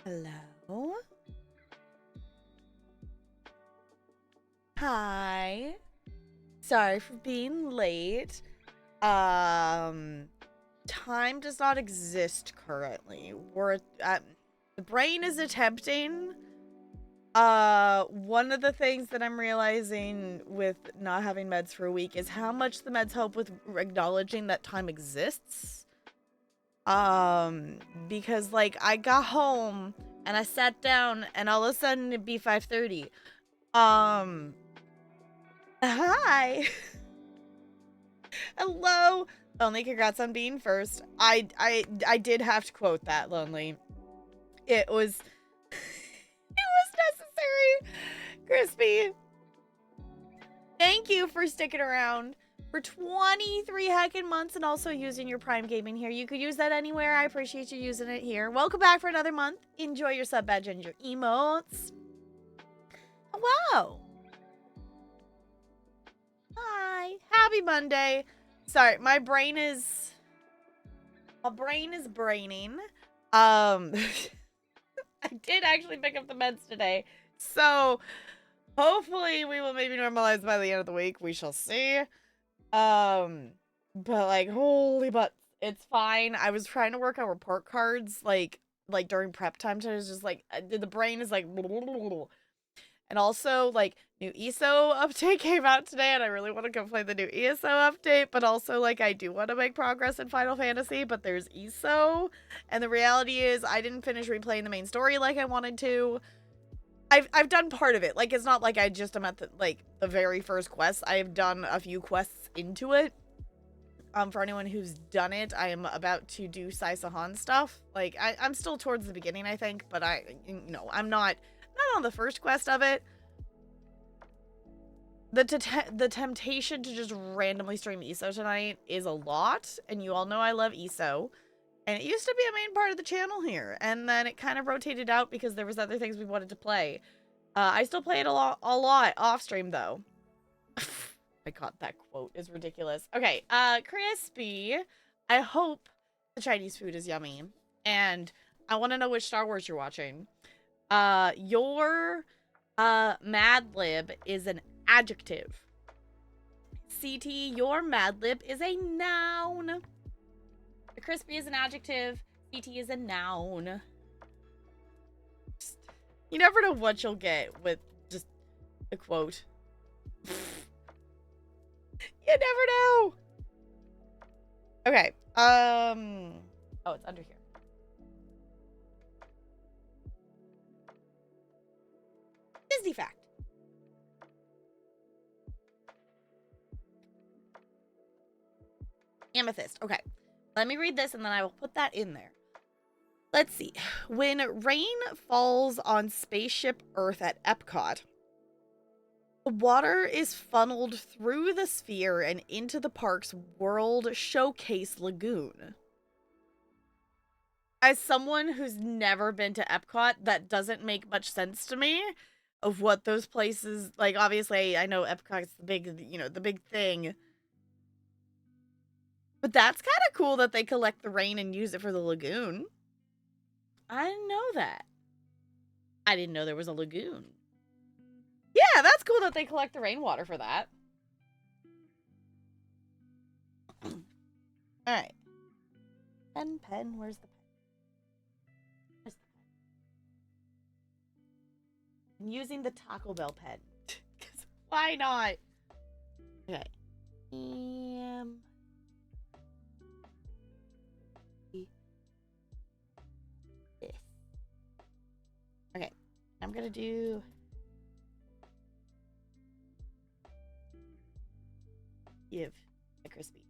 Hello. Hi. Sorry for being late. Um, Time does not exist currently. The brain is attempting. One of the things that I'm realizing with not having meds for a week is how much the meds help with acknowledging that time exists. Um, because like I got home and I sat down and all of a sudden it'd be 5:30. Um, Hi. Hello. Lonely, congrats on being first. I did have to quote that, Lonely. It was it was necessary. Crispy, thank you for sticking around for 23 heckin' months and also using your Prime Gaming here. You could use that anywhere. I appreciate you using it here. Welcome back for another month. Enjoy your sub badge and your emotes. Wow. Hi. Happy Monday. Sorry, my brain is braining. I did actually pick up the meds today. So, hopefully we will maybe normalize by the end of the week. We shall see. But like holy butts, it's fine. I was trying to work on report cards like during prep time, so I was just like the brain is like and also, like, new ESO update came out today, and I really want to go play the new ESO update, but also, like, I do want to make progress in Final Fantasy, but there's ESO, and the reality is I didn't finish replaying the main story like I wanted to. I've done part of it. Like, it's not like I just am at the very first quest. I have done a few quests into it. For anyone who's done it, I am about to do Sai Sahan stuff. Like, I'm still towards the beginning, I think, but I'm not on the first quest of it. The temptation to just randomly stream ESO tonight is a lot, and you all know I love ESO. And it used to be a main part of the channel here, and then it kind of rotated out because there was other things we wanted to play. I still play it a lot off stream though. My god, that quote is ridiculous. Okay, Crispy, I hope the Chinese food is yummy, and I want to know which Star Wars you're watching. Your Mad Lib is an adjective. CT, your Mad Lib is a noun. Crispy is an adjective. CT is a noun. You never know what you'll get with just a quote. You never know. Okay. Oh, it's under here. Disney fact. Amethyst. Okay. Let me read this and then I will put that in there. Let's see. When rain falls on Spaceship Earth at Epcot, the water is funneled through the sphere and into the park's World Showcase Lagoon. As someone who's never been to Epcot, that doesn't make much sense to me of what those places, like, obviously I know Epcot's the big thing. But that's kind of cool that they collect the rain and use it for the lagoon. I didn't know that. I didn't know there was a lagoon. Yeah, that's cool that they collect the rainwater for that. Alright. Pen, where's the pen? Where's the pen? I'm using the Taco Bell pen. Why not? Okay. This. Okay. I'm gonna do give a crispy.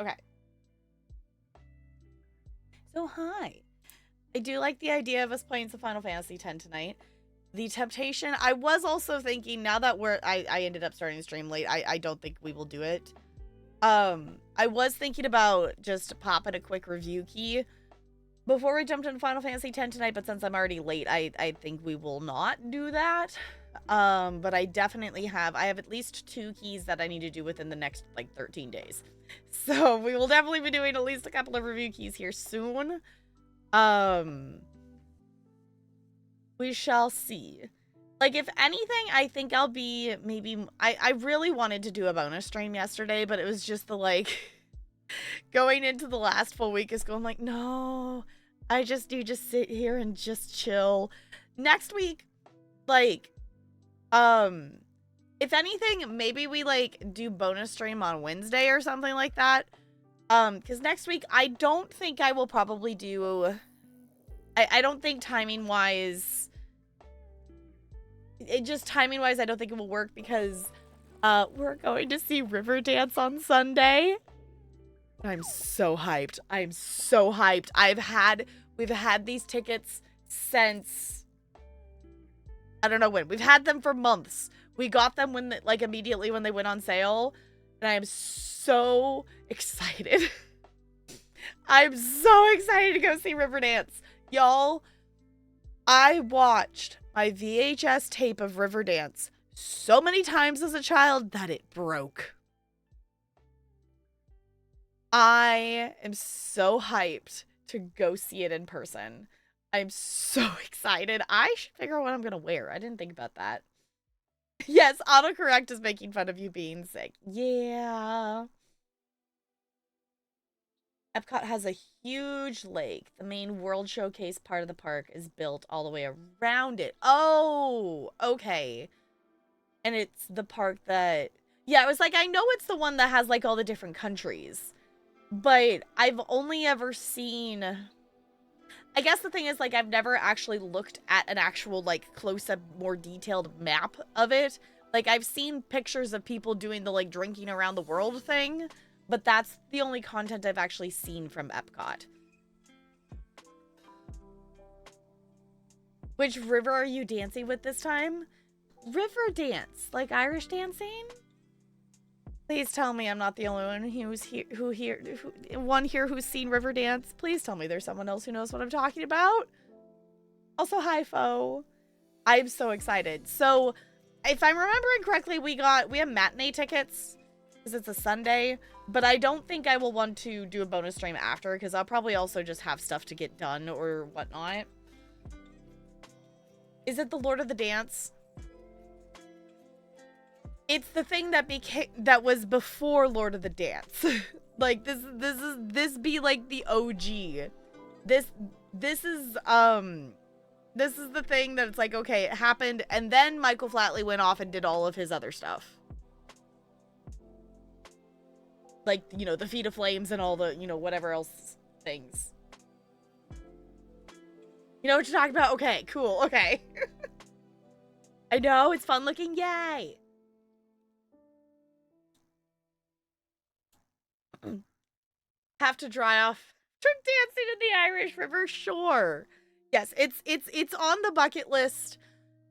Okay. So hi. I do like the idea of us playing some Final Fantasy X tonight. The temptation, I was also thinking, now that I ended up starting the stream late, I don't think we will do it. I was thinking about just popping a quick review key before we jumped into Final Fantasy X tonight, but since I'm already late, I think we will not do that. But I have at least 2 keys that I need to do within the next, 13 days. So we will definitely be doing at least a couple of review keys here soon. Um, we shall see. Like, if anything, I think I'll be maybe. I really wanted to do a bonus stream yesterday, but it was just the like going into the last full week is going like, no, I just do just sit here and just chill. Next week, like, if anything, maybe we like do bonus stream on Wednesday or something like that. Because next week I don't think I will probably do. I don't think timing wise. Timing wise, I don't think it will work because we're going to see Riverdance on Sunday. I'm so hyped. I'm so hyped. We've had these tickets since I don't know when. We've had them for months. We got them when like immediately when they went on sale, and I am so excited. I'm so excited to go see Riverdance. Y'all, I watched my VHS tape of Riverdance so many times as a child that it broke. I am so hyped to go see it in person. I'm so excited. I should figure out what I'm going to wear. I didn't think about that. Yes, autocorrect is making fun of you being sick. Yeah. Epcot has a huge lake. The main World Showcase part of the park is built all the way around it. Oh, okay. And it's the park that... Yeah, it was like, I know it's the one that has, like, all the different countries. But I've only ever seen... I guess the thing is, like, I've never actually looked at an actual, like, close-up, more detailed map of it. Like, I've seen pictures of people doing the, like, drinking around the world thing. But that's the only content I've actually seen from Epcot. Which river are you dancing with this time? River dance, like Irish dancing? Please tell me I'm not the only one who's here who's seen river dance. Please tell me there's someone else who knows what I'm talking about. Also, hi, Fo. I'm so excited. So, if I'm remembering correctly, we have matinee tickets because it's a Sunday. But I don't think I will want to do a bonus stream after because I'll probably also just have stuff to get done or whatnot. Is it the Lord of the Dance? It's the thing that was before Lord of the Dance. Like this be like the OG. This is the thing that it's like, okay, it happened and then Michael Flatley went off and did all of his other stuff. Like, you know, the Feet of Flames and all the, you know, whatever else things. You know what you're talking about? Okay, cool, okay. I know, it's fun looking, yay! Have to dry off from dancing in the Irish River, sure. Yes, it's on the bucket list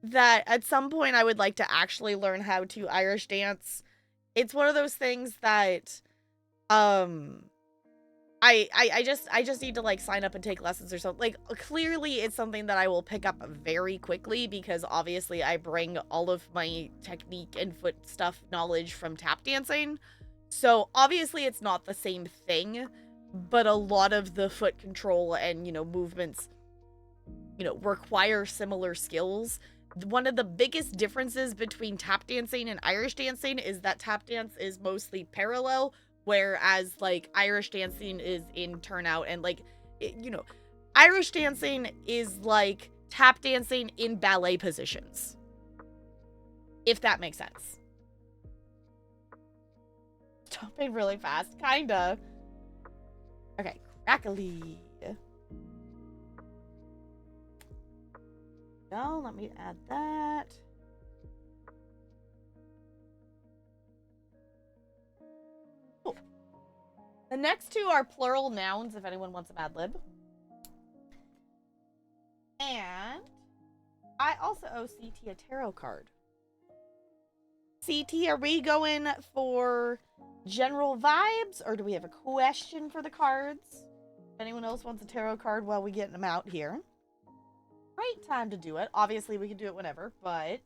that at some point I would like to actually learn how to Irish dance. It's one of those things that I just need to like sign up and take lessons or something. Like clearly it's something that I will pick up very quickly because obviously I bring all of my technique and foot stuff knowledge from tap dancing. So obviously it's not the same thing, but a lot of the foot control and, you know, movements, you know, require similar skills. One of the biggest differences between tap dancing and Irish dancing is that tap dance is mostly parallel, whereas like Irish dancing is in turnout and like, you know, Irish dancing is like tap dancing in ballet positions. If that makes sense. Jumping really fast, kinda. Okay, crackly. No, let me add that. Cool. The next two are plural nouns, if anyone wants a Mad Lib. And I also owe CT a tarot card. CT, are we going for general vibes, or do we have a question for the cards? If anyone else wants a tarot card while we get them out here. Great time to do it. Obviously, we can do it whenever, but...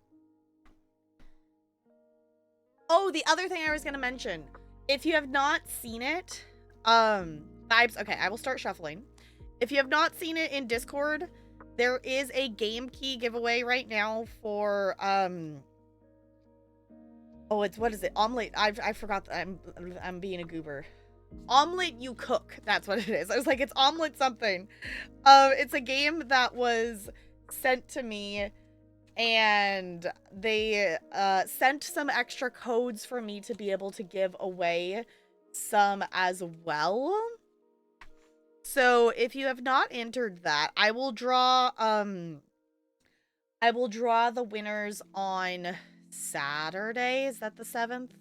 Oh, the other thing I was going to mention. If you have not seen it, vibes... Okay, I will start shuffling. if you have not seen it in Discord, there is a game key giveaway right now for oh, it's what is it? Omelet. I forgot. I'm being a goober. Omelet you cook. That's what it is. I was like, it's omelet something. It's a game that was sent to me, and they sent some extra codes for me to be able to give away some as well. So if you have not entered that, I will draw the winners on Saturday. Is that the 7th?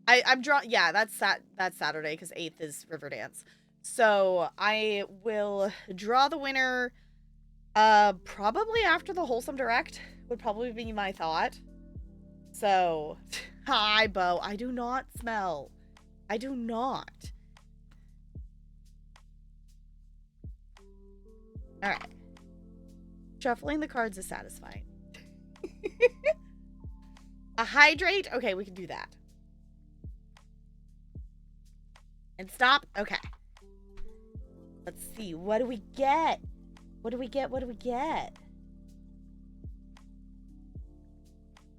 I'm drawing, yeah, that's Saturday, because 8th is Riverdance. So I will draw the winner probably after the Wholesome Direct would probably be my thought. So hi, Bo. I do not smell. I do not. Alright. Shuffling the cards is satisfying. A hydrate? Okay, we can do that. And stop? Okay. Let's see. What do we get? What do we get? What do we get?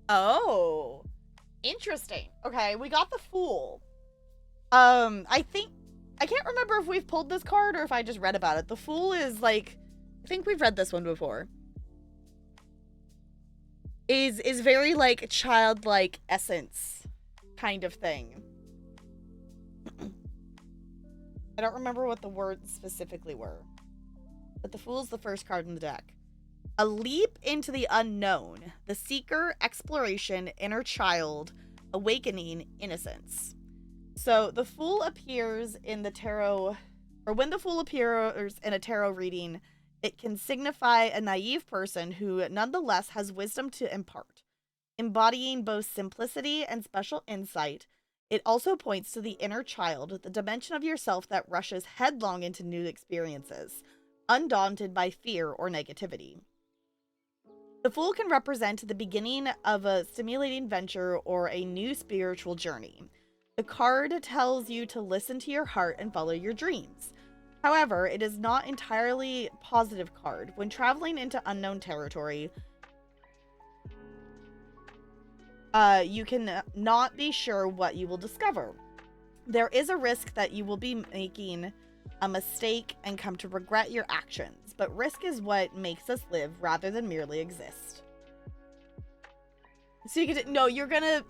Oh. Interesting. Okay, we got the Fool. I can't remember if we've pulled this card or if I just read about it. The Fool is like, I think we've read this one before. Is very like childlike essence kind of thing. I don't remember what the words specifically were. But the Fool's the first card in the deck. A leap into the unknown. The seeker, exploration, inner child, awakening, innocence. So the Fool appears in the tarot, or when the Fool appears in a tarot reading, it can signify a naive person who nonetheless has wisdom to impart. Embodying both simplicity and special insight, it also points to the inner child, the dimension of yourself that rushes headlong into new experiences, undaunted by fear or negativity. The Fool can represent the beginning of a stimulating venture or a new spiritual journey. The card tells you to listen to your heart and follow your dreams. However, it is not entirely positive card. When traveling into unknown territory, you can not be sure what you will discover. There is a risk that you will be making a mistake and come to regret your actions, but risk is what makes us live rather than merely exist. So you can, no, you're gonna,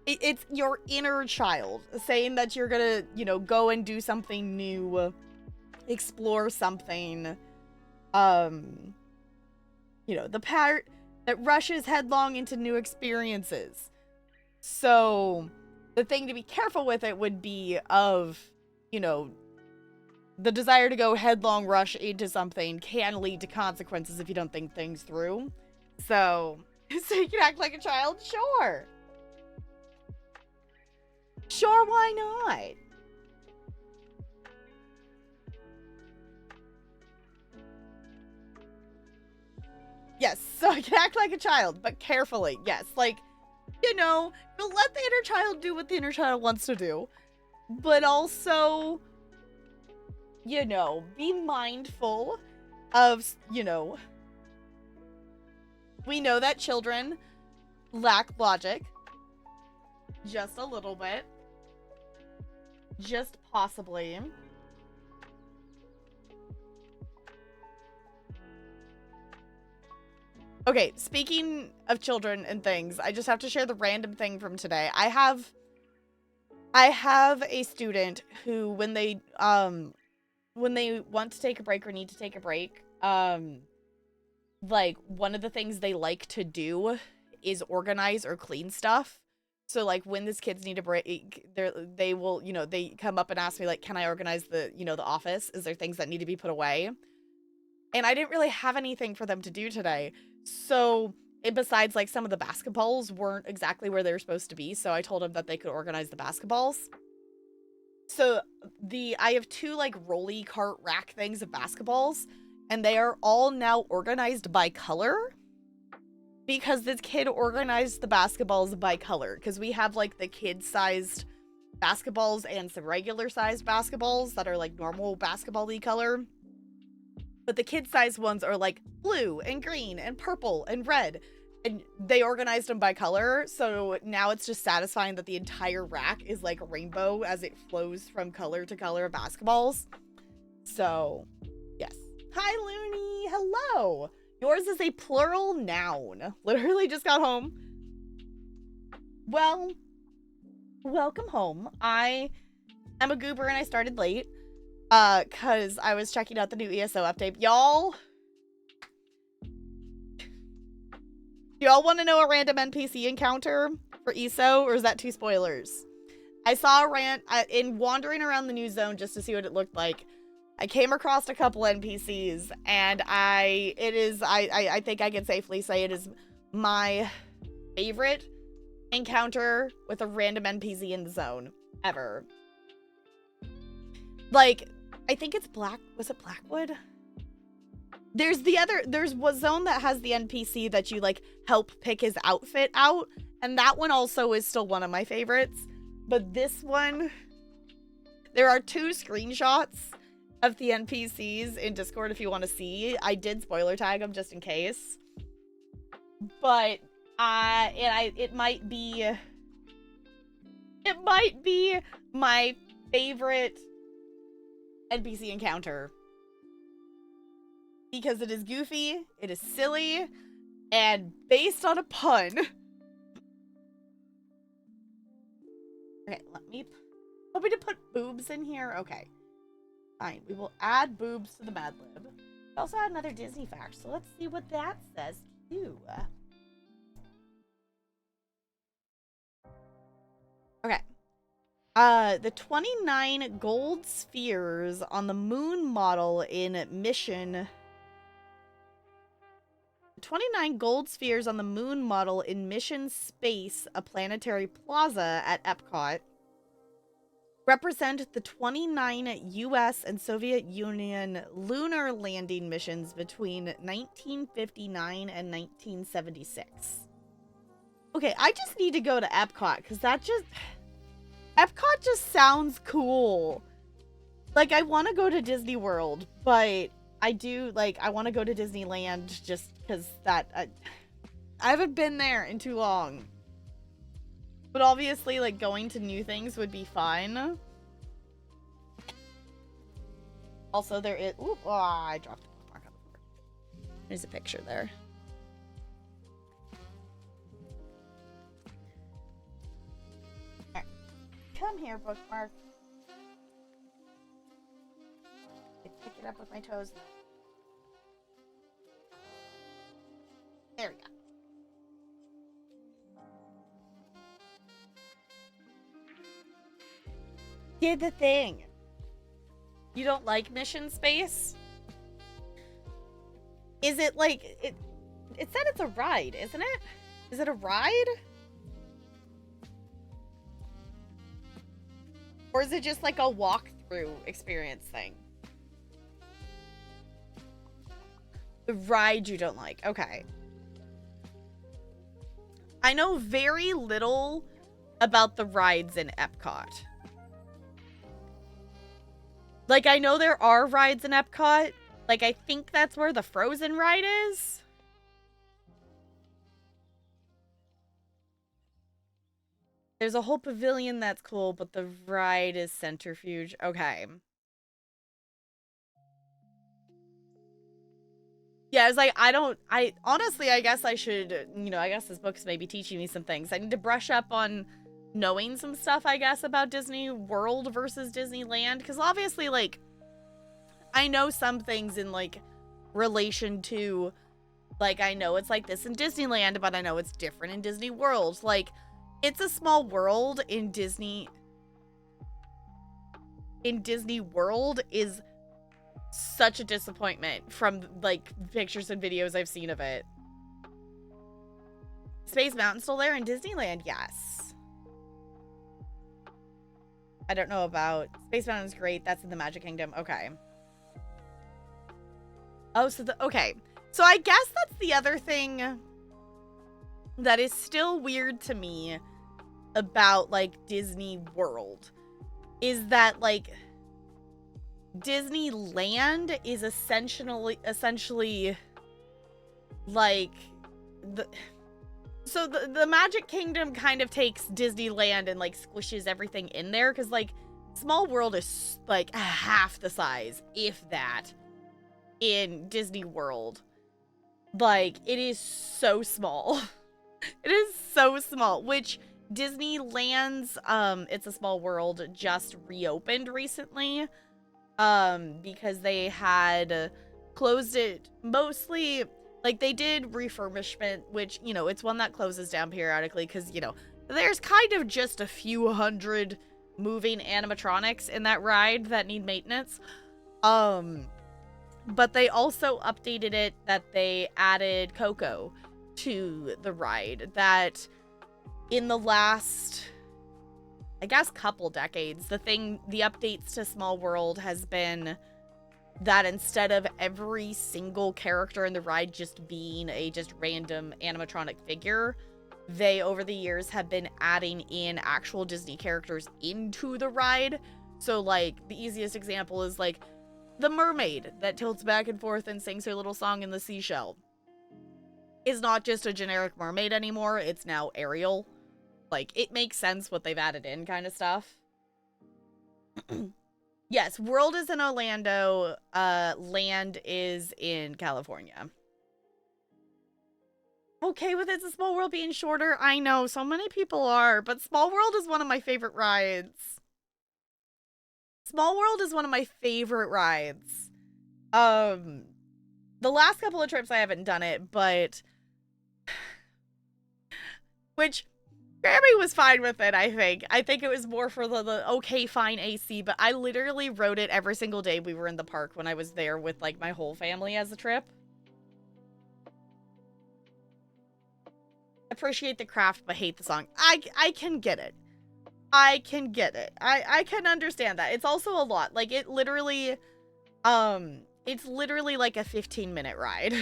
it's your inner child saying that you're gonna, you know, go and do something new, explore something, you know, the part that rushes headlong into new experiences. So the thing to be careful with it would be of, you know, the desire to go headlong rush into something can lead to consequences if you don't think things through. So you can act like a child? Sure. Sure, why not? Yes, so I can act like a child, but carefully. Yes, like, you know, you'll let the inner child do what the inner child wants to do. But also, you know, be mindful of, you know, we know that children lack logic. Just a little bit. Just possibly. Okay, speaking of children and things, I just have to share the random thing from today. I have a student who, when they want to take a break or need to take a break, like, one of the things they like to do is organize or clean stuff. So, like, when these kids need a break, they will, you know, they come up and ask me, like, can I organize the, you know, the office? Is there things that need to be put away? And I didn't really have anything for them to do today. So, besides, like, some of the basketballs weren't exactly where they were supposed to be. So I told them that they could organize the basketballs. So I have two, like, rolly cart rack things of basketballs. And they are all now organized by color. Because this kid organized the basketballs by color. Because we have, like, the kid-sized basketballs and some regular-sized basketballs that are, like, normal basketball-y color. But the kid-sized ones are like blue and green and purple and red. And they organized them by color, so now it's just satisfying that the entire rack is like a rainbow as it flows from color to color of basketballs. So, yes. Hi, Looney. Hello. Yours is a plural noun. Literally just got home. Well, welcome home. I am a goober and I started late. Cause I was checking out the new ESO update. Y'all want to know a random NPC encounter for ESO, or is that two spoilers? I saw a in wandering around the new zone just to see what it looked like. I came across a couple NPCs, and I think I can safely say it is my favorite encounter with a random NPC in the zone ever. Like, I think it's was it Blackwood? There's one zone that has the NPC that you, like, help pick his outfit out, and that one also is still one of my favorites. But this one, there are 2 screenshots of the NPCs in Discord if you want to see. I did spoiler tag them just in case. But, it might be my favorite NPC encounter. Because it is goofy, it is silly, and based on a pun. Okay, want me to put boobs in here? Okay. Fine, we will add boobs to the Mad Lib. We also had another Disney fact, so let's see what that says too. Okay. The 29 gold spheres on the moon model in Mission... 29 gold spheres on the moon model in Mission Space, a planetary plaza at Epcot, represent the 29 US and Soviet Union lunar landing missions between 1959 and 1976. Okay, I just need to go to Epcot, because Epcot just sounds cool. Like, I want to go to Disney World, but I want to go to Disneyland just because I haven't been there in too long. But obviously, like, going to new things would be fun. Also, there is... Ooh, oh, I dropped a bookmark on the floor. There's a picture there. Alright. Come here, bookmark. I pick it up with my toes. There we go. Did the thing. You don't like Mission Space? Is it like it said it's a ride, isn't it? Is it a ride? Or is it just like a walkthrough experience thing? The ride you don't like. Okay. I know very little about the rides in Epcot. Like, I know there are rides in Epcot. Like, I think that's where the Frozen ride is. There's a whole pavilion that's cool, but the ride is Centrifuge. Okay. Yeah, it's like, honestly, I guess I should, I guess this book's maybe teaching me some things. I need to brush up on knowing some stuff, I guess, about Disney World versus Disneyland. Because obviously, like, I know some things in, like, relation to, like, I know it's like this in Disneyland, but I know it's different in Disney World. Like, It's a Small World in Disney World is such a disappointment from, like, pictures and videos I've seen of it. Space Mountain still there in Disneyland? Yes. I don't know about... Space Mountain's great. That's in the Magic Kingdom. Okay. Oh, okay. So I guess that's the other thing that is still weird to me about, like, Disney World. Is that, like... Disneyland is essentially like the Magic Kingdom kind of takes Disneyland and like squishes everything in there, because like Small World is like half the size, if that, in Disney World. Like, it is so small. It is so small, which Disneyland's It's a Small World just reopened recently, because they had closed it mostly. Like, they did refurbishment, which, you know, it's one that closes down periodically because, you know, there's kind of just a few hundred moving animatronics in that ride that need maintenance. But they also updated it that they added Coco to the ride, that in the last, I guess, couple decades, the updates to Small World has been that instead of every single character in the ride just being a just random animatronic figure, they, over the years, have been adding in actual Disney characters into the ride. So, like, the easiest example is, like, the mermaid that tilts back and forth and sings her little song in the seashell is not just a generic mermaid anymore, it's now Ariel. Like, it makes sense what they've added in kind of stuff. Yes, World is in Orlando, Land is in California. Okay with It's a Small World being shorter, I know, so many people are, but Small World is one of my favorite rides. Small World is one of my favorite rides. The last couple of trips I haven't done it, but which Grammy was fine with it, I think. I think it was more for the okay, fine AC, but I literally rode it every single day we were in the park when I was there with, like, my whole family as a trip. Appreciate the craft, but hate the song. I can get it. I can get it. I can understand that. It's also a lot. Like, it's literally like a 15-minute ride.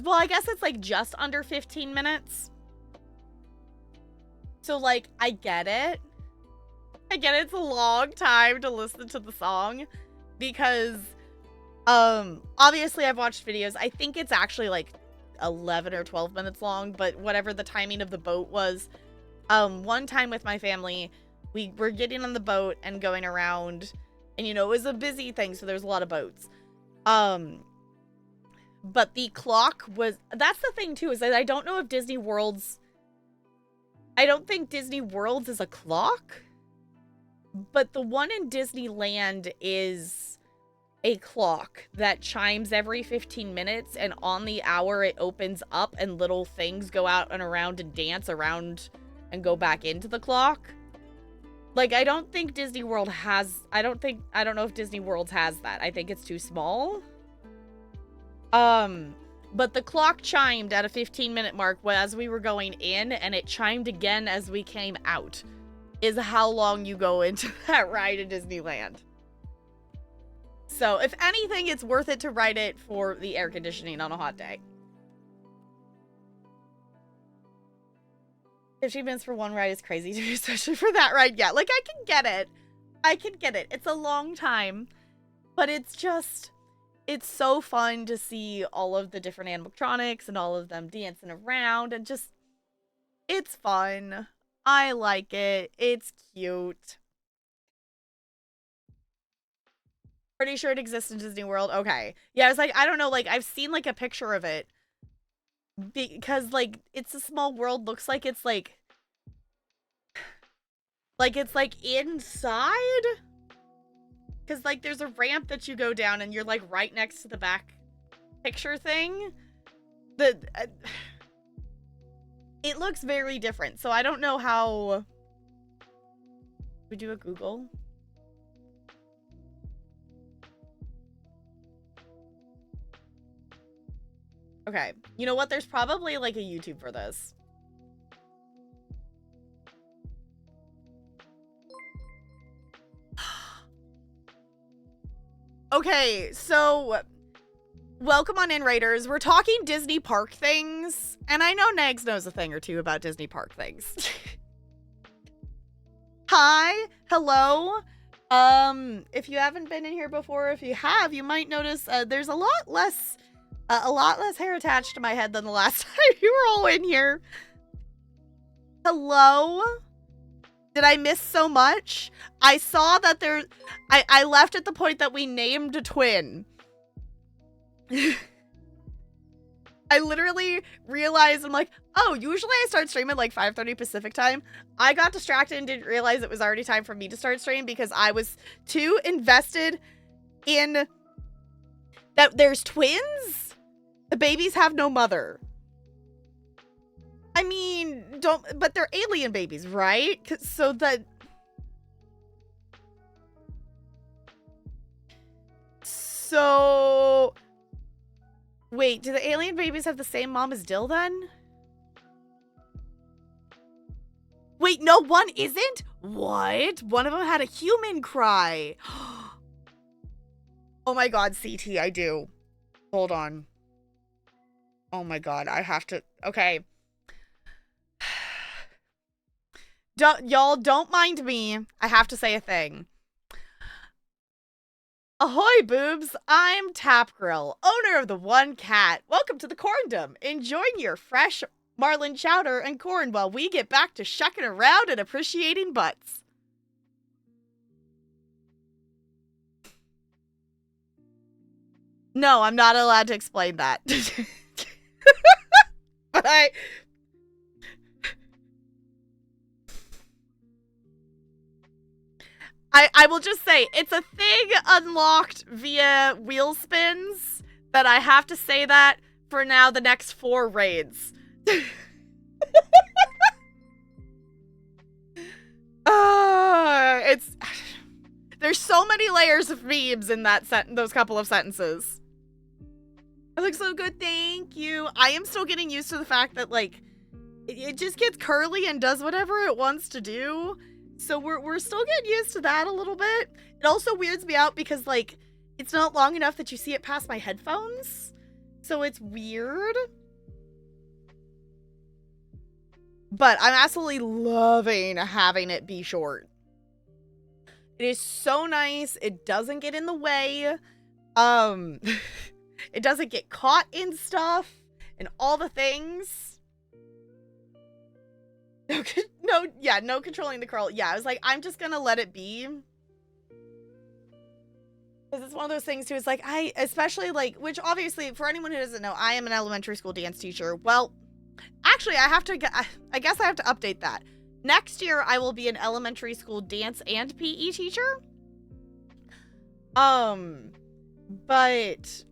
Well, I guess it's like just under 15 minutes. So, like, I get it. I get it's a long time to listen to the song because, obviously I've watched videos. I think it's actually like 11 or 12 minutes long, but whatever the timing of the boat was, one time with my family, we were getting on the boat and going around, and, you know, it was a busy thing, so there's a lot of boats. But the clock was, that's the thing too, is that I don't know if Disney World's, I don't think Disney World's is a clock, but the one in Disneyland is a clock that chimes every 15 minutes, and on the hour it opens up and little things go out and around and dance around and go back into the clock. Like, I don't think Disney World has, I don't know if Disney World has that. I think it's too small. But the clock chimed at a 15-minute mark as we were going in, and it chimed again as we came out, is how long you go into that ride in Disneyland. So, if anything, it's worth it to ride it for the air conditioning on a hot day. 15 minutes for one ride is crazy to me, especially for that ride. Yeah, like, I can get it. I can get it. It's a long time, but it's just, it's so fun to see all of the different animatronics and all of them dancing around, and just, it's fun. I like it. It's cute. Pretty sure it exists in Disney World. Okay. Yeah, I was like, I don't know, like, I've seen, like, a picture of it. Because, like, It's a Small World looks like it's, like it's, like, inside? Because, like, there's a ramp that you go down, and you're, like, right next to the back picture thing. It looks very different, so I don't know how... We do a Google? Okay, you know what? There's probably, like, a YouTube for this. Okay, so... Welcome on in, Raiders. We're talking Disney park things, and I know Nags knows a thing or two about Disney park things. Hi, hello. If you haven't been in here before, if you have, you might notice there's a lot less hair attached to my head than the last time you were all in here. Hello? Did I miss so much? I saw that I left at the point that we named a twin. I literally realized, I'm like, oh, usually I start streaming like 5:30 Pacific time. I got distracted and didn't realize it was already time for me to start streaming because I was too invested in that there's twins. The babies have no mother. I mean, but they're alien babies, right? So that... So... Wait, do the alien babies have the same mom as Dill then? Wait, no, one isn't? What? One of them had a human cry. Oh my god, CT, I do. Hold on. Oh my god, I have to... Okay. Y'all, don't mind me. I have to say a thing. Ahoy, boobs! I'm Tap Grill, owner of the One Cat. Welcome to the Corndom. Enjoying your fresh marlin chowder and corn while we get back to shucking around and appreciating butts. No, I'm not allowed to explain that. But I will just say, it's a thing unlocked via wheel spins that I have to say that for now the next 4 raids. There's so many layers of memes in those couple of sentences. I look so good, thank you. I am still getting used to the fact that, like, it just gets curly and does whatever it wants to do. So we're still getting used to that a little bit. It also weirds me out because, like, it's not long enough that you see it past my headphones. So it's weird. But I'm absolutely loving having it be short. It is so nice. It doesn't get in the way. It doesn't get caught in stuff and all the things. No controlling the curl. Yeah, I was like, I'm just gonna let it be. Because it's one of those things too, it's like, especially like, which obviously, for anyone who doesn't know, I am an elementary school dance teacher. Well, actually, I guess I have to update that. Next year, I will be an elementary school dance and PE teacher. But...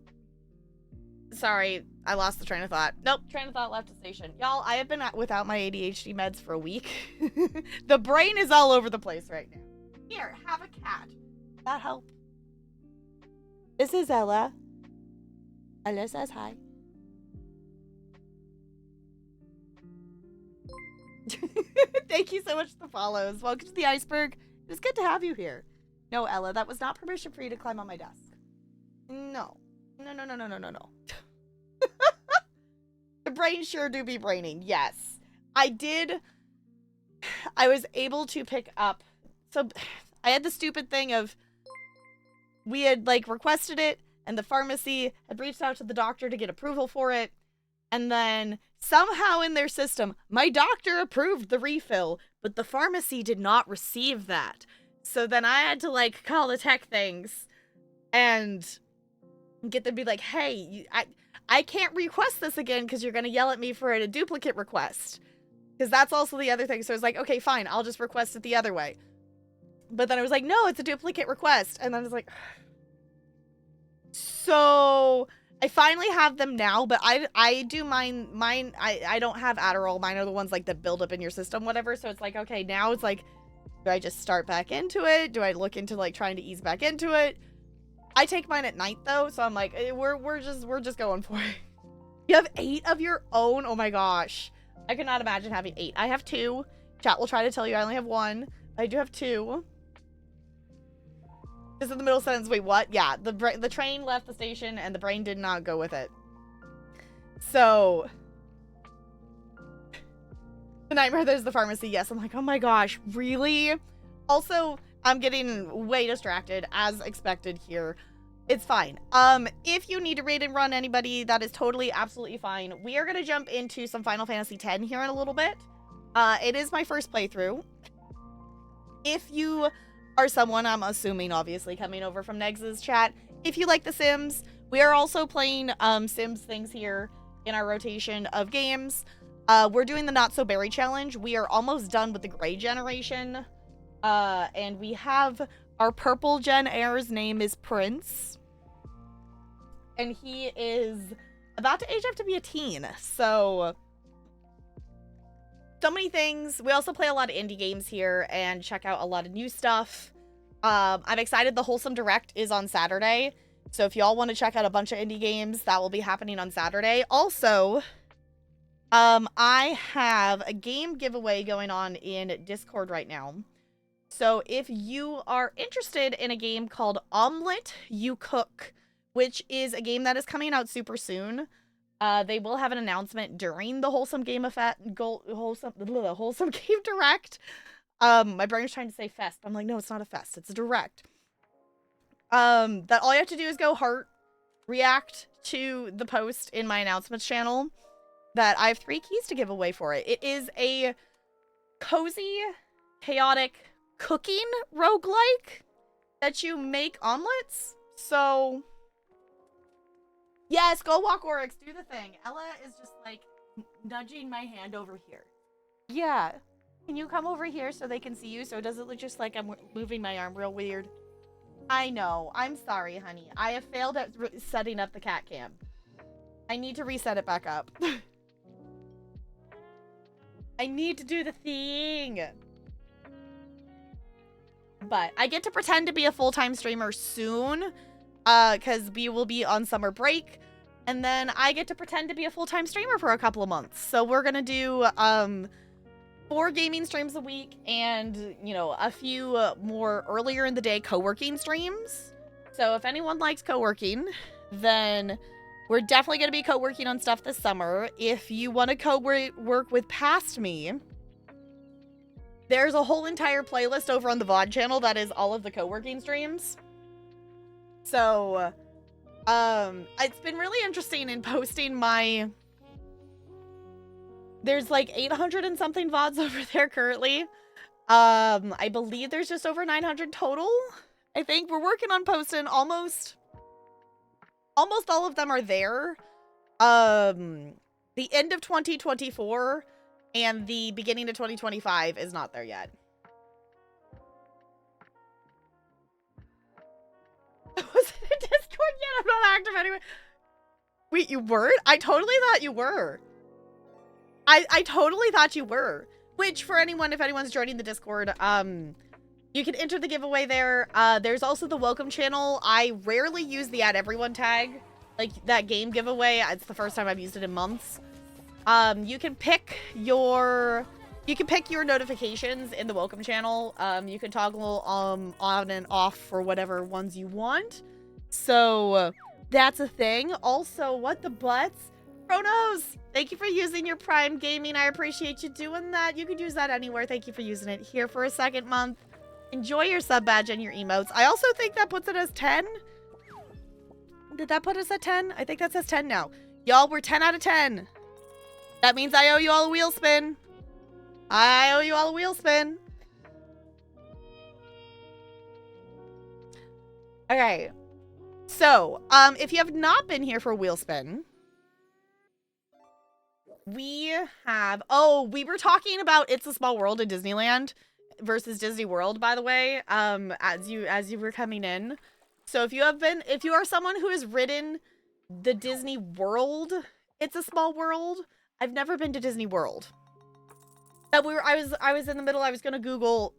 Sorry, I lost the train of thought. Nope, train of thought left the station. Y'all, I have been without my ADHD meds for a week. The brain is all over the place right now. Here, have a cat. That help? This is Ella. Ella says hi. Thank you so much for the follows. Welcome to the iceberg. It was good to have you here. No, Ella, that was not permission for you to climb on my desk. No. No. The brain sure do be braining. Yes. I was able to pick up. So I had the stupid thing of we had like requested it and the pharmacy had reached out to the doctor to get approval for it. And then somehow in their system, my doctor approved the refill, but the pharmacy did not receive that. So then I had to like call the tech things and get them to be like, hey, I can't request this again because you're going to yell at me for a duplicate request. Because that's also the other thing. So I was like, okay, fine, I'll just request it the other way. But then I was like, no, it's a duplicate request. And then I was like, so I finally have them now, but I do mine, I don't have Adderall. Mine are the ones like that build up in your system, whatever. So it's like, okay, now it's like, do I just start back into it? Do I look into like trying to ease back into it? I take mine at night though, so I'm like, we're just going for it. You have 8 of your own? Oh my gosh. I could not imagine having 8. I have 2. Chat will try to tell you I only have 1. I do have 2. Just in the middle sentence, wait, what? Yeah, the train left the station and the brain did not go with it. So, the nightmare there's the pharmacy. Yes, I'm like, oh my gosh, really? Also, I'm getting way distracted as expected here. It's fine. If you need to raid and run anybody, that is totally, absolutely fine. We are going to jump into some Final Fantasy X here in a little bit. It is my first playthrough. If you are someone, I'm assuming, obviously, coming over from Negs' chat, if you like The Sims, we are also playing Sims things here in our rotation of games. We're doing the Not So Berry Challenge. We are almost done with the Gray Generation. And we have our purple Gen Heir's name is Prince. And he is about to age up to be a teen. So many things. We also play a lot of indie games here and check out a lot of new stuff. I'm excited. The Wholesome Direct is on Saturday. So if y'all want to check out a bunch of indie games, that will be happening on Saturday. Also, I have a game giveaway going on in Discord right now. So if you are interested in a game called Omelette You Cook, which is a game that is coming out super soon, they will have an announcement during the Wholesome Game Wholesome Game Direct. My brain's trying to say fest. I'm like, no, it's not a fest. It's a direct. That all you have to do is go heart, react to the post in my announcements channel. That I have 3 keys to give away for it. It is a cozy, chaotic cooking roguelike that you make omelets. So yes, go walk Oryx, do the thing. Ella is just like nudging my hand over here. Yeah, can you come over here so they can see you, so it doesn't look just like I'm moving my arm real weird? I know, I'm sorry, honey. I have failed at setting up the cat cam. I need to reset it back up. I need to do the thing. But I get to pretend to be a full-time streamer soon, because we will be on summer break, and then I get to pretend to be a full-time streamer for a couple of months. So we're gonna do 4 gaming streams a week, and you know, a few more earlier in the day co-working streams. So if anyone likes co-working, then we're definitely gonna be co-working on stuff this summer. If you want to co-work with past me, there's a whole entire playlist over on the VOD channel that is all of the co-working streams. So, it's been really interesting in posting my... There's like 800 and something VODs over there currently. I believe there's just over 900 total. I think we're working on posting almost all of them are there. The end of 2024 and the beginning of 2025 is not there yet. Was it a Discord yet? I'm not active anyway. Wait, you weren't? I totally thought you were. I totally thought you were. Which, for anyone, if anyone's joining the Discord, you can enter the giveaway there. There's also the welcome channel. I rarely use the Add Everyone tag. Like, that game giveaway, it's the first time I've used it in months. You can pick your notifications in the welcome channel. You can toggle on and off for whatever ones you want. So that's a thing. Also, what the butts? Chronos, thank you for using your Prime Gaming. I appreciate you doing that. You can use that anywhere. Thank you for using it here for a second month. Enjoy your sub badge and your emotes. I also think that puts it as 10. Did that put us at 10? I think that says 10 now. Y'all, we're 10 out of 10. That means I owe you all a wheel spin. I owe you all a wheel spin. Okay. So, if you have not been here for a wheel spin, we have... Oh, we were talking about It's a Small World in Disneyland versus Disney World, by the way, as you were coming in. So if you are someone who has ridden the Disney World It's a Small World, I've never been to Disney World. I was in the middle, I was gonna Google,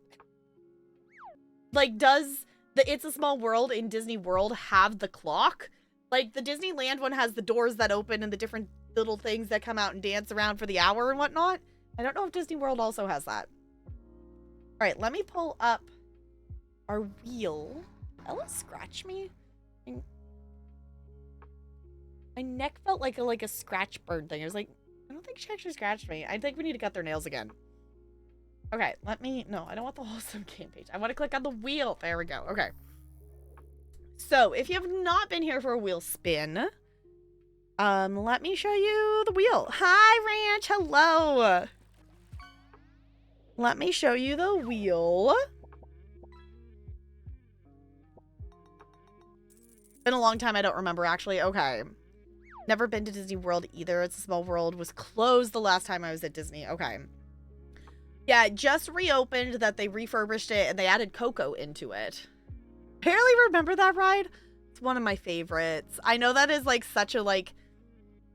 like, does the It's a Small World in Disney World have the clock? Like, the Disneyland one has the doors that open and the different little things that come out and dance around for the hour and whatnot. I don't know if Disney World also has that. All right, let me pull up our wheel. Ella scratch me? My neck felt like a scratch bird thing. I was like, I don't think she actually scratched me. I think we need to cut their nails again. Okay, no, I don't want the whole sim game page. I want to click on the wheel. There we go. Okay. So, if you have not been here for a wheel spin, let me show you the wheel. Hi, Ranch. Hello. Let me show you the wheel. Been a long time. I don't remember, actually. Okay. Never been to Disney World either. It's a small world. Was closed the last time I was at Disney. Okay. Yeah, it just reopened that they refurbished it and they added Coco into it. Barely remember that ride. It's one of my favorites. I know that is like such a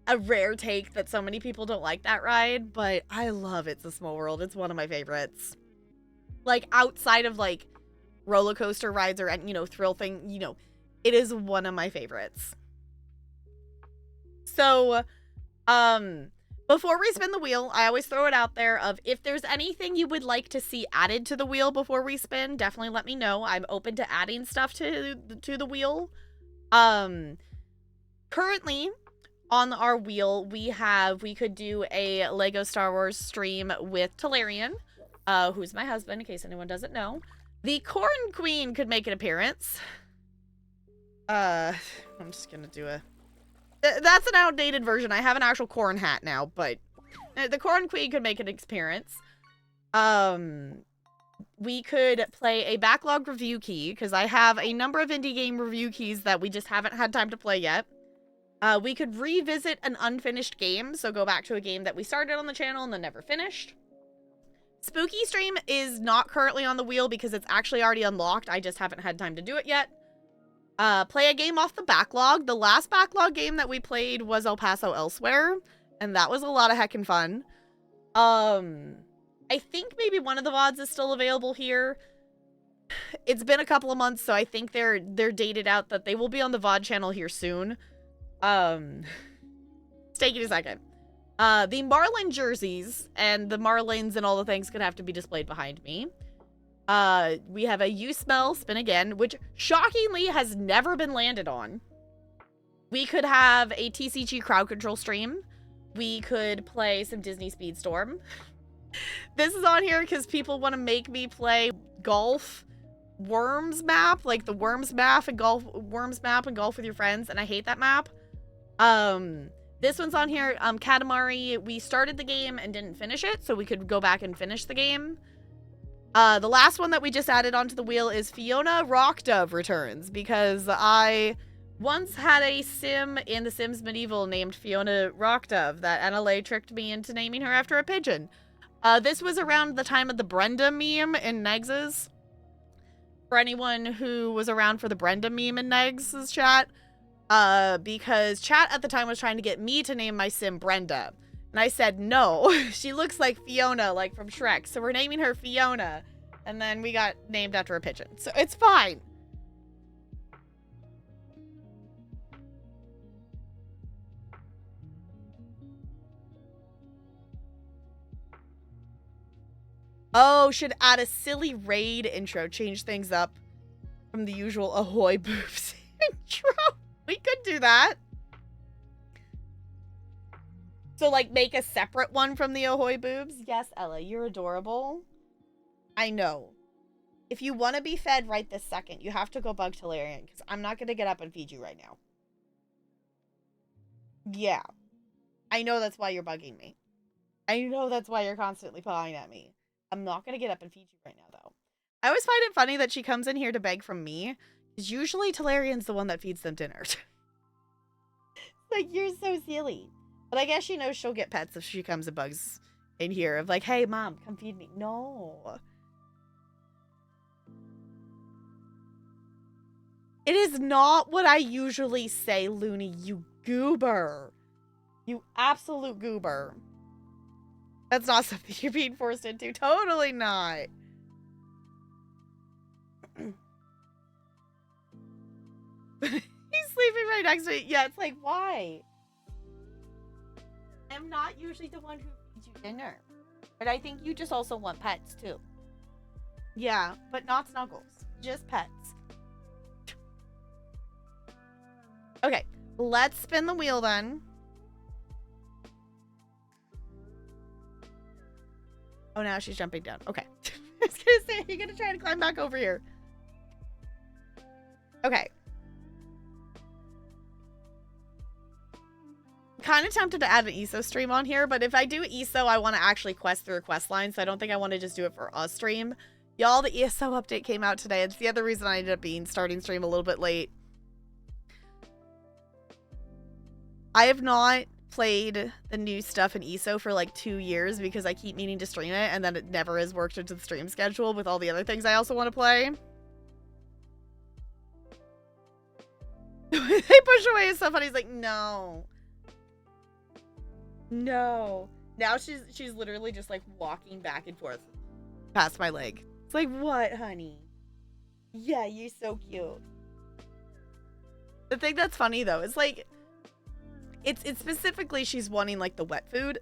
a rare take that so many people don't like that ride, but I love It's a Small World. It's one of my favorites. Like outside of like roller coaster rides or thrill thing, it is one of my favorites. So, before we spin the wheel, I always throw it out there of if there's anything you would like to see added to the wheel before we spin, definitely let me know. I'm open to adding stuff to the wheel. Currently on our wheel, we could do a Lego Star Wars stream with Talarian, who's my husband, in case anyone doesn't know. The Corn Queen could make an appearance. I'm just gonna do a... That's an outdated version. I have an actual corn hat now, but the Corn Queen could make an appearance. We could play a backlog review key, because I have a number of indie game review keys that we just haven't had time to play yet. We could revisit an unfinished game, so go back to a game that we started on the channel and then never finished. Spooky Stream is not currently on the wheel because it's actually already unlocked. I just haven't had time to do it yet. Play a game off the backlog. The last backlog game that we played was El Paso Elsewhere, and that was a lot of heckin' fun. I think maybe one of the VODs is still available here. It's been a couple of months, so I think they're dated out that they will be on the VOD channel here soon. Take it a second. The Marlin jerseys and the Marlins and all the things could have to be displayed behind me. We have a You Smell Spin Again, which shockingly has never been landed on. We could have a TCG crowd control stream. We could play some Disney Speedstorm. This is on here because people want to make me play golf worms map, like the worms map and golf with your friends, and I hate that map. This one's on here. Katamari, we started the game and didn't finish it, so we could go back and finish the game. The last one that we just added onto the wheel is Fiona Rock Dove Returns, because I once had a sim in The Sims Medieval named Fiona Rock Dove that NLA tricked me into naming her after a pigeon. This was around the time of the Brenda meme in Negs's. For anyone who was around for the Brenda meme in Negs's chat, because chat at the time was trying to get me to name my sim Brenda. And I said, no, she looks like Fiona, like from Shrek. So we're naming her Fiona. And then we got named after a pigeon. So it's fine. Oh, should add a silly raid intro. Change things up from the usual Ahoy Boobs intro. We could do that. So, like, make a separate one from the Ahoy Boobs? Yes, Ella, you're adorable. I know. If you want to be fed right this second, you have to go bug Talarian, because I'm not going to get up and feed you right now. Yeah. I know that's why you're bugging me. I know that's why you're constantly pawing at me. I'm not going to get up and feed you right now, though. I always find it funny that she comes in here to beg from me, because usually Talarian's the one that feeds them dinner. Like, you're so silly. But I guess she knows she'll get pets if she comes and bugs in here of like, hey, mom, come feed me. No. It is not what I usually say, Looney, you goober. You absolute goober. That's not something you're being forced into. Totally not. He's sleeping right next to me. Yeah, it's like, why? I'm not usually the one who feeds you dinner. But I think you just also want pets, too. Yeah, but not snuggles. Just pets. Okay, let's spin the wheel then. Oh, now she's jumping down. Okay. I was gonna say, you're gonna try to climb back over here. Okay. Kind of tempted to add an ESO stream on here, but if I do ESO, I want to actually quest through a quest line, so I don't think I want to just do it for a stream. Y'all, the ESO update came out today. It's the other reason I ended up starting stream a little bit late. I have not played the new stuff in ESO for like 2 years because I keep meaning to stream it, and then it never has worked into the stream schedule with all the other things I also want to play. They push away is so funny. He's like, no. No. Now she's literally just like walking back and forth past my leg. It's like, what, honey? Yeah, you're so cute. The thing that's funny though is like, it's specifically she's wanting like the wet food.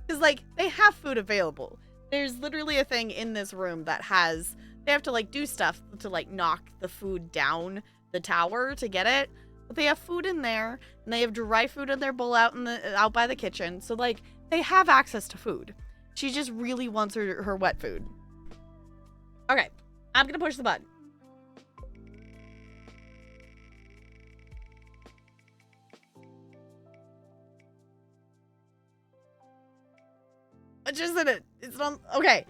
Because like they have food available. There's literally a thing in this room that has, they have to like do stuff to like knock the food down the tower to get it. But they have food in there, and they have dry food in their bowl out by the kitchen. So like they have access to food. She just really wants her wet food. Okay, I'm gonna push the button. Just in it. It's not okay.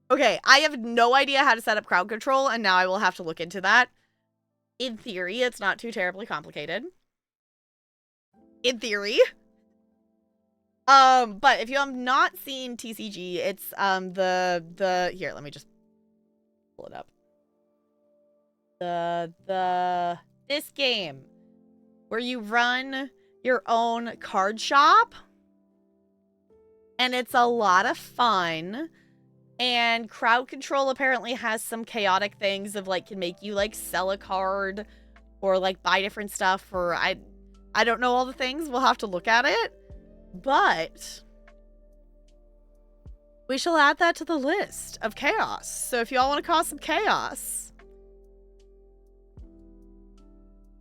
Okay, I have no idea how to set up crowd control, and now I will have to look into that. In theory, it's not too terribly complicated. In theory. But if you have not seen TCG, it's here, let me just pull it up. This game where you run your own card shop, and it's a lot of fun. And crowd control apparently has some chaotic things of like can make you like sell a card or like buy different stuff, or I don't know all the things. We'll have to look at it. But we shall add that to the list of chaos. So if y'all want to cause some chaos.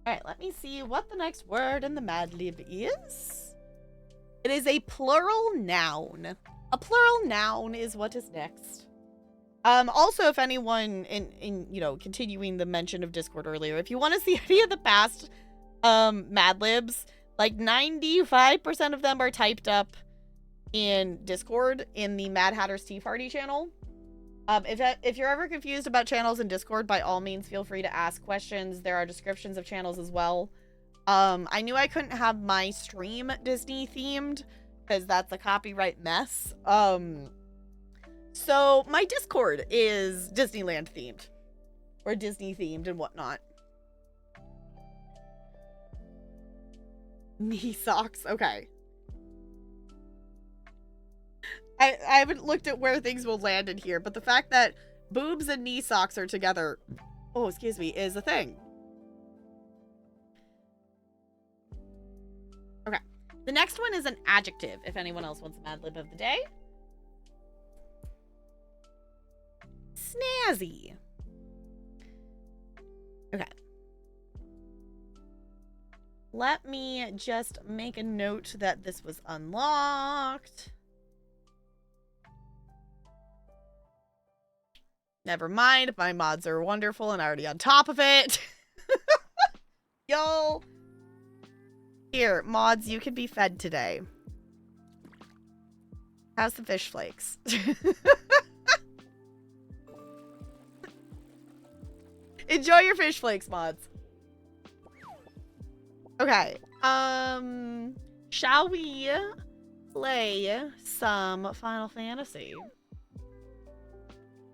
Alright, let me see what the next word in the Mad Lib is. It is a plural noun. A plural noun is what is next. Also, if anyone in you know, continuing the mention of Discord earlier, if you want to see any of the past Mad Libs, like 95% of them are typed up in Discord in the Mad Hatter's Tea Party channel. If you're ever confused about channels in Discord, by all means feel free to ask questions. There are descriptions of channels as well. I knew I couldn't have my stream Disney themed because that's a copyright mess. So my Discord is Disneyland themed or Disney themed and whatnot. Knee socks. Okay. I haven't looked at where things will land in here, but the fact that boobs and knee socks are together, oh, excuse me, is a thing. Okay. The next one is an adjective, if anyone else wants a Mad Lib of the day. Snazzy. Okay. Let me just make a note that this was unlocked. Never mind, my mods are wonderful and already on top of it. Yo. Here, mods, you can be fed today. How's the fish flakes? Enjoy your fish flakes, mods. Okay. Shall we play some Final Fantasy?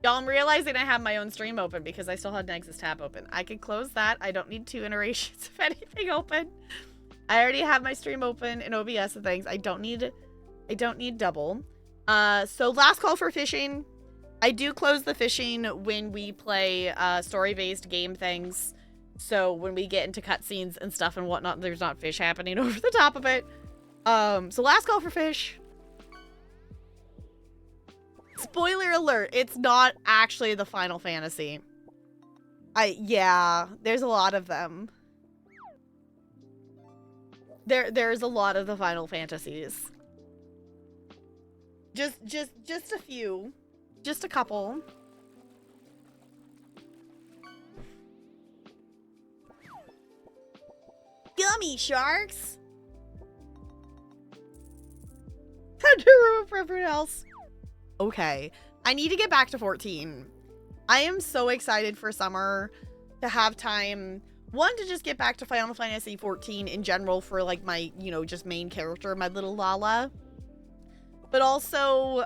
Y'all, I'm realizing I have my own stream open because I still had Nexus tab open. I could close that. I don't need 2 iterations of anything open. I already have my stream open in OBS and things. I don't need double. So last call for fishing. I do close the fishing when we play story-based game things. So when we get into cutscenes and stuff and whatnot, there's not fish happening over the top of it. So last call for fish. Spoiler alert, it's not actually the Final Fantasy. Yeah, there's a lot of them. There's a lot of the Final Fantasies. Just a few. Just a couple. Gummy sharks! To ruin for everyone else. Okay. I need to get back to 14. I am so excited for summer to have time. One, to just get back to Final Fantasy 14 in general for like my, you know, just main character, my little Lala. But also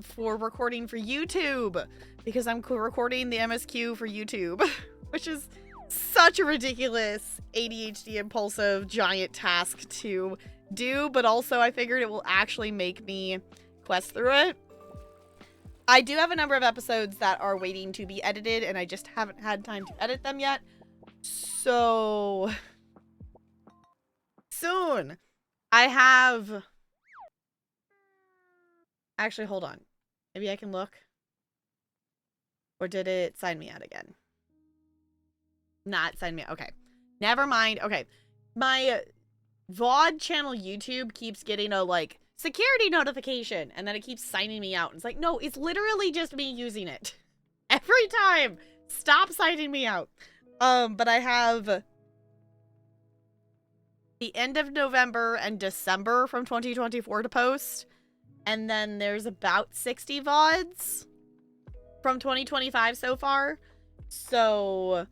for recording for YouTube, because I'm recording the MSQ for YouTube, which is such a ridiculous ADHD impulsive giant task to do, but also I figured it will actually make me quest through it. I do have a number of episodes that are waiting to be edited, and I just haven't had time to edit them yet. So soon. I have... Actually, hold on. Maybe I can look. Or did it sign me out again? Not sign me out. Okay. Never mind. Okay. My VOD channel YouTube keeps getting a, like, security notification, and then it keeps signing me out. It's like, no, it's literally just me using it. Every time. Stop signing me out. But I have the end of November and December from 2024 to post. And then there's about 60 VODs from 2025 so far. So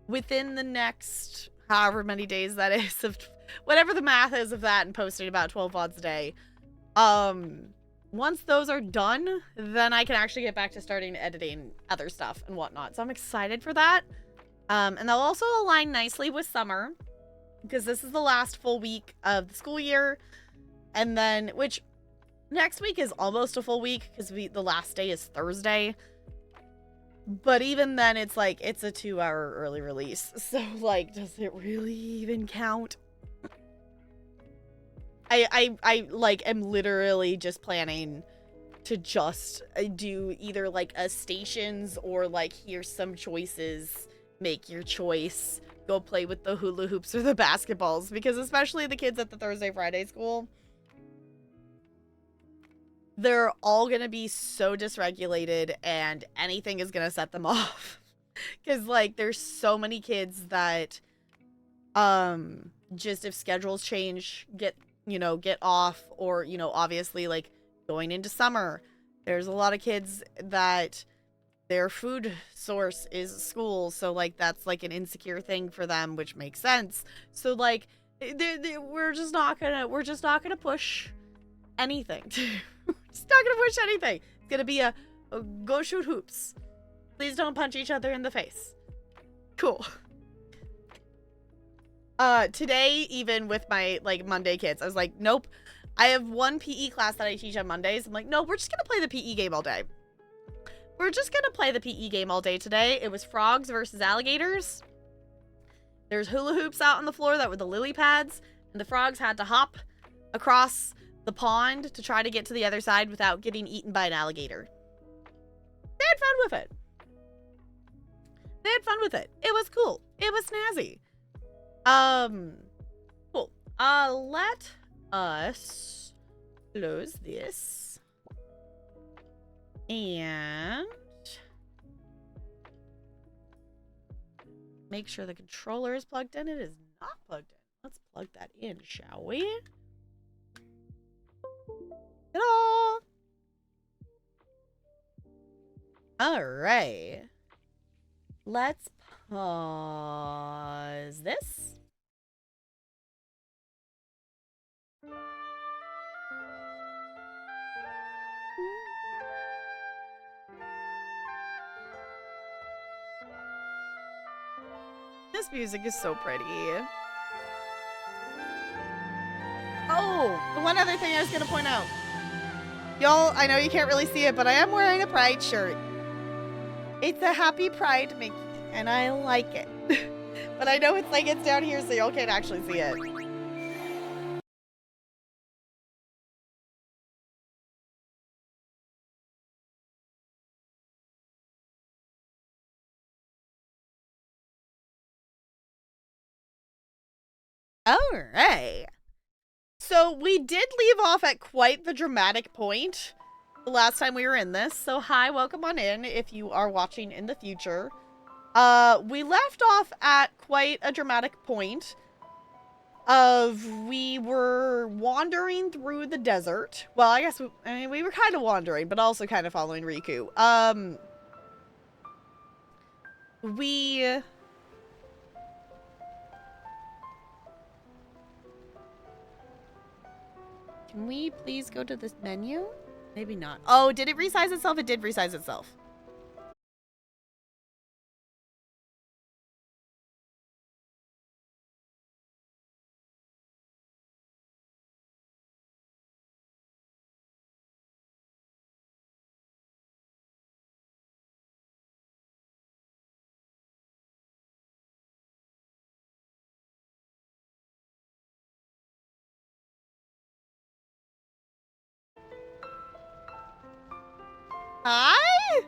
within the next however many days that is, of whatever the math is of that, and posting about 12 VODs a day. Once those are done, then I can actually get back to starting editing other stuff and whatnot. So I'm excited for that. And they'll also align nicely with summer, because this is the last full week of the school year. And then, which next week is almost a full week, because the last day is Thursday. But even then, it's like, it's a 2-hour early release. So, like, does it really even count? I like, am literally just planning to just do either, like, a stations or, like, here's some choices. Make your choice. Go play with the hula hoops or the basketballs. Because especially the kids at the Thursday, Friday school, they're all going to be so dysregulated, and anything is going to set them off. Because, like, there's so many kids that, just if schedules change, get off, or, you know, obviously, like, going into summer, there's a lot of kids that their food source is school. So, like, that's, like, an insecure thing for them, which makes sense. So, like, we're just not gonna push anything. We're just not gonna push anything. It's gonna be a go shoot hoops. Please don't punch each other in the face. Cool. Today, even with my, like, Monday kids, I was like, nope. I have one PE class that I teach on Mondays. I'm like, no, we're just gonna play the PE game all day. We're just gonna play the PE game all day today. It was frogs versus alligators. There's hula hoops out on the floor that were the lily pads, and the frogs had to hop across the pond to try to get to the other side without getting eaten by an alligator. They had fun with it. They had fun with it. It was cool. It was snazzy. Cool. Let us close this. And make sure the controller is plugged in. It is not plugged in. Let's plug that in, shall we? Ta-da! All right. Let's pause this. This music is so pretty. Oh, one other thing I was going to point out. Y'all, I know you can't really see it, but I am wearing a Pride shirt. It's a happy Pride Mickey, and I like it. But I know it's down here, so y'all can't actually see it. Alright. So we did leave off at quite the dramatic point the last time we were in this. So hi, welcome on in if you are watching in the future. We left off at quite a dramatic point of we were wandering through the desert. Well, I guess we were kind of wandering, but also kind of following Riku. We Can we please go to this menu? Maybe not. Oh, did it resize itself? It did resize itself. Hi?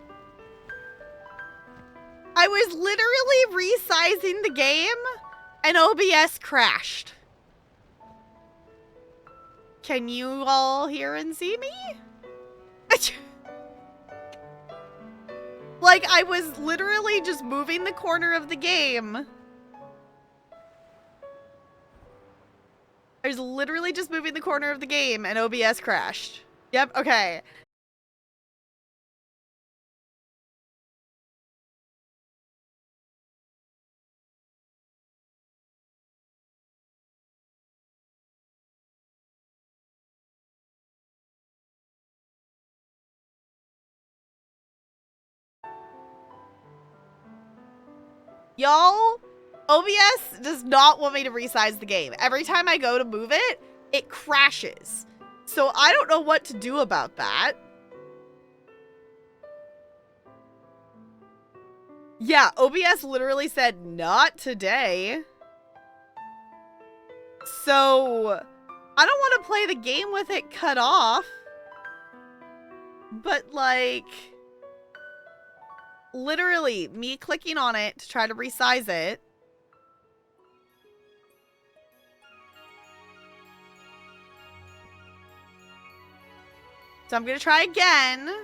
I was literally resizing the game and OBS crashed. Can you all hear and see me? Like, I was literally just moving the corner of the game. I was literally just moving the corner of the game and OBS crashed. Yep, okay. Y'all, OBS does not want me to resize the game. Every time I go to move it, it crashes. So I don't know what to do about that. Yeah, OBS literally said, not today. So I don't want to play the game with it cut off. But like, literally me clicking on it to try to resize it. So I'm going to try again, and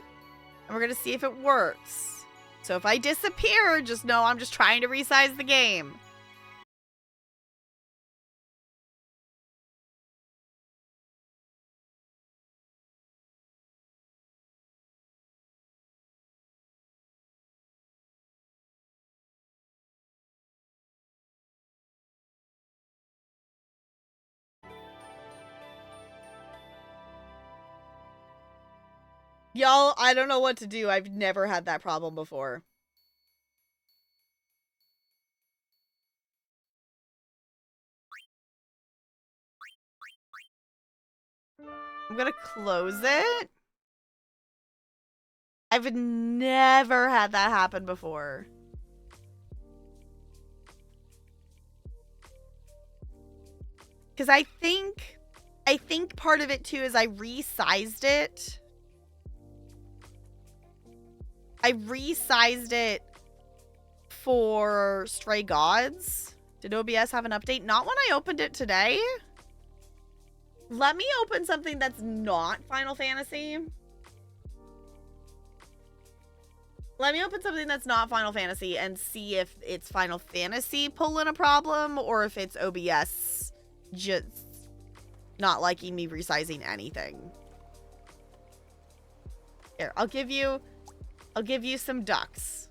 we're going to see if it works. So if I disappear, just know I'm just trying to resize the game. Y'all, I don't know what to do. I've never had that problem before. I'm gonna close it. I've never had that happen before. Because I think part of it too is I resized it. I resized it for Stray Gods. Did OBS have an update? Not when I opened it today. Let me open something that's not Final Fantasy. Let me open something that's not Final Fantasy and see if it's Final Fantasy pulling a problem or if it's OBS just not liking me resizing anything. Here, I'll give you some ducks.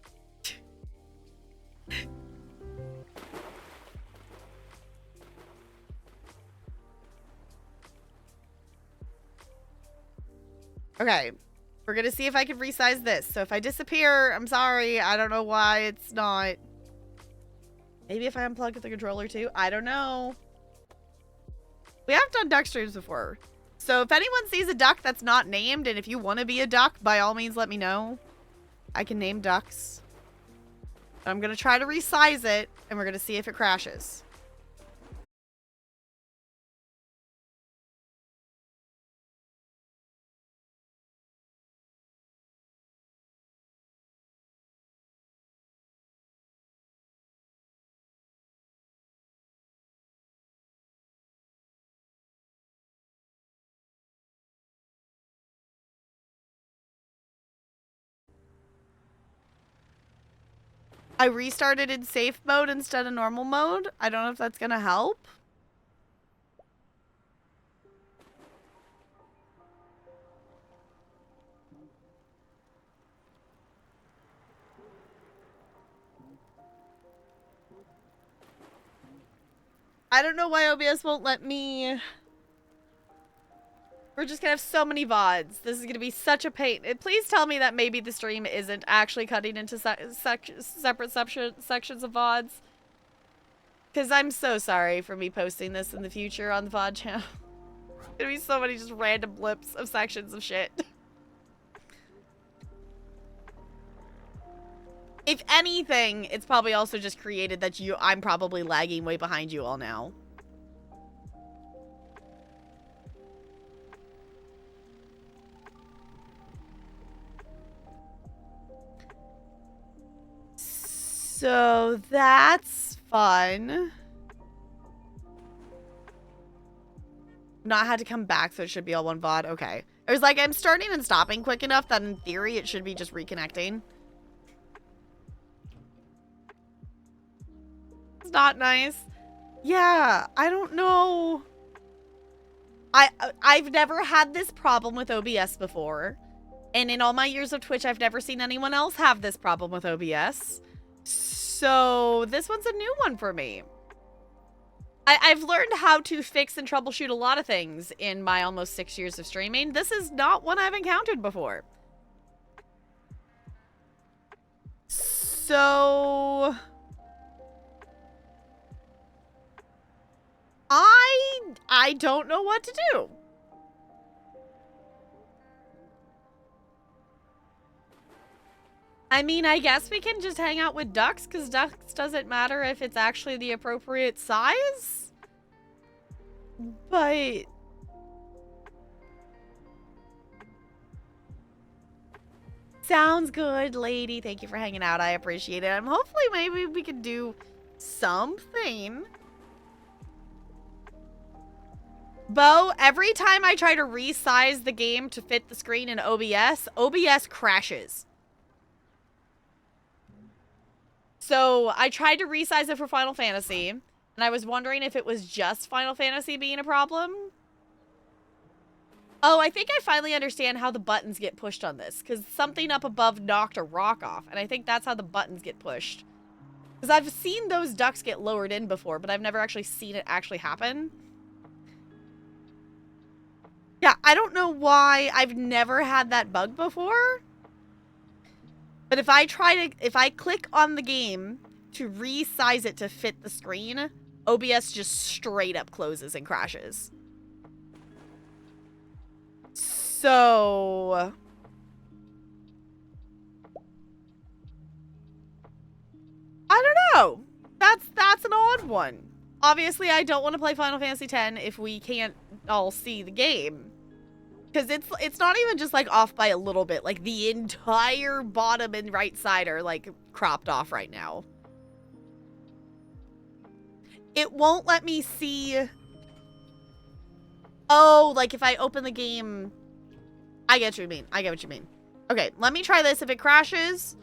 Okay, we're gonna see if I can resize this. So if I disappear, I'm sorry. I don't know why it's not. Maybe if I unplug the controller too. I don't know. We have done duck streams before. So if anyone sees a duck that's not named, and if you want to be a duck, by all means let me know. I can name ducks. I'm gonna try to resize it, and we're gonna see if it crashes. I restarted in safe mode instead of normal mode. I don't know if that's gonna help. I don't know why OBS won't let me. We're just gonna have so many VODs. This is gonna be such a pain. Please tell me that maybe the stream isn't actually cutting into separate sections of VODs. Because I'm so sorry for me posting this in the future on the VOD channel. Gonna be so many just random blips of sections of shit. If anything, it's probably also just created that I'm probably lagging way behind you all now. So that's fun. Not had to come back, so it should be all one VOD. Okay. It was like I'm starting and stopping quick enough that in theory it should be just reconnecting. It's not nice. Yeah, I don't know. I've never had this problem with OBS before. And in all my years of Twitch, I've never seen anyone else have this problem with OBS. So this one's a new one for me. I've learned how to fix and troubleshoot a lot of things in my almost 6 years of streaming. This is not one I've encountered before. So I don't know what to do. I mean, I guess we can just hang out with ducks, because ducks doesn't matter if it's actually the appropriate size. But sounds good, lady. Thank you for hanging out. I appreciate it. And hopefully maybe we can do something. Bo, every time I try to resize the game to fit the screen in OBS, OBS crashes. So I tried to resize it for Final Fantasy, and I was wondering if it was just Final Fantasy being a problem. Oh, I think I finally understand how the buttons get pushed on this, because something up above knocked a rock off, and I think that's how the buttons get pushed. Because I've seen those ducks get lowered in before, but I've never actually seen it actually happen. Yeah, I don't know why I've never had that bug before. But if I click on the game to resize it to fit the screen, OBS just straight up closes and crashes. So I don't know. That's an odd one. Obviously, I don't want to play Final Fantasy X if we can't all see the game. Because it's not even just, like, off by a little bit. Like, the entire bottom and right side are, like, cropped off right now. It won't let me see... Oh, like, if I open the game... I get what you mean. I get what you mean. Okay, let me try this. If it crashes...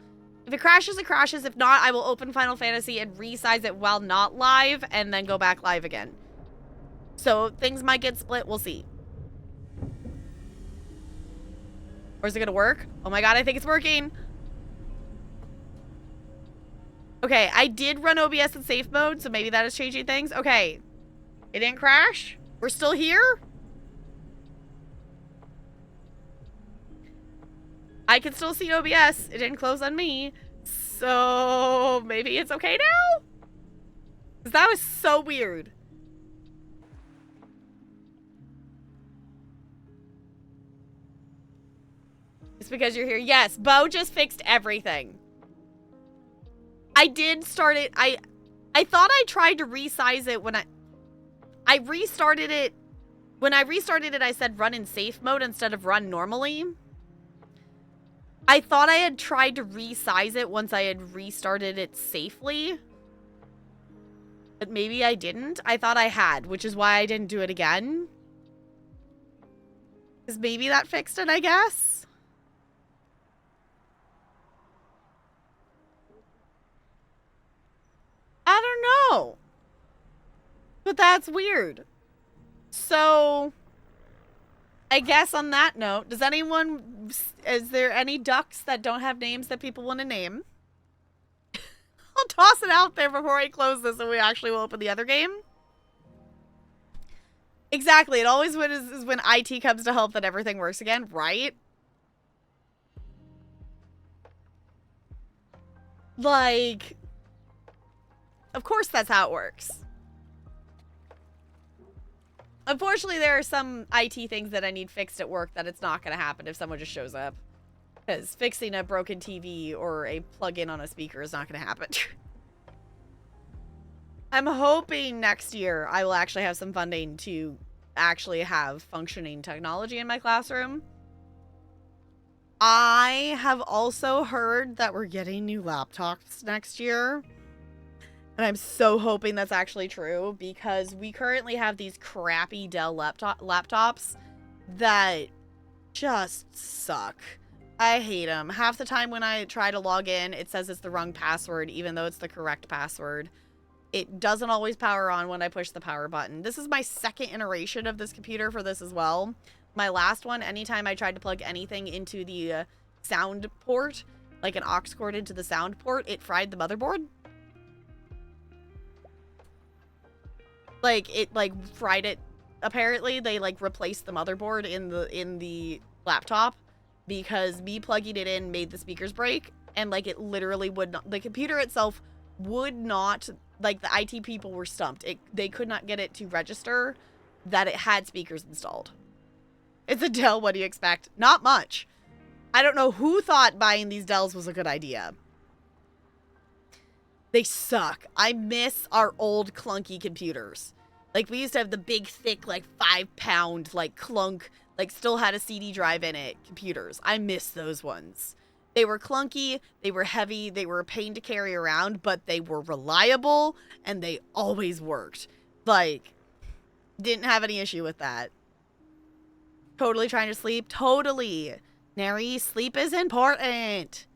If it crashes, it crashes. If not, I will open Final Fantasy and resize it while not live, and then go back live again. So, things might get split. We'll see. Or is it gonna work? Oh my god, I think it's working. Okay, I did run OBS in safe mode, so maybe that is changing things. Okay. It didn't crash? We're still here? I can still see OBS. It didn't close on me. So maybe it's okay now? Because that was so weird. It's because you're here. Yes, Bo just fixed everything. I did start it. I thought I tried to resize it when I restarted it. When I restarted it, I said run in safe mode instead of run normally. I thought I had tried to resize it once I had restarted it safely. But maybe I didn't. I thought I had, which is why I didn't do it again. Because maybe that fixed it, I guess. I don't know. But that's weird. So, I guess on that note, is there any ducks that don't have names that people want to name? I'll toss it out there before I close this and we actually will open the other game. Exactly. It always is when IT comes to help that everything works again, right? Like, of course that's how it works. Unfortunately, there are some IT things that I need fixed at work that it's not going to happen if someone just shows up. Because fixing a broken TV or a plug-in on a speaker is not going to happen. I'm hoping next year I will actually have some funding to actually have functioning technology in my classroom. I have also heard that we're getting new laptops next year. And I'm so hoping that's actually true because we currently have these crappy Dell laptops that just suck. I hate them. Half the time when I try to log in, it says it's the wrong password, even though it's the correct password. It doesn't always power on when I push the power button. This is my second iteration of this computer for this as well. My last one, anytime I tried to plug anything into the sound port, like an aux cord into the sound port, it fried the motherboard. Like, it, fried it. Apparently, they, replaced the motherboard in the laptop because me plugging it in made the speakers break. And, it literally would not... The computer itself would not... the IT people were stumped. They could not get it to register that it had speakers installed. It's a Dell, what do you expect? Not much. I don't know who thought buying these Dells was a good idea. They suck. I miss our old clunky computers. We used to have the big, thick, 5-pound, clunk, still had a CD drive in it computers. I miss those ones. They were clunky, they were heavy, they were a pain to carry around, but they were reliable, and they always worked. Didn't have any issue with that. Totally trying to sleep? Totally. Neri, sleep is important.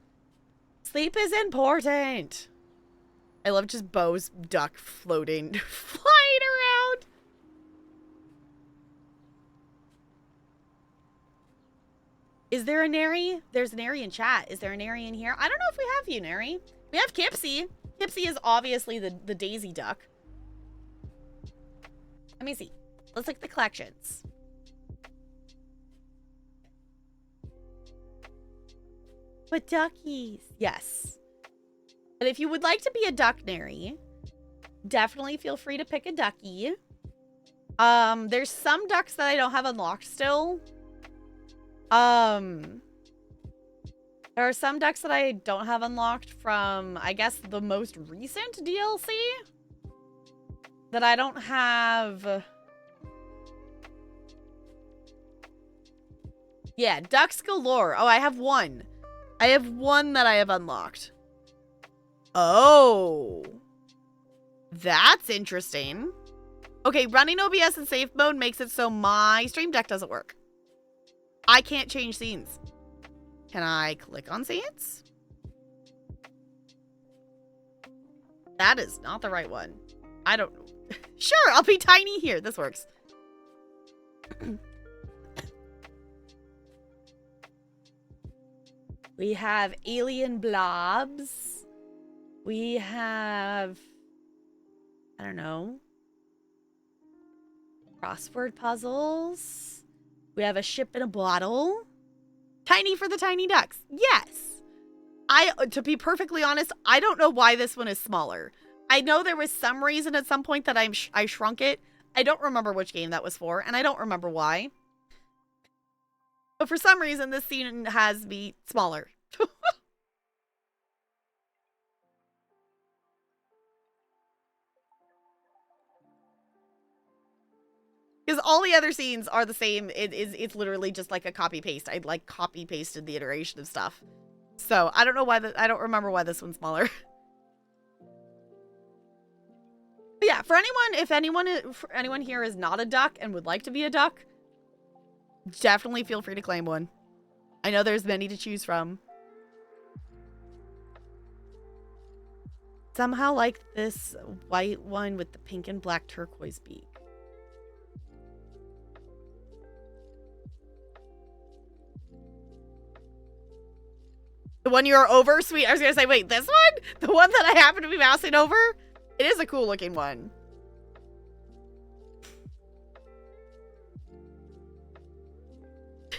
Sleep is important. I love just Bo's duck floating, flying around. Is there a Neri? There's a Neri in chat. Is there a Neri in here? I don't know if we have you, Neri. We have Kipsy. Kipsy is obviously the daisy duck. Let me see. Let's look at the collections. But duckies. Yes. But if you would like to be a duck, Neri, definitely feel free to pick a ducky. There's some ducks that I don't have unlocked still. There are some ducks that I don't have unlocked from, I guess, the most recent DLC that I don't have. Yeah, ducks galore. Oh, I have one. I have one that I have unlocked. Oh. That's interesting. Okay, running OBS in safe mode makes it so my stream deck doesn't work. I can't change scenes. Can I click on scenes? That is not the right one. I don't... Sure, I'll be tiny here. This works. We have alien blobs. We have... I don't know. Crossword puzzles. We have a ship in a bottle. Tiny for the tiny ducks. Yes. To be perfectly honest, I don't know why this one is smaller. I know there was some reason at some point that I shrunk it. I don't remember which game that was for, and I don't remember why. But for some reason, this scene has me smaller. Because all the other scenes are the same. It's literally just like a copy paste. I copy pasted the iteration of stuff. So I don't know why I don't remember why this one's smaller. But yeah, for anyone here is not a duck and would like to be a duck, definitely feel free to claim one. I know there's many to choose from. Somehow like this white one with the pink and black turquoise beak. The one you're over, sweet. I was gonna say, wait, this one? The one that I happen to be mousing over? It is a cool looking one. I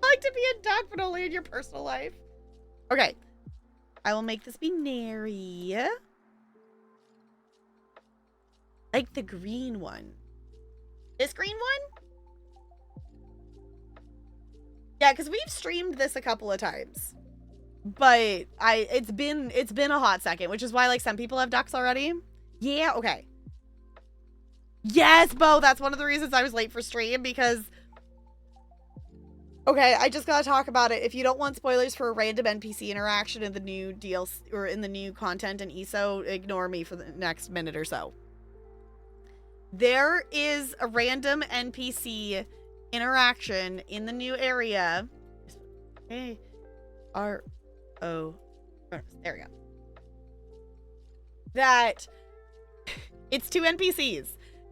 like to be a duck, but only in your personal life. Okay. I will make this be Nary. Like the green one. This green one? Yeah, because we've streamed this a couple of times. But it's been a hot second, which is why like some people have ducks already. Yeah, okay. Yes, Bo, that's one of the reasons I was late for stream, because okay, I just gotta talk about it. If you don't want spoilers for a random NPC interaction in the new DLC or in the new content in ESO, ignore me for the next minute or so. There is a random NPC interaction in the new area. Hey, R-O. There we go. That it's two NPCs.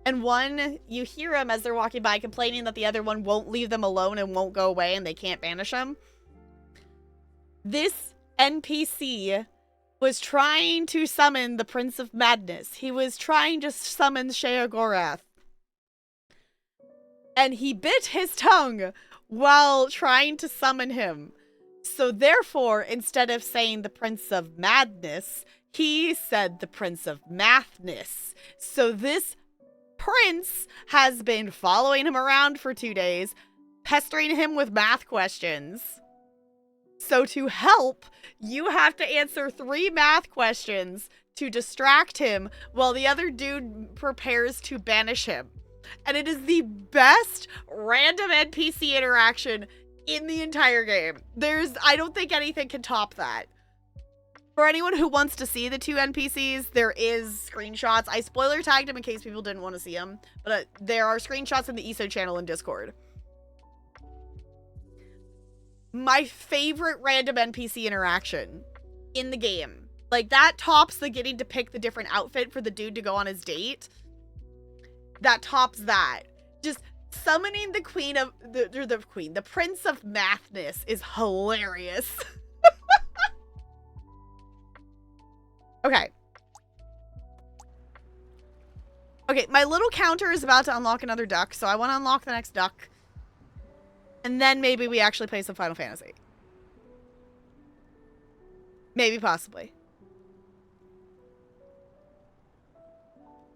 And one, you hear them as they're walking by complaining that the other one won't leave them alone and won't go away and they can't banish them. This NPC was trying to summon the Prince of Madness. He was trying to summon Sheogorath. And he bit his tongue while trying to summon him. So therefore, instead of saying the Prince of Madness, he said the Prince of Mathness. So this Prince has been following him around for 2 days, pestering him with math questions. So to help, you have to answer 3 math questions to distract him while the other dude prepares to banish him. And it is the best random NPC interaction in the entire game. I don't think anything can top that. For anyone who wants to see the 2 NPCs, there is screenshots. I spoiler tagged them in case people didn't want to see them. But there are screenshots in the ESO channel in Discord. My favorite random NPC interaction in the game. Like, that tops the getting to pick the different outfit for the dude to go on his date. That tops that. Just summoning the queen of... the Prince of Mathness is hilarious. Okay. Okay, my little counter is about to unlock another duck, so I want to unlock the next duck. And then maybe we actually play some Final Fantasy. Maybe, possibly.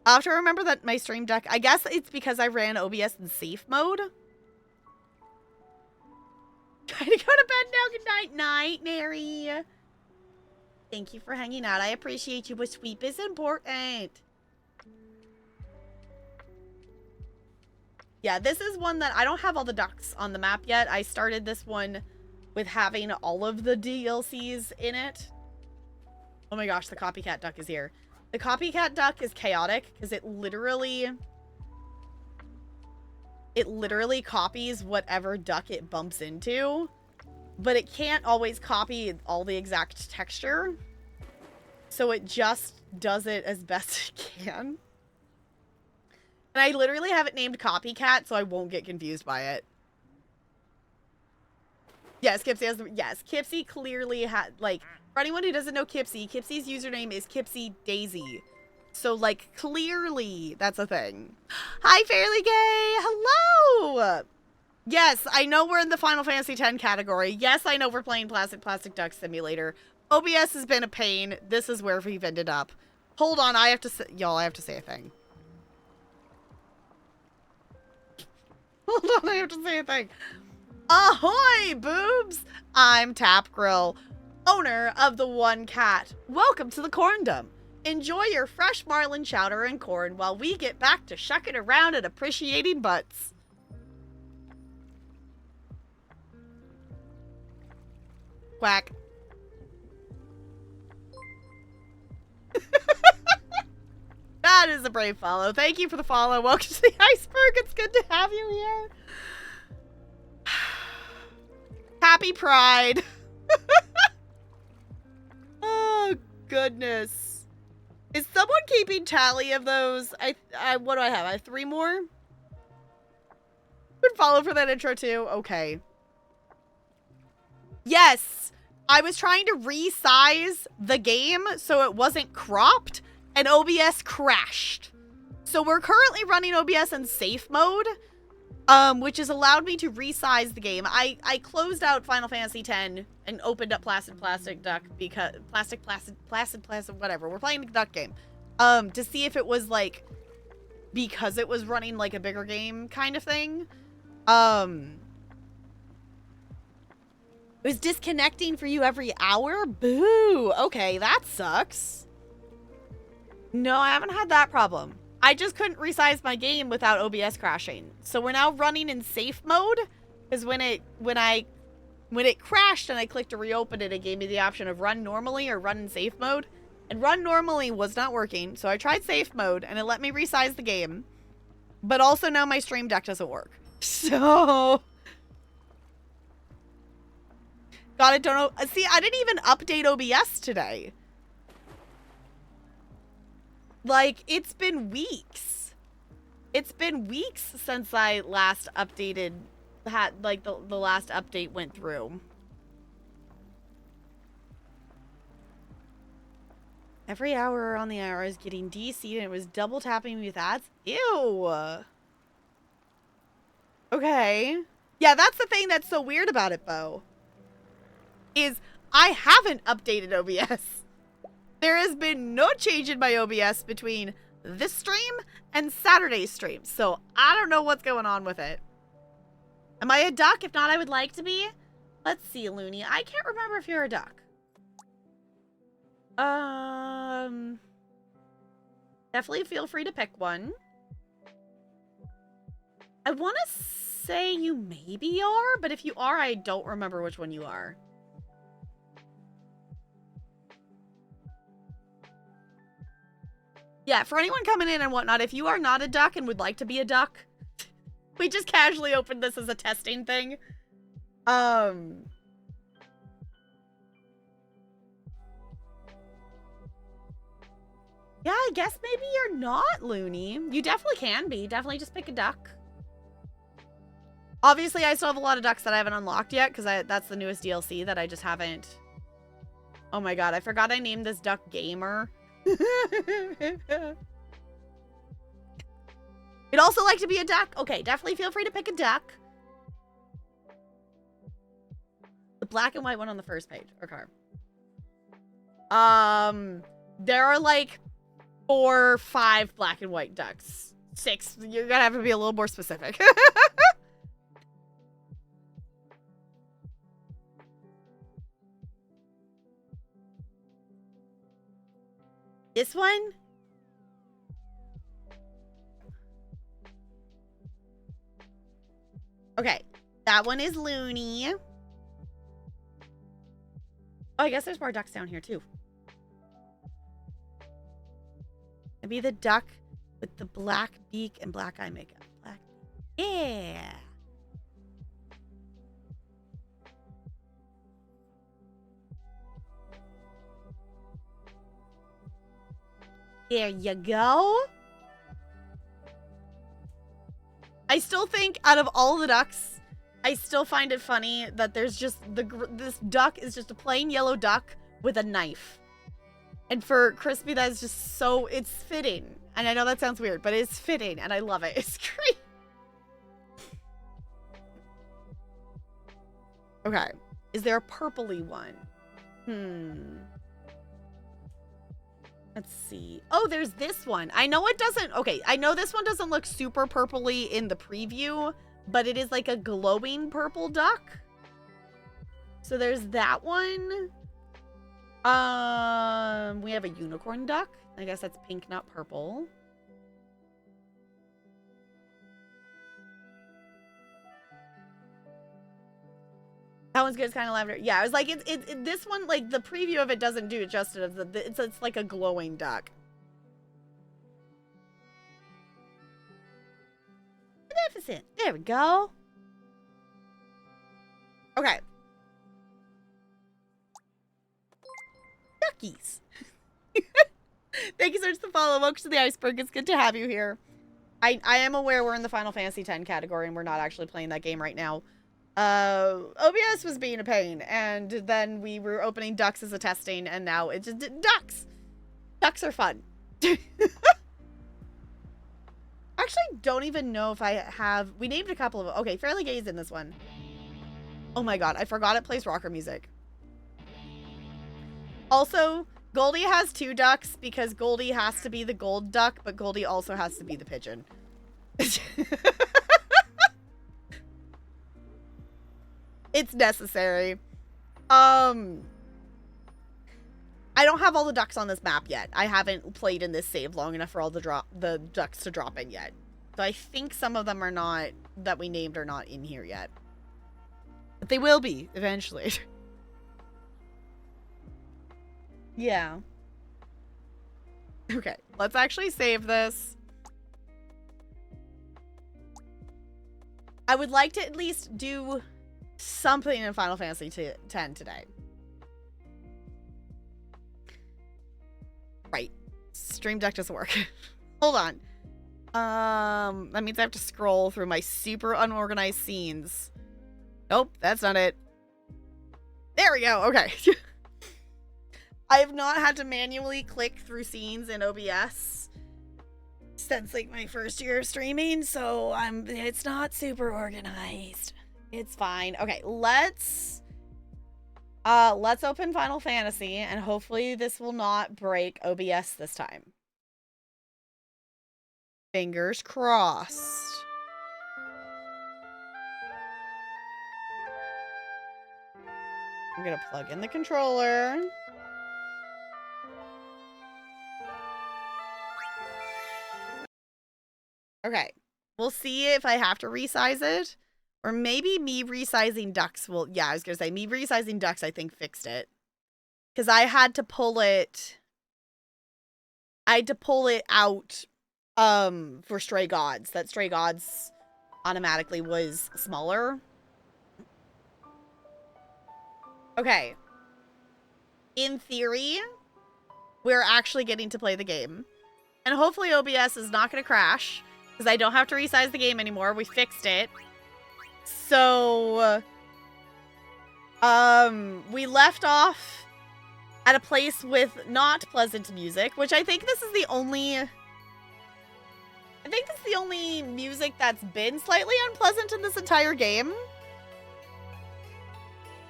I'll have to remember that my stream deck... I guess it's because I ran OBS in safe mode. Trying to go to bed now. Good night, night, Mary. Thank you for hanging out. I appreciate you, but sweep is important. Yeah, this is one that I don't have all the ducks on the map yet. I started this one with having all of the DLCs in it. Oh my gosh, the copycat duck is here. The copycat duck is chaotic because it literally copies whatever duck it bumps into. But it can't always copy all the exact texture. So it just does it as best it can. And I literally have it named Copycat, so I won't get confused by it. Yes, Kipsy has the... Yes, Kipsy clearly had... Like, for anyone who doesn't know Kipsy, Kipsy's username is Kipsy Daisy. So, like, clearly that's a thing. Hi, Fairly Gay! Hello! Yes, I know we're in the Final Fantasy X category. Yes, I know we're playing Plastic Duck Simulator. OBS has been a pain. This is where we've ended up. Hold on, I have to say... Y'all, I have to say a thing. Hold on, I have to say a thing. Ahoy, boobs! I'm Tap Grill, owner of the One Cat. Welcome to the Corn Dump. Enjoy your fresh marlin chowder and corn while we get back to shucking around and appreciating butts. Quack. That is a brave follow. Thank you for the follow. Welcome to the iceberg. It's good to have you here. Happy Pride. Oh, goodness. Is someone keeping tally of those? What do I have? I have 3 more? Would follow for that intro too? Okay. Yes! I was trying to resize the game so it wasn't cropped, and OBS crashed. So we're currently running OBS in safe mode, which has allowed me to resize the game. I closed out Final Fantasy X and opened up Plastic Duck because Placid, whatever. We're playing the duck game, to see if it was like because it was running like a bigger game kind of thing. It was disconnecting for you every hour? Boo! Okay, that sucks. No, I haven't had that problem. I just couldn't resize my game without OBS crashing. So we're now running in safe mode, because when it crashed and I clicked to reopen it, it gave me the option of run normally or run in safe mode. And run normally was not working, so I tried safe mode, and it let me resize the game. But also now my stream deck doesn't work. So... God, I don't know. See, I didn't even update OBS today. Like, it's been weeks. It's been weeks since I last updated, like, the last update went through. Every hour on the hour is getting DC'd and it was double tapping me with ads. Ew. Okay. Yeah, that's the thing that's so weird about it, Bo. Is I haven't updated OBS. There has been no change in my OBS between this stream and Saturday's stream. So I don't know what's going on with it. Am I a duck? If not, I would like to be. Let's see, Looney. I can't remember if you're a duck. Definitely feel free to pick one. I want to say you maybe are, but if you are, I don't remember which one you are. Yeah, for anyone coming in and whatnot, if you are not a duck and would like to be a duck, we just casually opened this as a testing thing. Yeah, I guess maybe you're not, Looney. You definitely can be. Definitely just pick a duck. Obviously, I still have a lot of ducks that I haven't unlocked yet, because that's the newest DLC that I just haven't... Oh my god, I forgot I named this duck Gamer. You'd also like to be a duck? Okay, definitely feel free to pick a duck. The black and white one on the first page. Okay. There are like 4 or 5 black and white ducks. 6. You're gonna have to be a little more specific. This one? Okay, that one is Looney. Oh, I guess there's more ducks down here too. Maybe the duck with the black beak and black eye makeup. Black. Yeah. There you go. I still think out of all the ducks, I still find it funny that there's just this duck is just a plain yellow duck with a knife. And for Crispy, that is just so, it's fitting. And I know that sounds weird, but it's fitting and I love it. It's great. Okay. Is there a purpley one? Let's see. Oh, there's this one. I know it doesn't... Okay, I know this one doesn't look super purpley in the preview, but it is like a glowing purple duck. So there's that one. We have a unicorn duck. I guess that's pink, not purple. That one's good. It's kind of lavender. Yeah, I was like, this one, like, the preview of it doesn't do it justice. It's like a glowing duck. Magnificent. There we go. Okay. Duckies. Thank you so much for the follow. Welcome to the iceberg. It's good to have you here. I am aware we're in the Final Fantasy X category and we're not actually playing that game right now. OBS was being a pain, and then we were opening ducks as a testing, and now it just ducks. Ducks are fun. Actually, don't even know if I have. We named a couple of. Okay, Fairly Gay's in this one. Oh my god, I forgot it plays rocker music. Also, Goldie has 2 ducks because Goldie has to be the gold duck, but Goldie also has to be the pigeon. It's necessary. I don't have all the ducks on this map yet. I haven't played in this save long enough for all the ducks to drop in yet. So I think some of them are not, that we named, are not in here yet. But they will be eventually. Yeah. Okay, let's actually save this. I would like to at least do something in Final Fantasy X today. Right. Stream Deck doesn't work. Hold on. That means I have to scroll through my super unorganized scenes. Nope, that's not it. There we go. Okay. I have not had to manually click through scenes in OBS since like my first year of streaming, so it's not super organized. It's fine. Okay, let's open Final Fantasy, and hopefully this will not break OBS this time. Fingers crossed. I'm gonna plug in the controller. Okay, we'll see if I have to resize it. Or maybe me resizing ducks will... Yeah, I was going to say, me resizing ducks, I think, fixed it. Because I had to pull it... I had to pull it out for Stray Gods. That Stray Gods automatically was smaller. Okay. In theory, we're actually getting to play the game. And hopefully OBS is not going to crash. Because I don't have to resize the game anymore. We fixed it. So, we left off at a place with not pleasant music, which I think this is the only... I think this is the only music that's been slightly unpleasant in this entire game.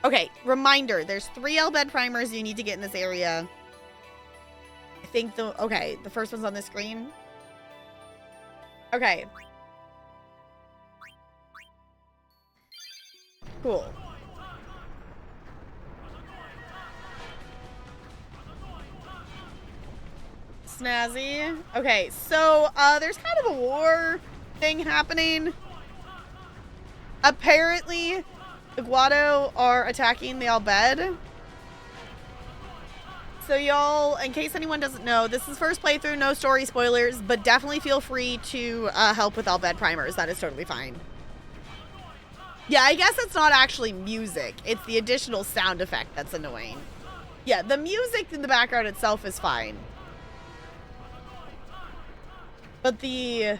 Okay, reminder, there's 3 L-bed primers you need to get in this area. I think okay, the first one's on the screen. Okay. Cool. Snazzy. Okay, so, there's kind of a war thing happening. Apparently, the Guado are attacking the Al-Bed. So y'all, in case anyone doesn't know, this is first playthrough, no story spoilers, but definitely feel free to help with Al-Bed primers. That is totally fine. Yeah, I guess it's not actually music. It's the additional sound effect that's annoying. Yeah, the music in the background itself is fine. But the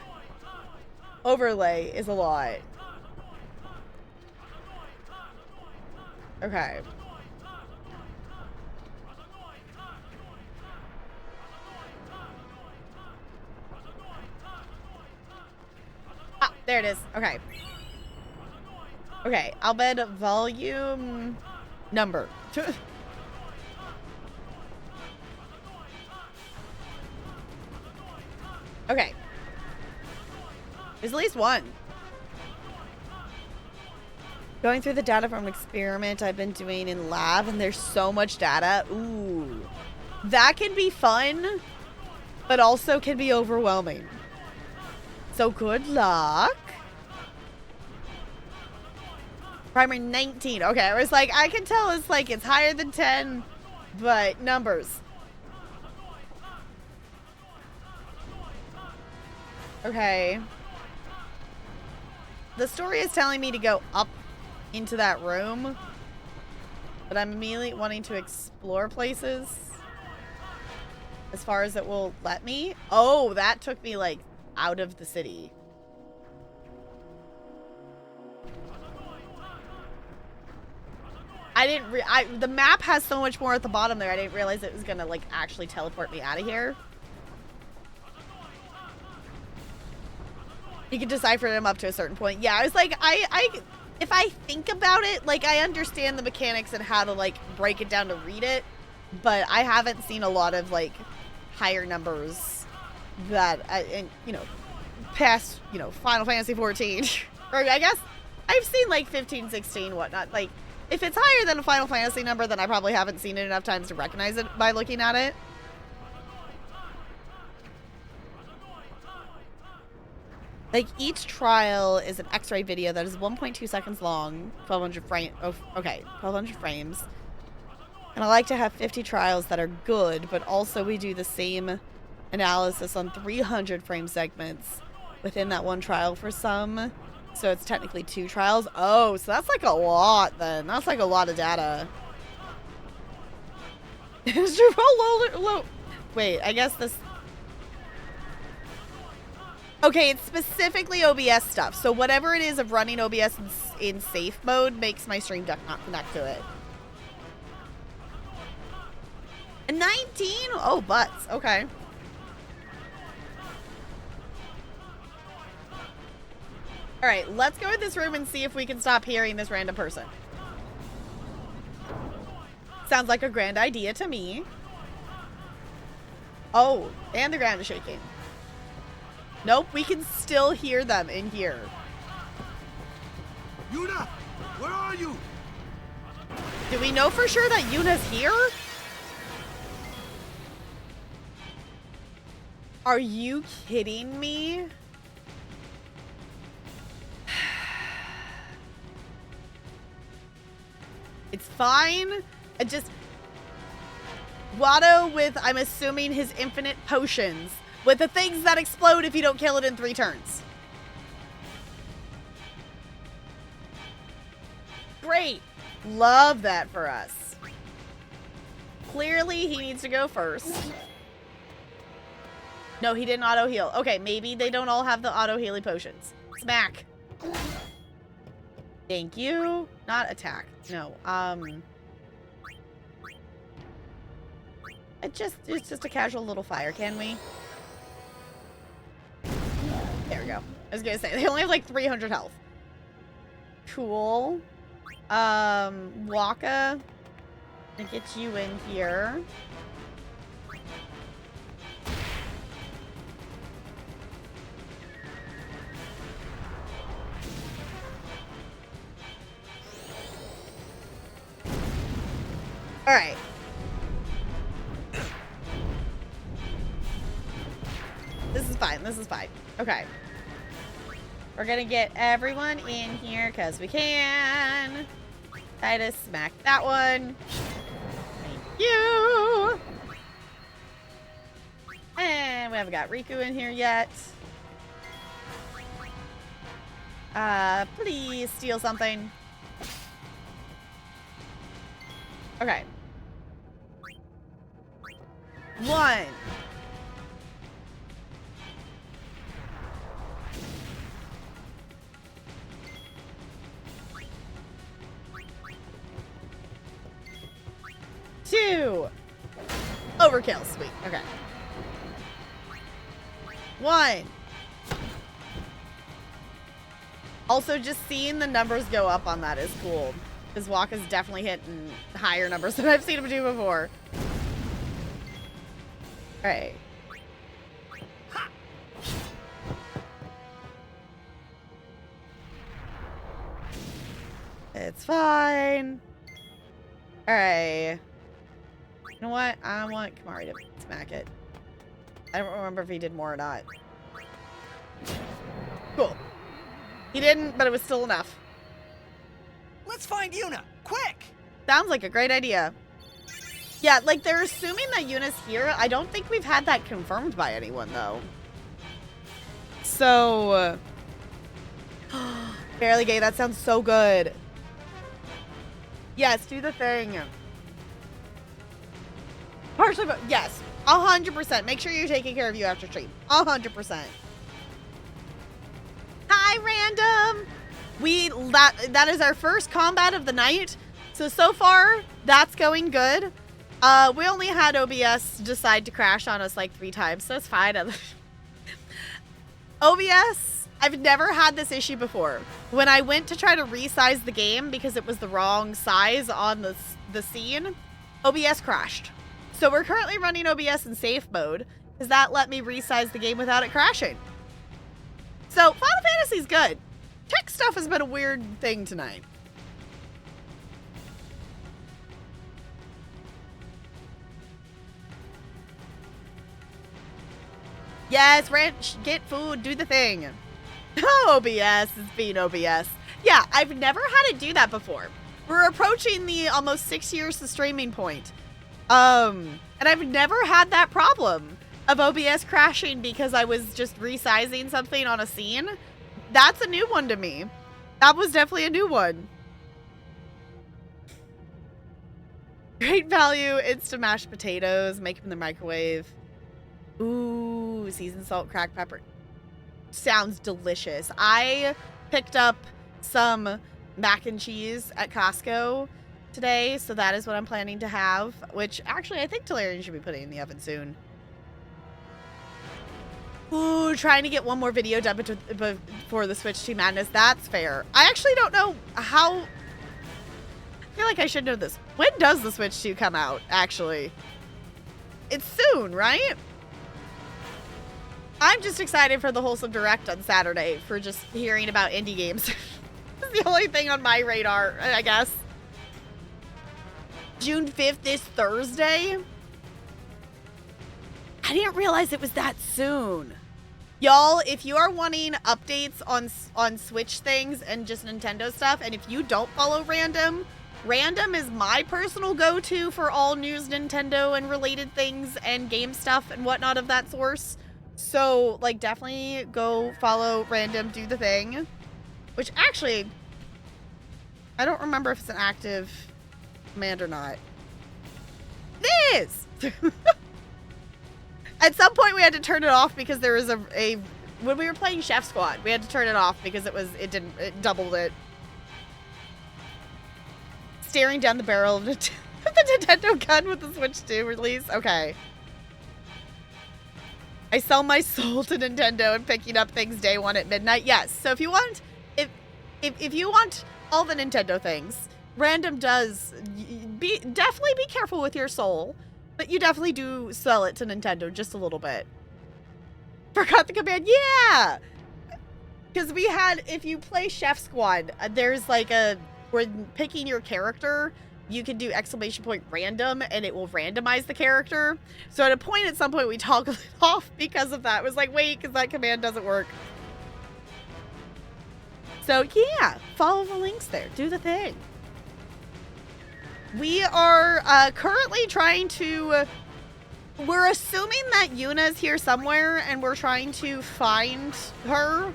overlay is a lot. Okay. Ah, there it is. Okay. Okay, Al-Bed volume number. Okay. There's at least one. Going through the data from an experiment I've been doing in lab, and there's so much data. Ooh. That can be fun, but also can be overwhelming. So good luck. Primer 19. Okay, I was like, I can tell it's like it's higher than 10, but numbers. Okay. The story is telling me to go up into that room, but I'm immediately wanting to explore places. As far as it will let me. Oh, that took me, like, out of the city. The map has so much more at the bottom there. I didn't realize it was gonna, like, actually teleport me out of here. You can decipher them up to a certain point. Yeah, I was like, if I think about it, like, I understand the mechanics and how to, like, break it down to read it, but I haven't seen a lot of, like, higher numbers that, you know, past, you know, Final Fantasy 14. Or I guess I've seen, like, 15, 16, whatnot. Like, if it's higher than a Final Fantasy number, then I probably haven't seen it enough times to recognize it by looking at it. Like, each trial is an X-ray video that is 1.2 seconds long, 1,200 frames. Oh, okay, 1,200 frames. And I like to have 50 trials that are good, but also we do the same analysis on 300 frame segments within that one trial for some. So it's technically 2 trials. Oh, so that's like a lot then. That's like a lot of data. Wait, I guess this... Okay, it's specifically OBS stuff. So whatever it is of running OBS in safe mode makes my stream deck not connect to it. A 19? Oh, butts. Okay. All right, let's go in this room and see if we can stop hearing this random person. Sounds like a grand idea to me. Oh, and the ground is shaking. Nope, we can still hear them in here. Yuna, where are you? Do we know for sure that Yuna's here? Are you kidding me? It's fine. I just... Watto with, I'm assuming, his infinite potions. With the things that explode if you don't kill it in 3 turns. Great. Love that for us. Clearly, he needs to go first. No, he didn't auto-heal. Okay, maybe they don't all have the auto-healy potions. Smack. Thank you. Not attack. No. It's just a casual little fire, can we? There we go. I was gonna say, they only have like 300 health. Cool. Waka. To get you in here. All right. This is fine. This is fine. Okay. We're gonna get everyone in here because we can. Try to smack that one. Thank you. And we haven't got Riku in here yet. Please steal something. Okay. 1. 2. Overkill. Sweet. Okay. 1. Also, just seeing the numbers go up on that is cool. Because Waka's definitely hitting higher numbers than I've seen him do before. Alright. It's fine. Alright. You know what? I want Kamari to smack it. I don't remember if he did more or not. Cool. He didn't, but it was still enough. Let's find Yuna, quick! Sounds like a great idea. Yeah, like, they're assuming that Yuna's here. I don't think we've had that confirmed by anyone, though. So... Barely gay, that sounds so good. Yes, do the thing. Partially, but yes. 100%. Make sure you're taking care of you after stream. 100%. Hi, Random. That is our first combat of the night. So far, that's going good. We only had OBS decide to crash on us like 3 times, so it's fine. OBS, I've never had this issue before. When I went to try to resize the game because it was the wrong size on the scene, OBS crashed. So we're currently running OBS in safe mode because that let me resize the game without it crashing. So Final Fantasy's good. Tech stuff has been a weird thing tonight. Yes, Ranch, get food, do the thing. OBS, it's being OBS. Yeah, I've never had it do that before. We're approaching the almost 6 years to streaming point. And I've never had that problem of OBS crashing because I was just resizing something on a scene. That's a new one to me. That was definitely a new one. Great value, instant mashed potatoes, make them in the microwave. Ooh, seasoned salt, cracked pepper. Sounds delicious. I picked up some mac and cheese at Costco today, so that is what I'm planning to have, which actually I think Talarian should be putting in the oven soon. Ooh, trying to get one more video done before the Switch 2 Madness. That's fair. I actually don't know how... I feel like I should know this. When does the Switch 2 come out, actually? It's soon, right? I'm just excited for the Wholesome Direct on Saturday for just hearing about indie games. It's the only thing on my radar, I guess. June 5th, this Thursday? I didn't realize it was that soon. Y'all, if you are wanting updates on Switch things and just Nintendo stuff, and if you don't follow Random is my personal go-to for all news Nintendo and related things and game stuff and whatnot of that source. So, like, definitely go follow Random, do the thing. Which, actually, I don't remember if it's an active command or not. It is! At some point, we had to turn it off because there was a when we were playing Chef Squad, we had to turn it off because it doubled it. Staring down the barrel of the Nintendo gun with the Switch 2 release? Okay. I sell my soul to Nintendo and picking up things day one at midnight. Yes. So if you want, if you want all the Nintendo things, Random does definitely be careful with your soul, but you definitely do sell it to Nintendo just a little bit. Forgot the command. Yeah. Because we had, if you play Chef Squad, there's like when picking your character, you can do !random and it will randomize the character. So at some point we toggled it off because of that. It was like, wait, because that command doesn't work. So yeah, follow the links there. Do the thing. We are currently trying to... We're assuming that Yuna is here somewhere and we're trying to find her.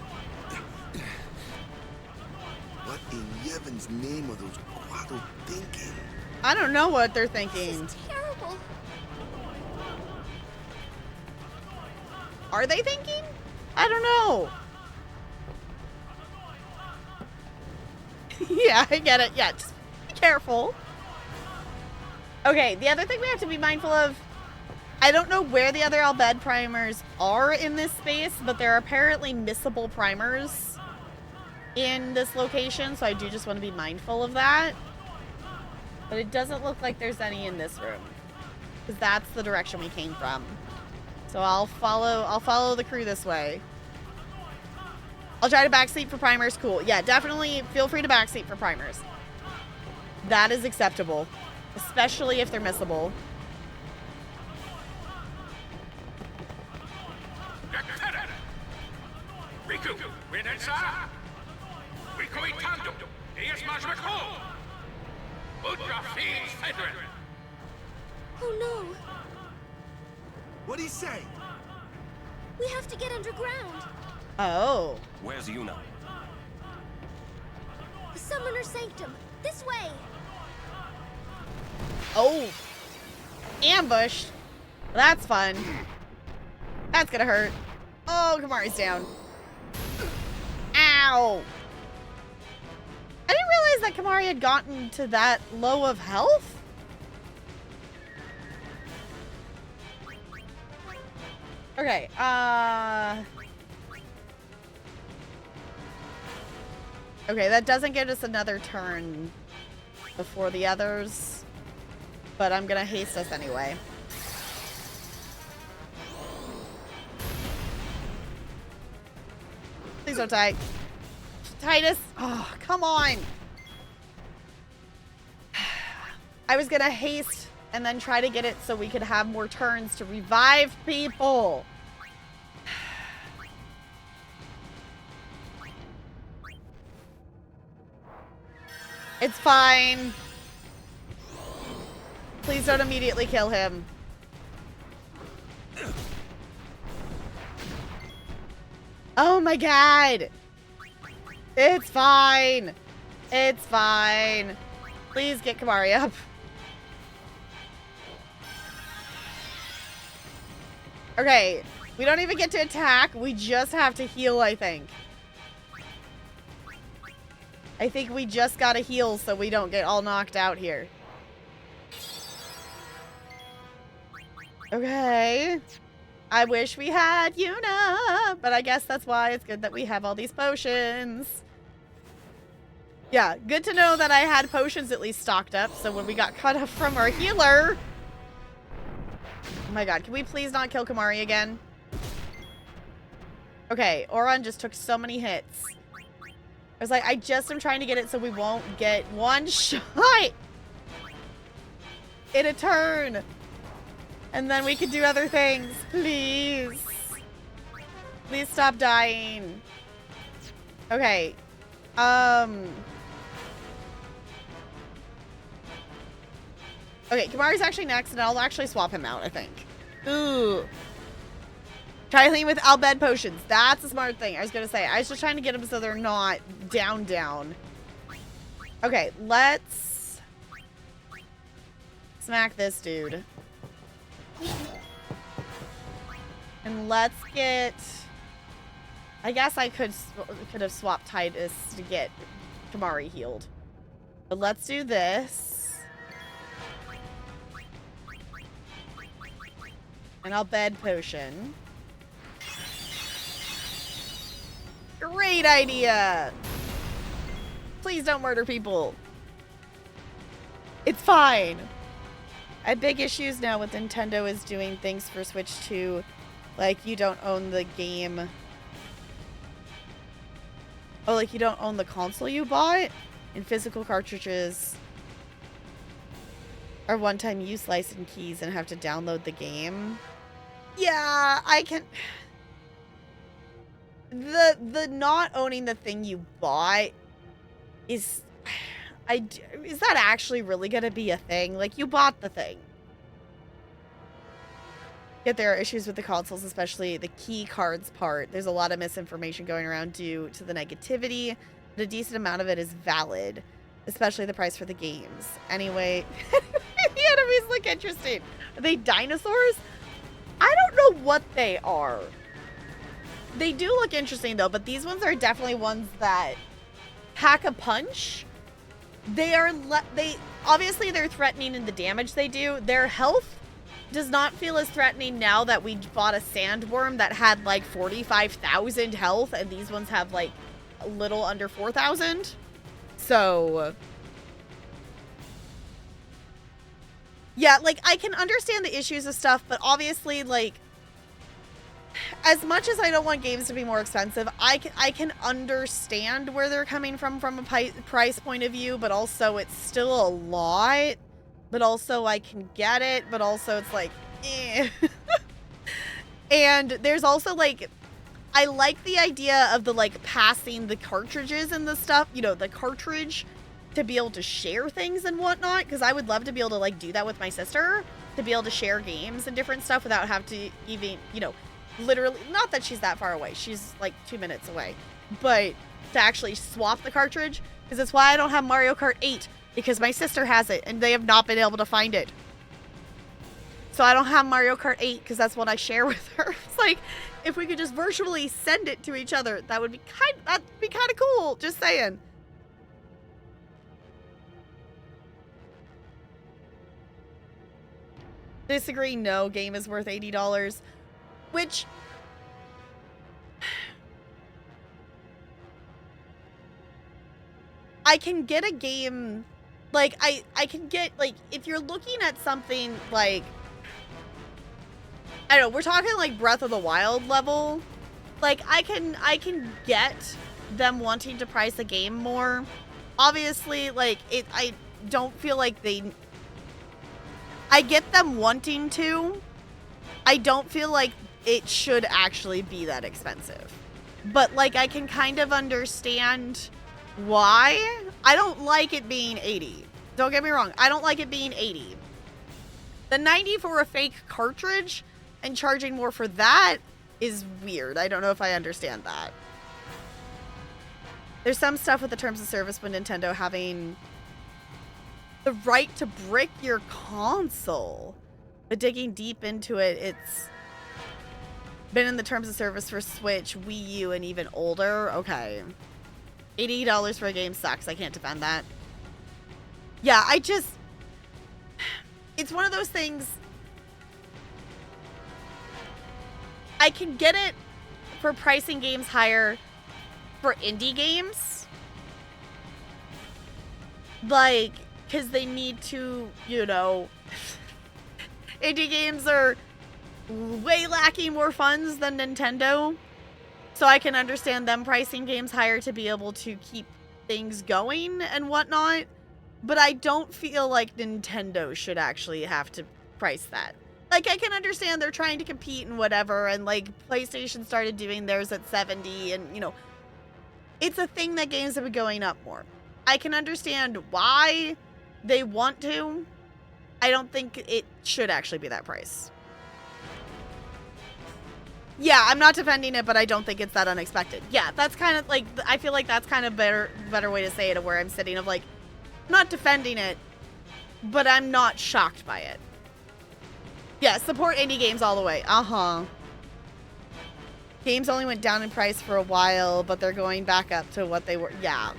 What in Yevon's name are those Quaddle thinking? I don't know what they're thinking. This is terrible. Are they thinking? I don't know. Yeah, I get it. Yeah, just be careful. Okay, the other thing we have to be mindful of, I don't know where the other Albed primers are in this space, but there are apparently missable primers in this location, so I do just want to be mindful of that. But it doesn't look like there's any in this room, because that's the direction we came from. So I'll follow the crew this way. I'll try to backseat for primers. Cool. Yeah, definitely feel free to backseat for primers. That is acceptable, especially if they're missable. Oh no. What'd he say? We have to get underground. Oh. Where's Yuna? The Summoner Sanctum. This way. Oh. Ambushed. That's fun. That's gonna hurt. Oh, Kamari's down. Ow. I didn't realize that Kamari had gotten to that low of health. Okay, okay, that doesn't get us another turn before the others, but I'm gonna haste us anyway. Please don't die. Titus! Oh, come on! I was gonna haste and then try to get it so we could have more turns to revive people. It's fine. Please don't immediately kill him. Oh my god! It's fine. It's fine. Please get Kamari up. Okay, we don't even get to attack. We just have to heal, I think. I think we just gotta heal so we don't get all knocked out here. Okay. I wish we had Yuna, but I guess that's why it's good that we have all these potions. Yeah, good to know that I had potions at least stocked up, so when we got cut off from our healer... Oh my god, can we please not kill Kamari again? Okay, Oron just took so many hits. I was like, I just am trying to get it so we won't get one shot in a turn. And then we can do other things. Please. Please stop dying. Okay. Okay, Kamari's actually next, and I'll actually swap him out, I think. Ooh. Try healing with Albed potions. That's a smart thing. I was going to say, I was just trying to get them so they're not down. Okay, let's smack this dude. And let's get... I guess I could have swapped Titus to get Kamari healed. But let's do this. And I'll bed potion. Great idea! Please don't murder people. It's fine. I have big issues now with Nintendo is doing things for Switch 2. Like, you don't own the game. Oh, like you don't own the console you bought? And physical cartridges are one-time use license keys and have to download the game. Yeah, I can... The not owning the thing you bought is... is that actually really going to be a thing? Like, you bought the thing. Yet there are issues with the consoles, especially the key cards part. There's a lot of misinformation going around due to the negativity, but a decent amount of it is valid, especially the price for the games. Anyway, the enemies look interesting. Are they dinosaurs? I don't know what they are. They do look interesting, though, but these ones are definitely ones that pack a punch. Obviously they're threatening in the damage they do. Their health does not feel as threatening now that we fought a sandworm that had like 45,000 health, and these ones have like a little under 4,000. So yeah, like I can understand the issues of stuff, but obviously, like, as much as I don't want games to be more expensive, I can understand where they're coming from a price point of view, but also it's still a lot. But also I can get it, but also it's like, eh. And there's also like, I like the idea of the like passing the cartridges and the stuff, you know, the cartridge to be able to share things and whatnot, because I would love to be able to like do that with my sister, to be able to share games and different stuff without having to even, you know, literally, not that she's that far away, she's like 2 minutes away, but to actually swap the cartridge, because that's why I don't have Mario Kart 8, because my sister has it and they have not been able to find it. So I don't have Mario Kart 8 because that's what I share with her. It's like, if we could just virtually send it to each other, that'd be kind of cool. Just saying. Disagree, no, game is worth $80. Which... I can get a game... Like, I can get, like, if you're looking at something like... I don't know, we're talking like Breath of the Wild level. Like, I can get them wanting to price a game more. Obviously, like, I don't feel like I get them wanting to. I don't feel like it should actually be that expensive. But, like, I can kind of understand why. I don't like it being 80. Don't get me wrong. I don't like it being 80. The 90 for a fake cartridge and charging more for that is weird. I don't know if I understand that. There's some stuff with the terms of service with Nintendo having the right to brick your console. But digging deep into it, it's been in the terms of service for Switch, Wii U, and even older. Okay. $80 for a game sucks. I can't defend that. Yeah, it's one of those things. I can get it for pricing games higher for indie games. Like, because they need to, you know, indie games are way lacking more funds than Nintendo. So I can understand them pricing games higher to be able to keep things going and whatnot. But I don't feel like Nintendo should actually have to price that. Like, I can understand they're trying to compete and whatever, and, like, PlayStation started doing theirs at 70, and, you know, it's a thing that games have been going up more. I can understand why they want to. I don't think it should actually be that price. Yeah, I'm not defending it, but I don't think it's that unexpected. Yeah, that's kind of, like, I feel like that's kind of better way to say it, of where I'm sitting, of, like, I'm not defending it, but I'm not shocked by it. Yeah, support indie games all the way. Uh-huh. Games only went down in price for a while, but they're going back up to what they were. Yeah.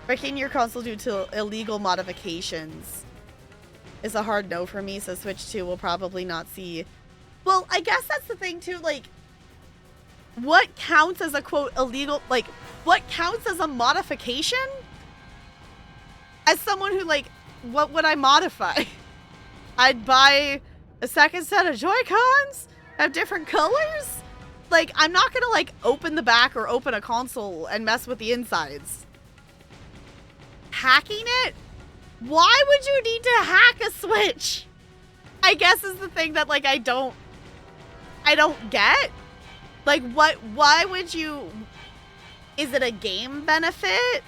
Breaking your console due to illegal modifications is a hard no for me, so Switch 2 will probably not see. Well, I guess that's the thing, too. Like, what counts as a, quote, illegal... Like, what counts as a modification? As someone who, like, what would I modify? I'd buy a second set of Joy-Cons? Have different colors? Like, I'm not gonna, like, open the back or open a console and mess with the insides. Hacking it? Why would you need to hack a Switch? I guess is the thing that, like, I don't get. Like, why would you... Is it a game benefit?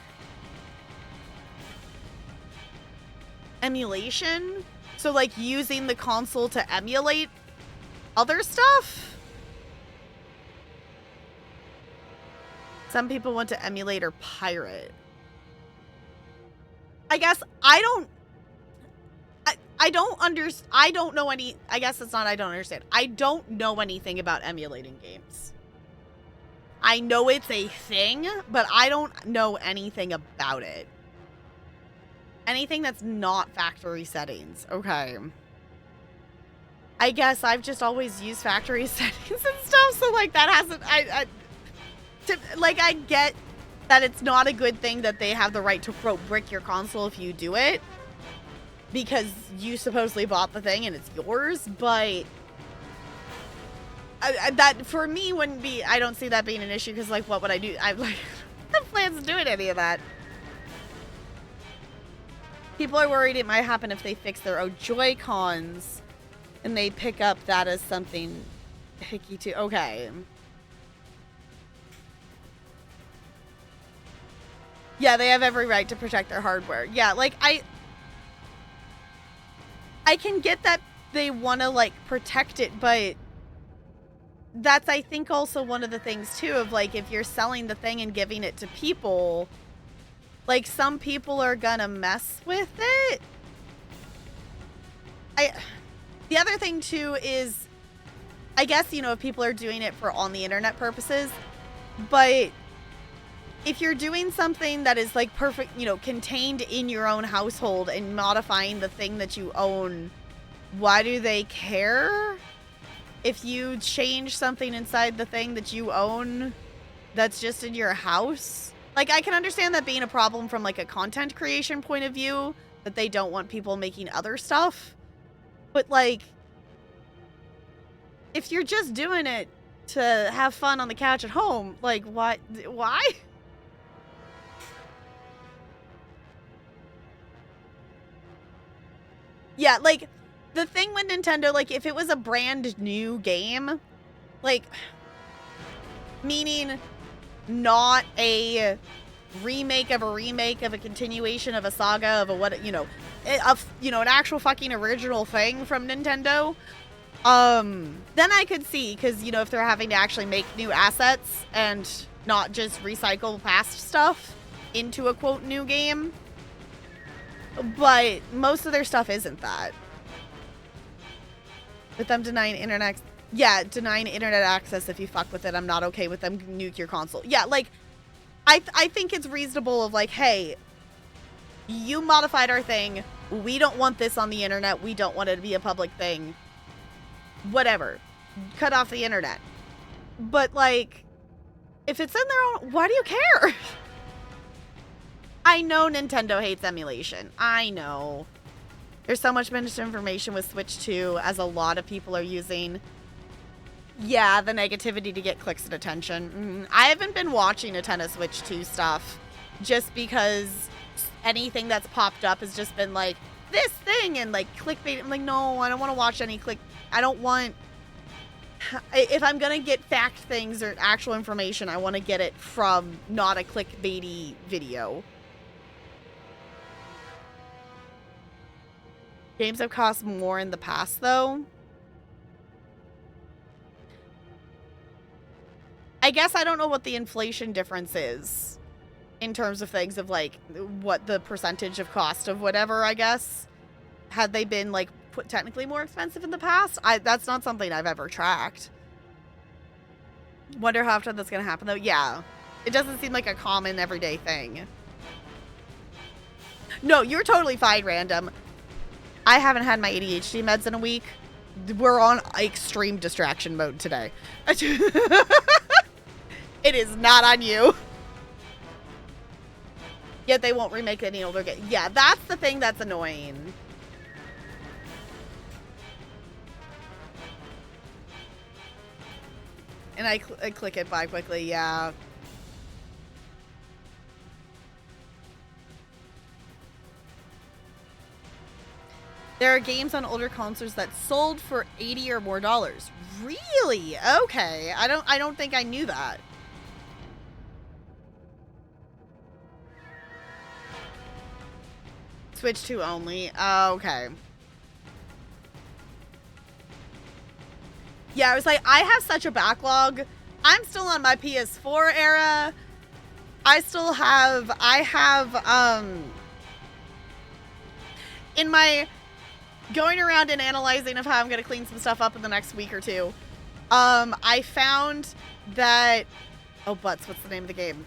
Emulation? So, like, using the console to emulate other stuff? Some people want to emulate or pirate. I guess I don't know any... I guess it's not I don't understand. I don't know anything about emulating games. I know it's a thing, but I don't know anything about it. Anything that's not factory settings. Okay. I guess I've just always used factory settings and stuff, so, like, that hasn't... I get that it's not a good thing that they have the right to, quote, brick your console if you do it, because you supposedly bought the thing and it's yours, but... that, for me, wouldn't be... I don't see that being an issue, because, like, what would I do? I like, have plans of doing any of that. People are worried it might happen if they fix their own Joy-Cons, and they pick up that as something hicky too. Okay. Yeah, they have every right to protect their hardware. Yeah, like, I can get that they want to, like, protect it, but that's, I think, also one of the things, too, of, like, if you're selling the thing and giving it to people, like, some people are gonna mess with it. The other thing too is, I guess, you know, if people are doing it for on the internet purposes, but if you're doing something that is like perfect, you know, contained in your own household and modifying the thing that you own, why do they care? If you change something inside the thing that you own that's just in your house? Like, I can understand that being a problem from like a content creation point of view, that they don't want people making other stuff. But like, if you're just doing it to have fun on the couch at home, like, what? Why? Yeah, like, the thing with Nintendo, like, if it was a brand new game, like, meaning not a remake of a continuation of a saga of a what, you know, an actual fucking original thing from Nintendo, then I could see, because, you know, if they're having to actually make new assets and not just recycle past stuff into a quote new game. But most of their stuff isn't that. With them denying internet, denying internet access if you fuck with it, I'm not okay with them nuke your console. Yeah, like, I think it's reasonable of like, hey, you modified our thing. We don't want this on the internet. We don't want it to be a public thing. Whatever. Cut off the internet. But like, if it's in their own, why do you care? I know Nintendo hates emulation. I know. There's so much misinformation with Switch 2, as a lot of people are using. Yeah, the negativity to get clicks and attention. I haven't been watching a ton of Switch 2 stuff, just because anything that's popped up has just been like, this thing, and like clickbait. I'm like, no, I don't want to watch any click. I don't want. If I'm gonna get fact things or actual information, I want to get it from not a clickbaity video. Games have cost more in the past, though. I guess I don't know what the inflation difference is in terms of things of, like, what the percentage of cost of whatever, I guess. Had they been, like, put technically more expensive in the past? That's not something I've ever tracked. Wonder how often that's going to happen, though. Yeah. It doesn't seem like a common everyday thing. No, you're totally fine, Random. I haven't had my ADHD meds in a week. We're on extreme distraction mode today. It is not on you. Yet they won't remake any older game. Yeah, that's the thing that's annoying. And I click it by quickly, yeah. There are games on older consoles that sold for $80 or more. Really? Okay. I don't think I knew that. Switch 2 only. Okay. Yeah, I was like, I have such a backlog. I'm still on my PS4 era. I have in my going around and analyzing of how I'm going to clean some stuff up in the next week or two, I found that, oh, butts, what's the name of the game?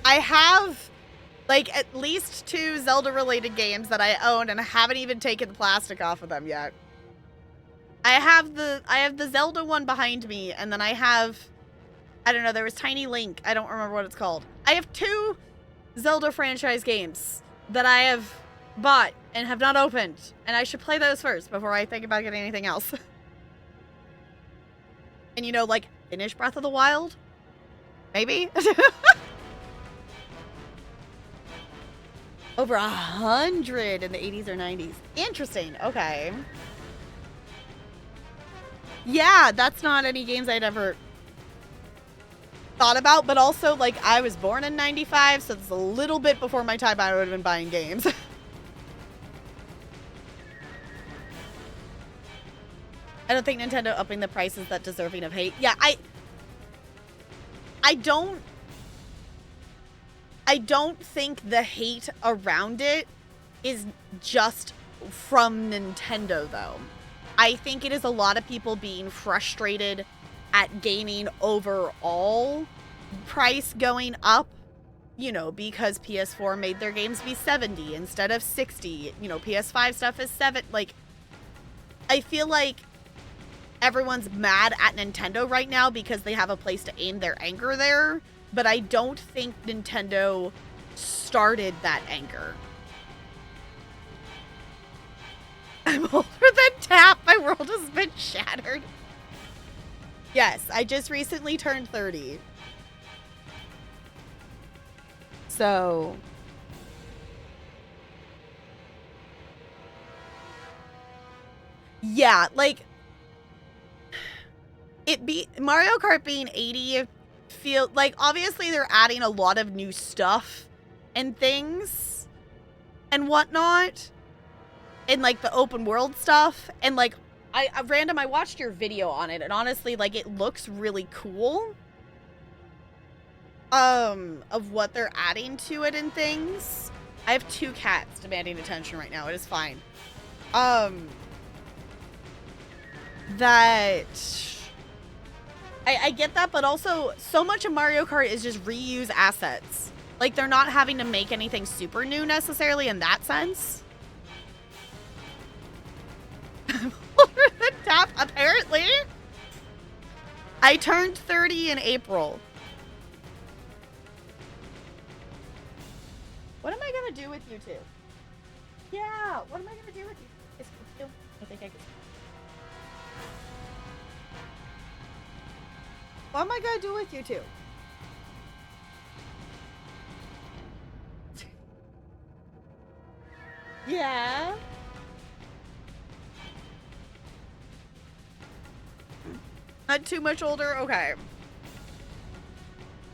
I have, like, at least 2 Zelda-related games that I own, and I haven't even taken the plastic off of them yet. I have the Zelda one behind me, and then I have, I don't know, there was Tiny Link. I don't remember what it's called. I have 2 Zelda franchise games that I have bought and have not opened, and I should play those first before I think about getting anything else. And, you know, like, finish Breath of the Wild? Maybe? Over 100 in the 80s or 90s. Interesting. Okay. Yeah, that's not any games I'd ever thought about, but also, like, I was born in 95, so it's a little bit before my time I would have been buying games. I don't think Nintendo upping the price is that deserving of hate. Yeah, I don't think the hate around it is just from Nintendo, though. I think it is a lot of people being frustrated at gaming overall price going up, you know, because PS4 made their games be 70 instead of 60. You know, PS5 stuff is 7. Like, I feel like everyone's mad at Nintendo right now because they have a place to aim their anger there, but I don't think Nintendo started that anger. I'm older than Tap. My world has been shattered. Yes, I just recently turned 30. So... yeah, like... Mario Kart being 80 feel like obviously they're adding a lot of new stuff and things and whatnot. And like the open world stuff, and like I watched your video on it, and honestly, like, it looks really cool of what they're adding to it and things. I have 2 cats demanding attention right now. It is fine. That I get that, but also so much of Mario Kart is just reuse assets. Like, they're not having to make anything super new necessarily in that sense. Older than Tap, apparently. I turned 30 in April. What am I gonna do with you two? Yeah, what am I gonna do with you? I think I can. What am I gonna do with you two? Yeah. Not too much older? Okay.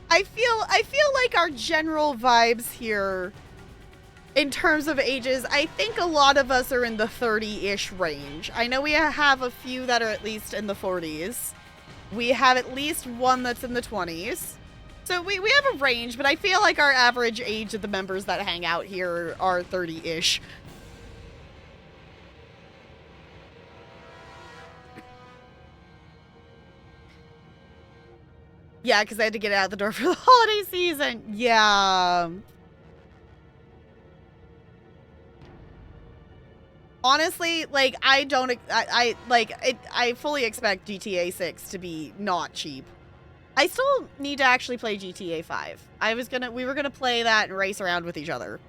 I feel like our general vibes here in terms of ages, I think a lot of us are in the 30-ish range. I know we have a few that are at least in the 40s. We have at least one that's in the 20s. So we have a range, but I feel like our average age of the members that hang out here are 30-ish. Yeah, because I had to get out the door for the holiday season. Yeah. Honestly, like, I fully expect GTA 6 to be not cheap. I still need to actually play GTA 5. We were gonna play that and race around with each other.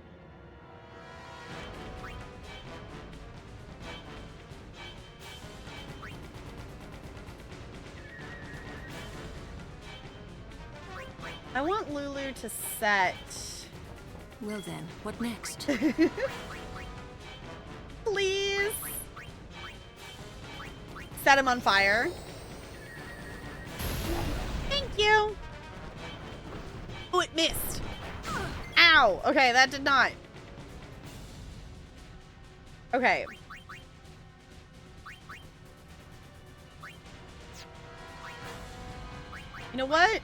I want Lulu to set. Well then, what next? Please. Set him on fire. Thank you. Oh, it missed. Ow. Okay, that did not. Okay. You know what?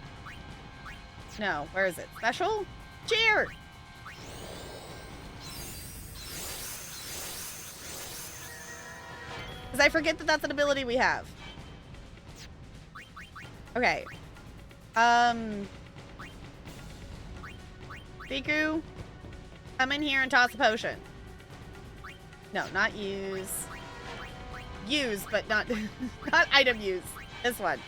No, where is it? Special? Cheer! Because I forget that that's an ability we have. Okay. Biku, come in here and toss a potion. No, not use. Use, but not, not item use. This one.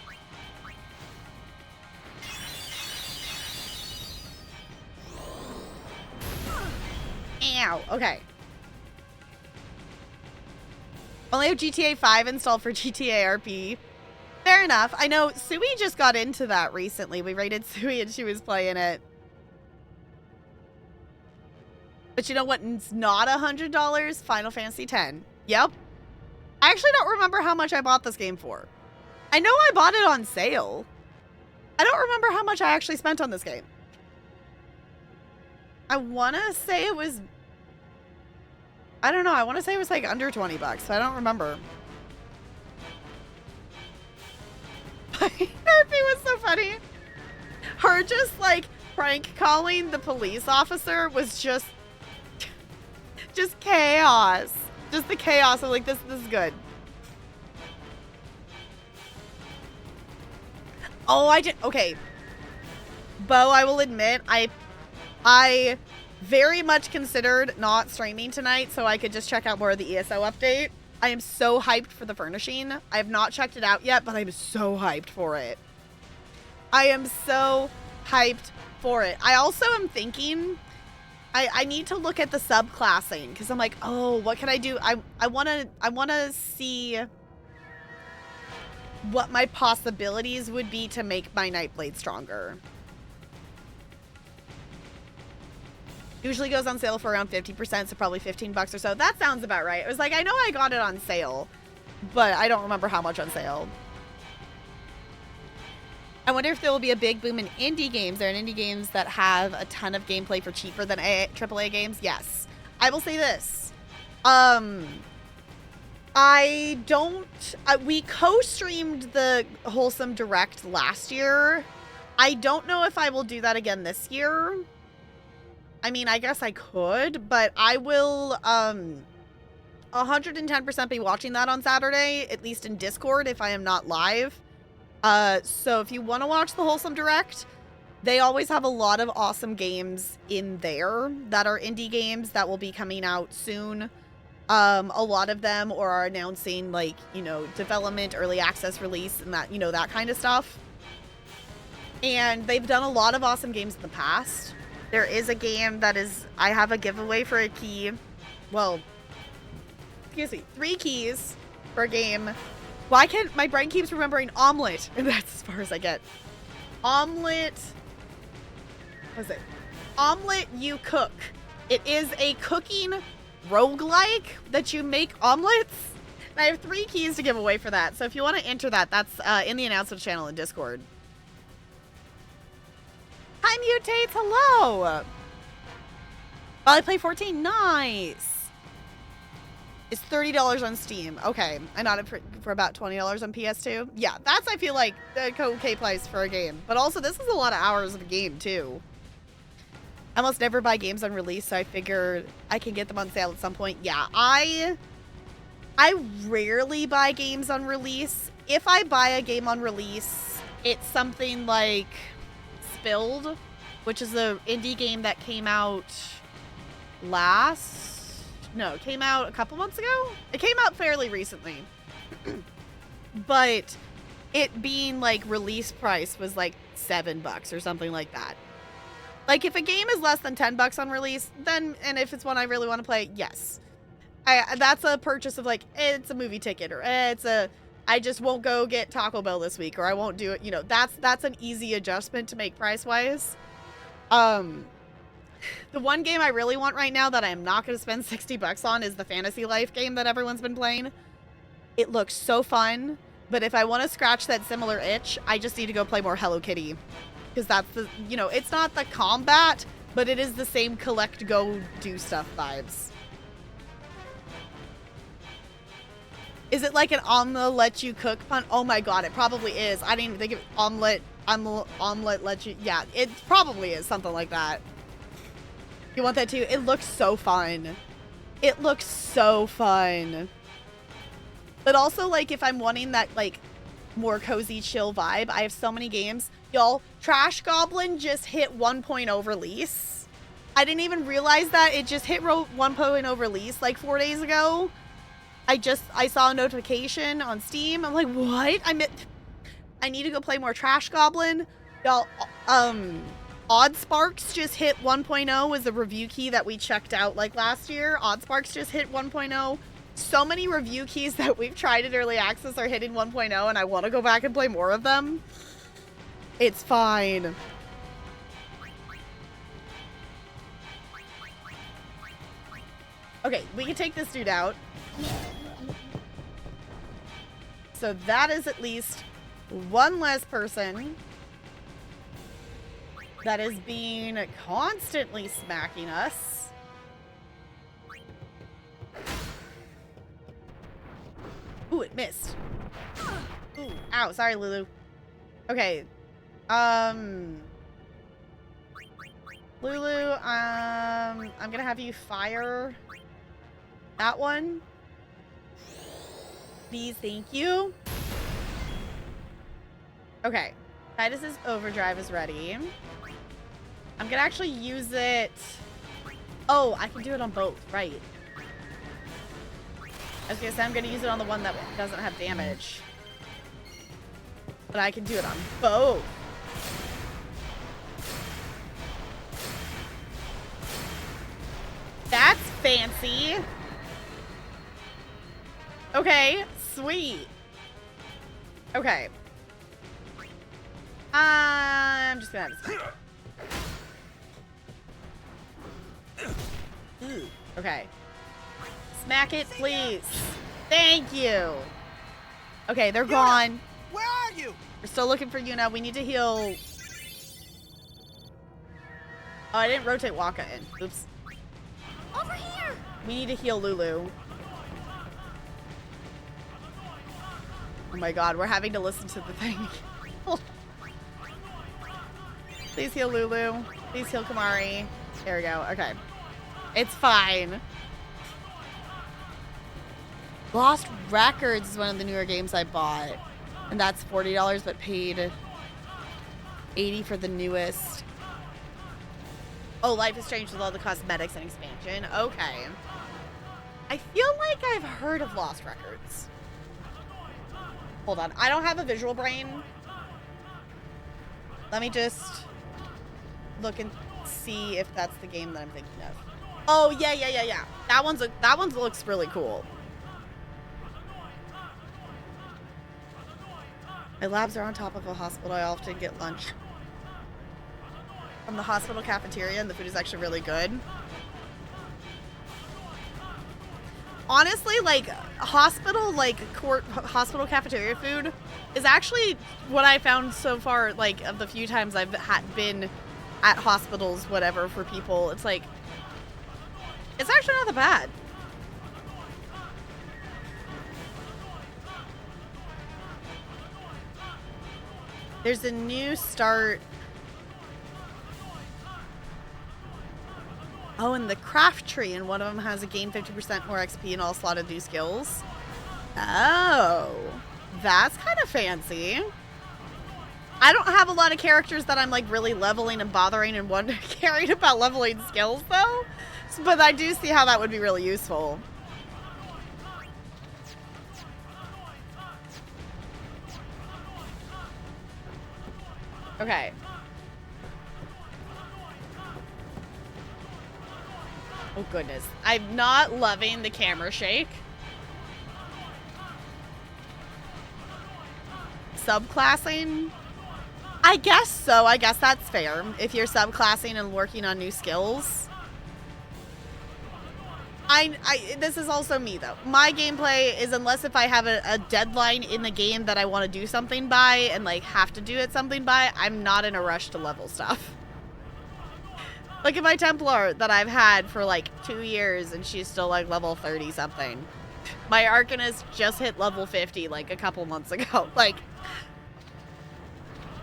Ow. Okay. Only have GTA 5 installed for GTA RP. Fair enough. I know Sui just got into that recently. We raided Sui and she was playing it. But you know what? It's not $100. Final Fantasy X. Yep. I actually don't remember how much I bought this game for. I know I bought it on sale. I don't remember how much I actually spent on this game. I want to say it was... I don't know. I want to say it was like under 20 bucks. I don't remember. Harpy was so funny. Her just like prank calling the police officer was just Just chaos. Just the chaos of like, this is good. Oh, okay. Bo, I will admit, I very much considered not streaming tonight so I could just check out more of the ESO update. I am so hyped for the furnishing. I have not checked it out yet, but I'm so hyped for it. I am so hyped for it. I also am thinking I need to look at the subclassing because I'm like, oh, what can I do? I wanna see what my possibilities would be to make my Nightblade stronger. Usually goes on sale for around 50%, so probably 15 bucks or so. That sounds about right. It was like, I know I got it on sale, but I don't remember how much on sale. I wonder if there will be a big boom in indie games. There are indie games that have a ton of gameplay for cheaper than AAA games. Yes. I will say this. We co-streamed the Wholesome Direct last year. I don't know if I will do that again this year. I mean, I guess I could, but I will 110% be watching that on Saturday, at least in Discord if I am not live. So if you want to watch the Wholesome Direct, they always have a lot of awesome games in there that are indie games that will be coming out soon. A lot of them are announcing, like, you know, development, early access release, and that, you know, that kind of stuff. And they've done a lot of awesome games in the past. There is a game that is, I have a giveaway for a key. Well, excuse me, 3 keys for a game. Why can't, my brain keeps remembering Omelet, and that's as far as I get. Omelet, what is it? Omelet You Cook. It is a cooking roguelike that you make omelets. And I have 3 keys to give away for that. So if you want to enter that, that's in the announcement channel in Discord. Hi, Mutates. Hello. While I play 14. Nice. It's $30 on Steam. Okay. I got it for about $20 on PS2. Yeah, that's, I feel like, the okay price for a game. But also, this is a lot of hours of a game, too. I almost never buy games on release, so I figured I can get them on sale at some point. Yeah, I rarely buy games on release. If I buy a game on release, it's something like Spilled, which is an indie game that came out it came out a couple months ago. It came out fairly recently. But it being like release price was like $7 or something like that. Like if a game is less than $10 on release, then, and if it's one I really want to play, yes. That's a purchase of like, it's a movie ticket, or I just won't go get Taco Bell this week, or I won't do it. You know, that's an easy adjustment to make price-wise. The one game I really want right now that I'm not going to spend $60 on is the Fantasy Life game that everyone's been playing. It looks so fun, but if I want to scratch that similar itch, I just need to go play more Hello Kitty. Because that's the, you know, it's not the combat, but it is the same collect, go, do stuff vibes. Is it like an omelet let you cook pun? Oh my god, it probably is. I didn't even think of omelet let you, yeah, it probably is something like that. You want that too? It looks so fun. It looks so fun. But also, like, if I'm wanting that, like, more cozy, chill vibe, I have so many games. Y'all, Trash Goblin just hit 1.0 release. I didn't even realize that. It just hit 1.0 release, like, 4 days ago. I saw a notification on Steam. I'm like, what? I need to go play more Trash Goblin. Y'all, Oddsparks just hit 1.0 was a review key that we checked out like last year. Oddsparks just hit 1.0. So many review keys that we've tried in early access are hitting 1.0, and I want to go back and play more of them. It's fine. Okay, we can take this dude out. So that is at least one less person that is being constantly smacking us. Ooh, it missed. Ooh, ow, sorry, Lulu. Okay. Lulu, I'm gonna have you fire That one. Please, thank you. Okay. Titus's overdrive is ready. I'm gonna actually use it. Oh, I can do it on both, right? I was gonna say I'm gonna use it on the one that doesn't have damage. But I can do it on both. That's fancy. Okay, sweet. Okay. I'm just gonna have this. Ooh, okay. Smack it, please. Thank you. Okay, they're gone. Where are you? We're still looking for Yuna. We need to heal. Oh, I didn't rotate Waka in. Oops. Over here! We need to heal Lulu. Oh my god, we're having to listen to the thing. Please heal Lulu. Please heal Kamari. There we go. Okay. It's fine. Lost Records is one of the newer games I bought. And that's $40, but paid $80 for the newest. Oh, Life is Strange with all the cosmetics and expansion. Okay. I feel like I've heard of Lost Records. Hold on. I don't have a visual brain. Let me just look and see if that's the game that I'm thinking of. Oh, yeah. That one looks really cool. My labs are on top of a hospital. I often get lunch from the hospital cafeteria, and the food is actually really good. Honestly, like, hospital cafeteria food is actually what I found so far, like, of the few times I've been at hospitals, whatever, for people. It's like, it's actually not that bad. There's a new start. Oh, and the craft tree, and one of them has a gain 50% more XP in all slotted new skills. Oh, that's kind of fancy. I don't have a lot of characters that I'm like really leveling and bothering and caring about leveling skills though. But I do see how that would be really useful. Okay. Oh goodness. I'm not loving the camera shake. Subclassing? I guess so. I guess that's fair. If you're subclassing and working on new skills. This is also me though. My gameplay is unless if I have a deadline in the game that I want to do something by and like have to do it something by, I'm not in a rush to level stuff. Look at my Templar that I've had for like 2 years and she's still like level 30 something. My Arcanist just hit level 50 like a couple months ago. Like,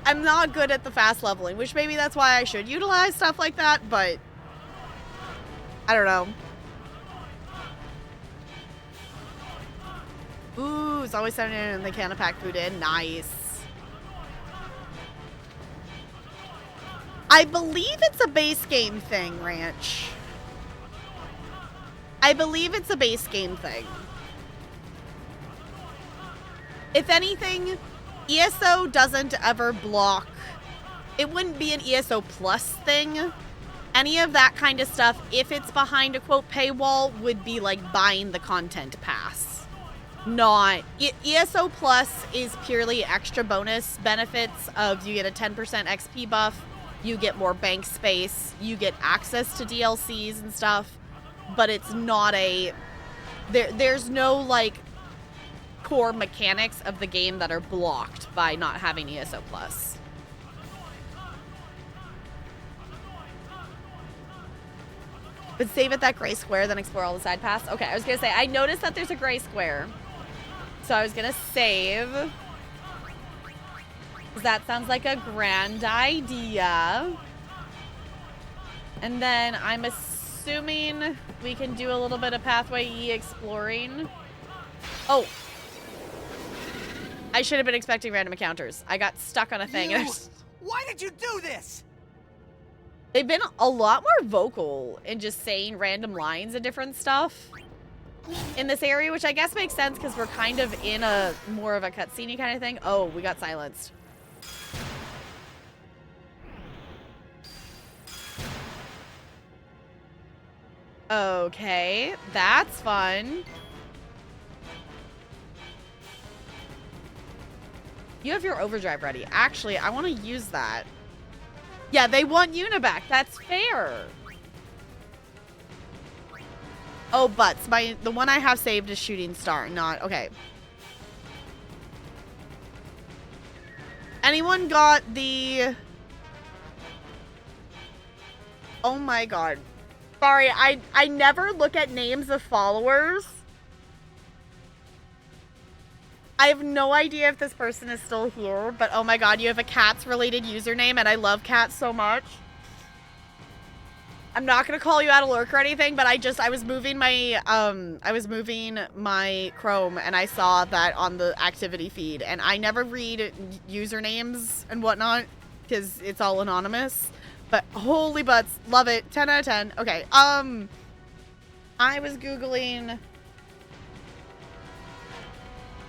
I'm not good at the fast leveling, which maybe that's why I should utilize stuff like that, but I don't know. Ooh, it's always sending in the can of pack food in. Nice. I believe it's a base game thing, Ranch. I believe it's a base game thing. If anything, ESO doesn't ever block. It wouldn't be an ESO plus thing. Any of that kind of stuff, if it's behind a quote paywall, would be like buying the content pass. Not ESO plus is purely extra bonus benefits of you get a 10% XP buff, you get more bank space, you get access to DLCs and stuff, but it's not a there's no like core mechanics of the game that are blocked by not having ESO plus. But save at that gray square, then explore all the side paths. Okay, I was gonna say I noticed that there's a gray square. So I was gonna save. That sounds like a grand idea. And then I'm assuming we can do a little bit of Pathway E exploring. Oh. I should have been expecting random encounters. I got stuck on a thing. Why did you do this? They've been a lot more vocal in just saying random lines and different stuff in this area, which I guess makes sense because we're kind of in a more of a cutscene kind of thing. Oh, we got silenced. Okay, that's fun. You have your overdrive ready. Actually, I want to use that. Yeah, they want Yuna back. That's fair. Oh, butts. The one I have saved is Shooting Star, not... Okay. Anyone got the... Oh my god. Sorry, I never look at names of followers. I have no idea if this person is still here, but oh my god, you have a cats-related username, and I love cats so much. I'm not gonna call you out of lurk or anything, but I was moving my Chrome, and I saw that on the activity feed, and I never read usernames and whatnot, because it's all anonymous. But holy butts, love it. 10 out of 10. Okay, I was Googling...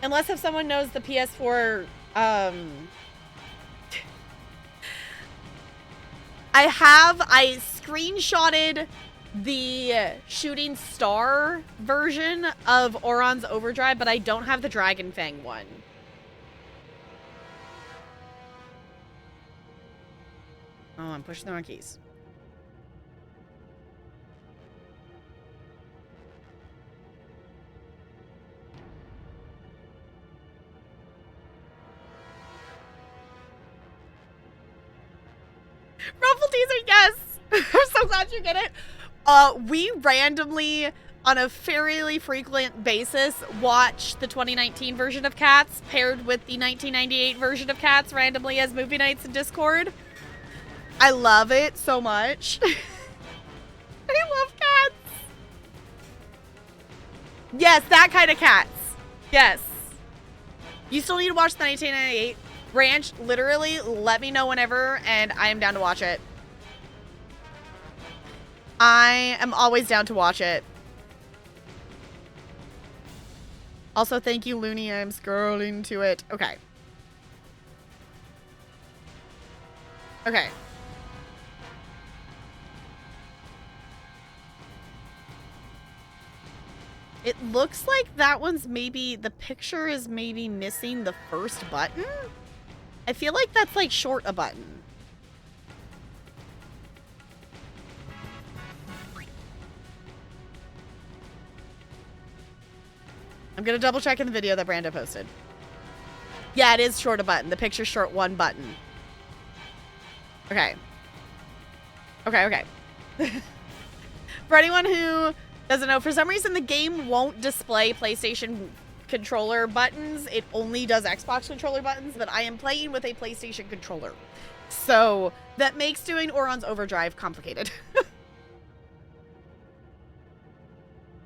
Unless if someone knows the PS4, I screenshotted the Shooting Star version of Oron's Overdrive, but I don't have the Dragon Fang one. Oh, I'm pushing the wrong keys. Ruffle teaser, yes! I'm so glad you get it. We randomly, on a fairly frequent basis, watch the 2019 version of Cats paired with the 1998 version of Cats randomly as movie nights in Discord. I love it so much. I love cats. Yes, that kind of cats. Yes. You still need to watch the 1998 Ranch. Literally, let me know whenever, and I am down to watch it. I am always down to watch it. Also, thank you, Looney. I'm scrolling to it. Okay. Okay. It looks like that one's maybe... The picture is maybe missing the first button? I feel like that's like short a button. I'm gonna double check in the video that Brando posted. Yeah, it is short a button. The picture's short one button. Okay. Okay. For anyone who doesn't know, for some reason the game won't display PlayStation controller buttons. It only does Xbox controller buttons, but I am playing with a PlayStation controller. So that makes doing Oron's Overdrive complicated.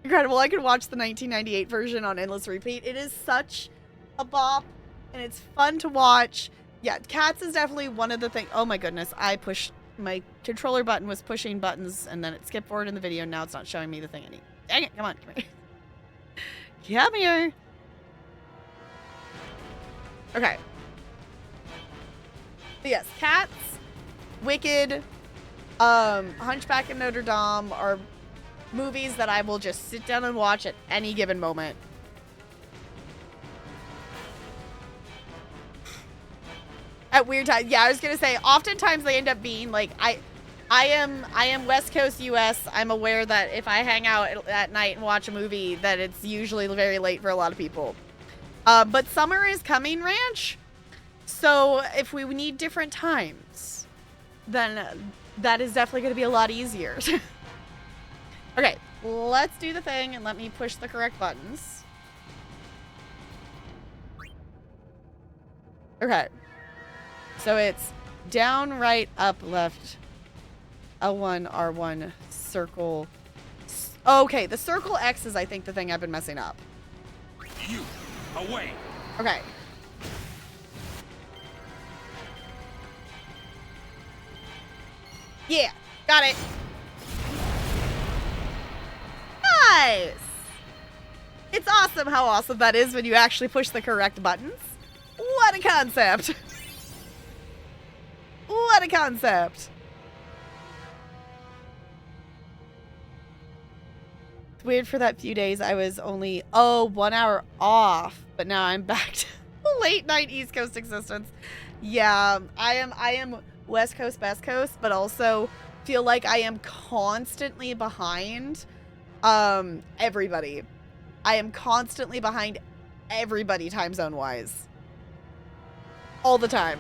Incredible. I could watch the 1998 version on endless repeat. It is such a bop, and it's fun to watch. Yeah, Cats is definitely one of the things. Oh my goodness, I pushed my controller button was pushing buttons, and then it skipped forward in the video, and now it's not showing me the thing I need. Dang it, come on, come here. Come here. Okay. But yes, Cats, Wicked, Hunchback of Notre Dame are movies that I will just sit down and watch at any given moment. At weird times. Yeah, I was gonna say, oftentimes they end up being like, I am West Coast US. I'm aware that if I hang out at night and watch a movie, that it's usually very late for a lot of people. But summer is coming, Ranch. So if we need different times, then that is definitely going to be a lot easier. Okay, let's do the thing and let me push the correct buttons. Okay. So it's down, right, up, left, L1, R1, circle, Okay, the circle X is, I think, the thing I've been messing up. You, away. Okay. Yeah, got it. Nice. It's awesome how awesome that is when you actually push the correct buttons. What a concept. What a concept. It's weird for that few days I was only, 1 hour off, but now I'm back to late night East Coast existence. Yeah, I am West Coast, Best Coast, but also feel like I am constantly behind everybody. I am constantly behind everybody time zone wise. All the time.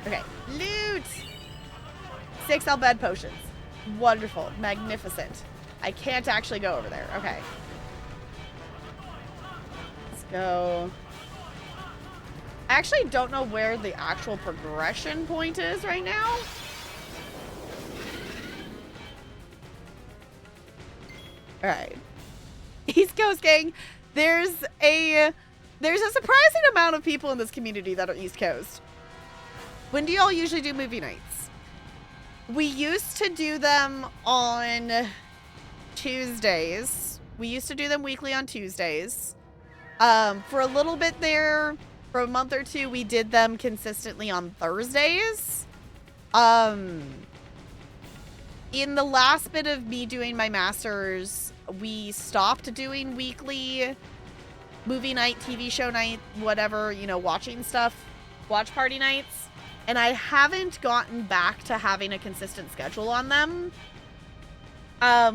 Okay, loot! 6 Albed potions. Wonderful, magnificent. I can't actually go over there. Okay. Let's go. I actually don't know where the actual progression point is right now. Alright. East Coast gang. There's a surprising amount of people in this community that are East Coast. When do y'all usually do movie nights? We used to do them on Tuesdays. We used to do them weekly on Tuesdays. For a little bit there, for a month or two, we did them consistently on Thursdays. In the last bit of me doing my master's, we stopped doing weekly movie night, TV show night, whatever, you know, watching stuff, watch party nights. And I haven't gotten back to having a consistent schedule on them.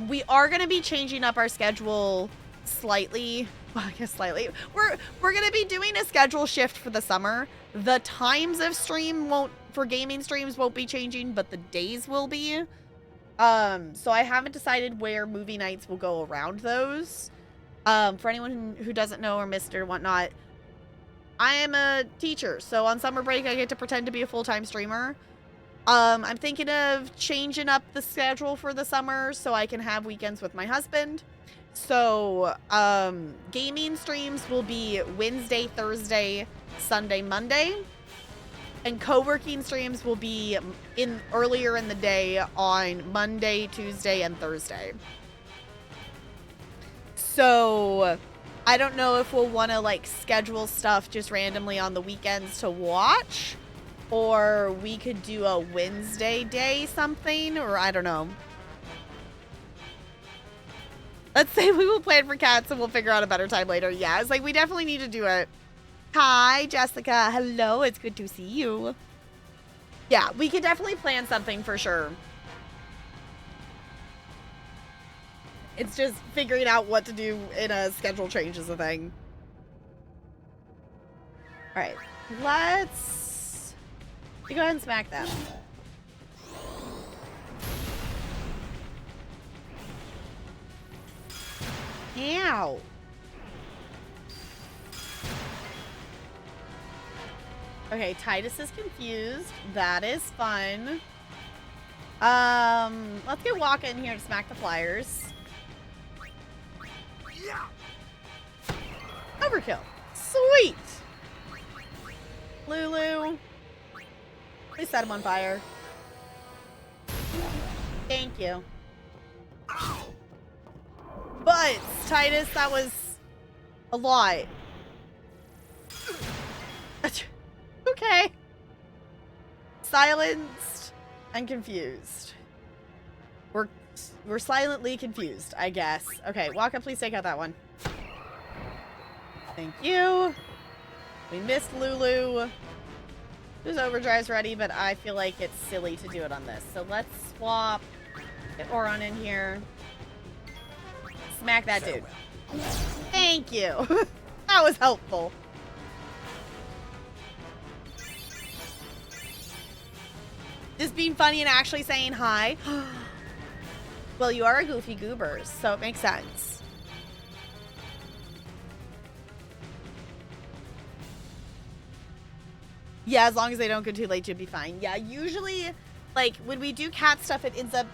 We are going to be changing up our schedule slightly. Well, I guess slightly. We're going to be doing a schedule shift for the summer. The times of stream for gaming streams won't be changing, but the days will be. So I haven't decided where movie nights will go around those. For anyone who doesn't know or missed it or whatnot, I am a teacher, so on summer break I get to pretend to be a full-time streamer. I'm thinking of changing up the schedule for the summer so I can have weekends with my husband. So, gaming streams will be Wednesday, Thursday, Sunday, Monday. And co-working streams will be earlier in the day on Monday, Tuesday, and Thursday. So I don't know if we'll want to like schedule stuff just randomly on the weekends to watch, or we could do a Wednesday day something, or I don't know. Let's say we will plan for cats and we'll figure out a better time later. Yeah, it's like we definitely need to do it. Hi, Jessica. Hello, it's good to see you. Yeah, we could definitely plan something for sure. It's just figuring out what to do in a schedule change is a thing. All right, let's go ahead and smack them. Ow. Okay, Titus is confused. That is fun. Let's get Waka in here to smack the flyers. Overkill. Sweet. Lulu. Please set him on fire. Thank you. But, Titus, that was a lot. Okay. Silenced and confused. We're silently confused, I guess. Okay, Waka, please take out that one. Thank you. We missed Lulu. Whose overdrive's ready, but I feel like it's silly to do it on this. So let's swap. Get Oron in here. Smack that dude. Thank you. That was helpful. Just being funny and actually saying hi. Well, you are a goofy goober, so it makes sense. Yeah, as long as they don't go too late, you'd be fine. Yeah, usually, like, when we do cat stuff, it ends up,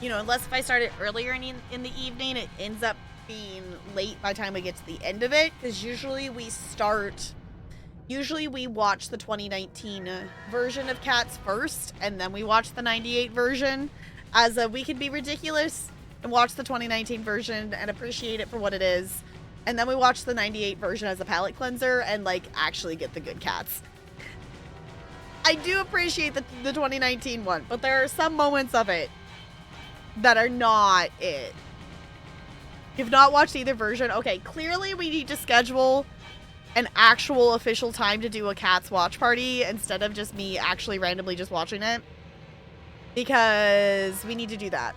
you know, unless if I start it earlier in the evening, it ends up being late by the time we get to the end of it. Because usually we watch the 2019 version of Cats first, and then we watch the 98 version. As we could be ridiculous and watch the 2019 version and appreciate it for what it is. And then we watch the 98 version as a palate cleanser and, like, actually get the good cats. I do appreciate the 2019 one, but there are some moments of it that are not it. You've not watched either version? Okay, clearly we need to schedule an actual official time to do a Cats watch party instead of just me actually randomly just watching it. Because we need to do that.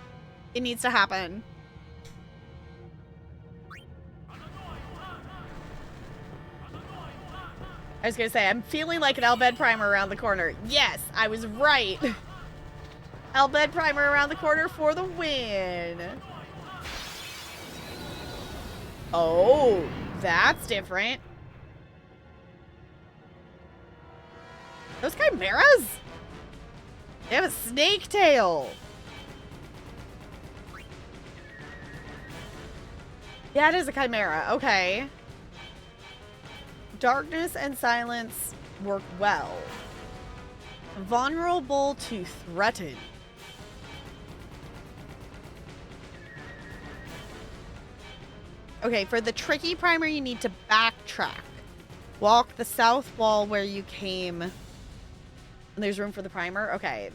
It needs to happen. I was gonna say, I'm feeling like an Albed Primer around the corner. Yes, I was right. Albed Primer around the corner for the win. Oh, that's different. Those chimeras? They have a snake tail. Yeah, it is a chimera. Okay. Darkness and silence work well. Vulnerable to threaten. Okay, for the tricky primer, you need to backtrack. Walk the south wall where you came. And there's room for the primer? Okay.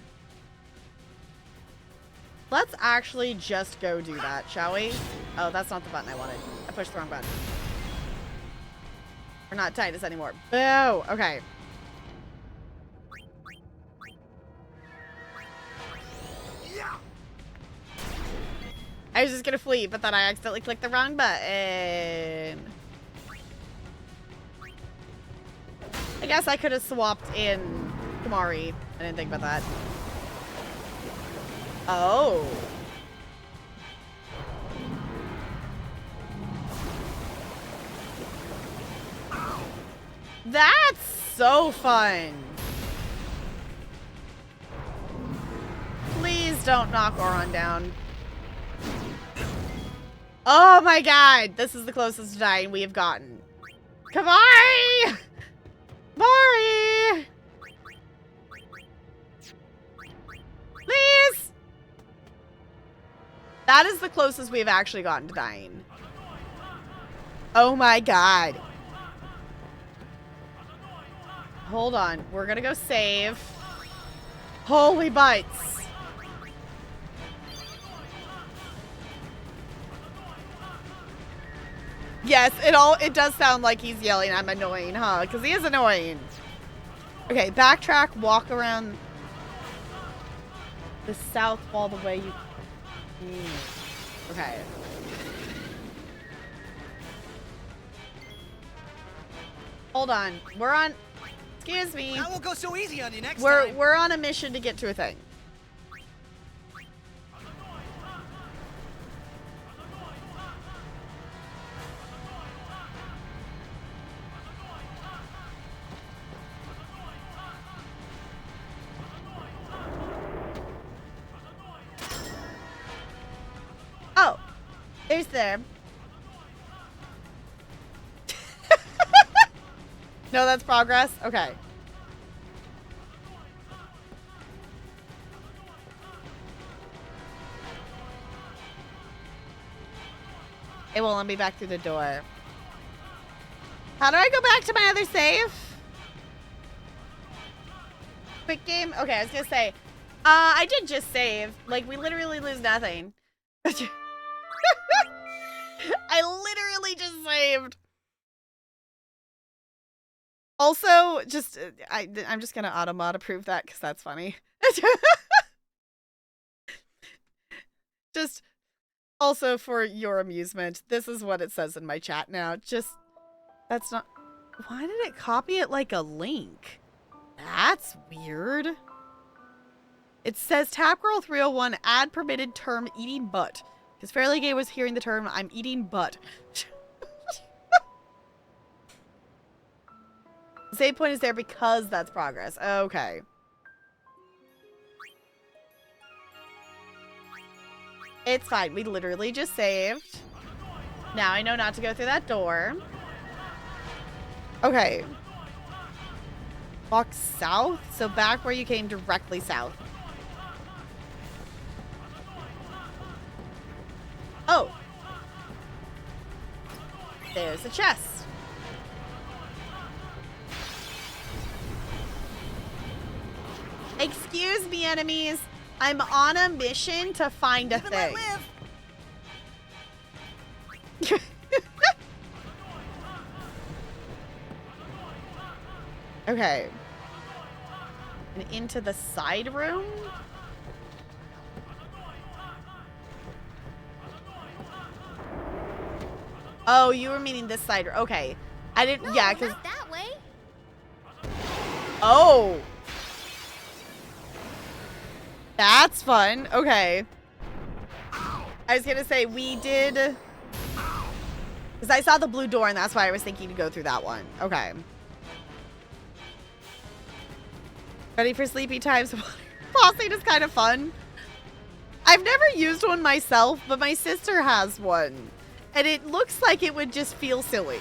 Let's actually just go do that, shall we? Oh, that's not the button I wanted. I pushed the wrong button. We're not Titus anymore. Boo! Okay. I was just gonna flee, but then I accidentally clicked the wrong button. I guess I could have swapped in Kamari. I didn't think about that. Oh. That's so fun. Please don't knock Oron down. Oh my god. This is the closest to dying we have gotten. Kamari! Kamari! Please! That is the closest we've actually gotten to dying. Oh my god. Hold on. We're gonna go save. Holy butts. Yes, it does sound like he's yelling, I'm annoying, huh? Because he is annoying. Okay, backtrack, walk around the south wall the way you... Okay. Hold on. We're on... Excuse me. I won't go so easy on you next time. We're on a mission to get to a thing. Oh, there's there. No, that's progress? Okay. It won't let me back through the door. How do I go back to my other save? Quick game? Okay, I was gonna say, I did just save. Like, we literally lose nothing. I literally just saved. Also, just, I'm just gonna automod approve that because that's funny. Just, also for your amusement, this is what it says in my chat now. Just, that's not, why did it copy it like a link? That's weird. It says Tapgirl 301 add permitted term eating butt. Because Fairly Gay was hearing the term I'm eating butt. The save point is there because that's progress. Okay. It's fine. We literally just saved. Now I know not to go through that door. Okay. Walk south? So back where you came, directly south. Oh. There's a chest. Excuse me, enemies. I'm on a mission to find a Live and let thing. live. Okay. And into the side room? Oh, you were meaning this side. Okay. I didn't, No, yeah, because... not that way. Oh! That's fun. Okay. I was gonna say, we did... Because I saw the blue door, and that's why I was thinking to go through that one. Okay. Ready for sleepy times? Bossing is kind of fun. I've never used one myself, but my sister has one. And it looks like it would just feel silly.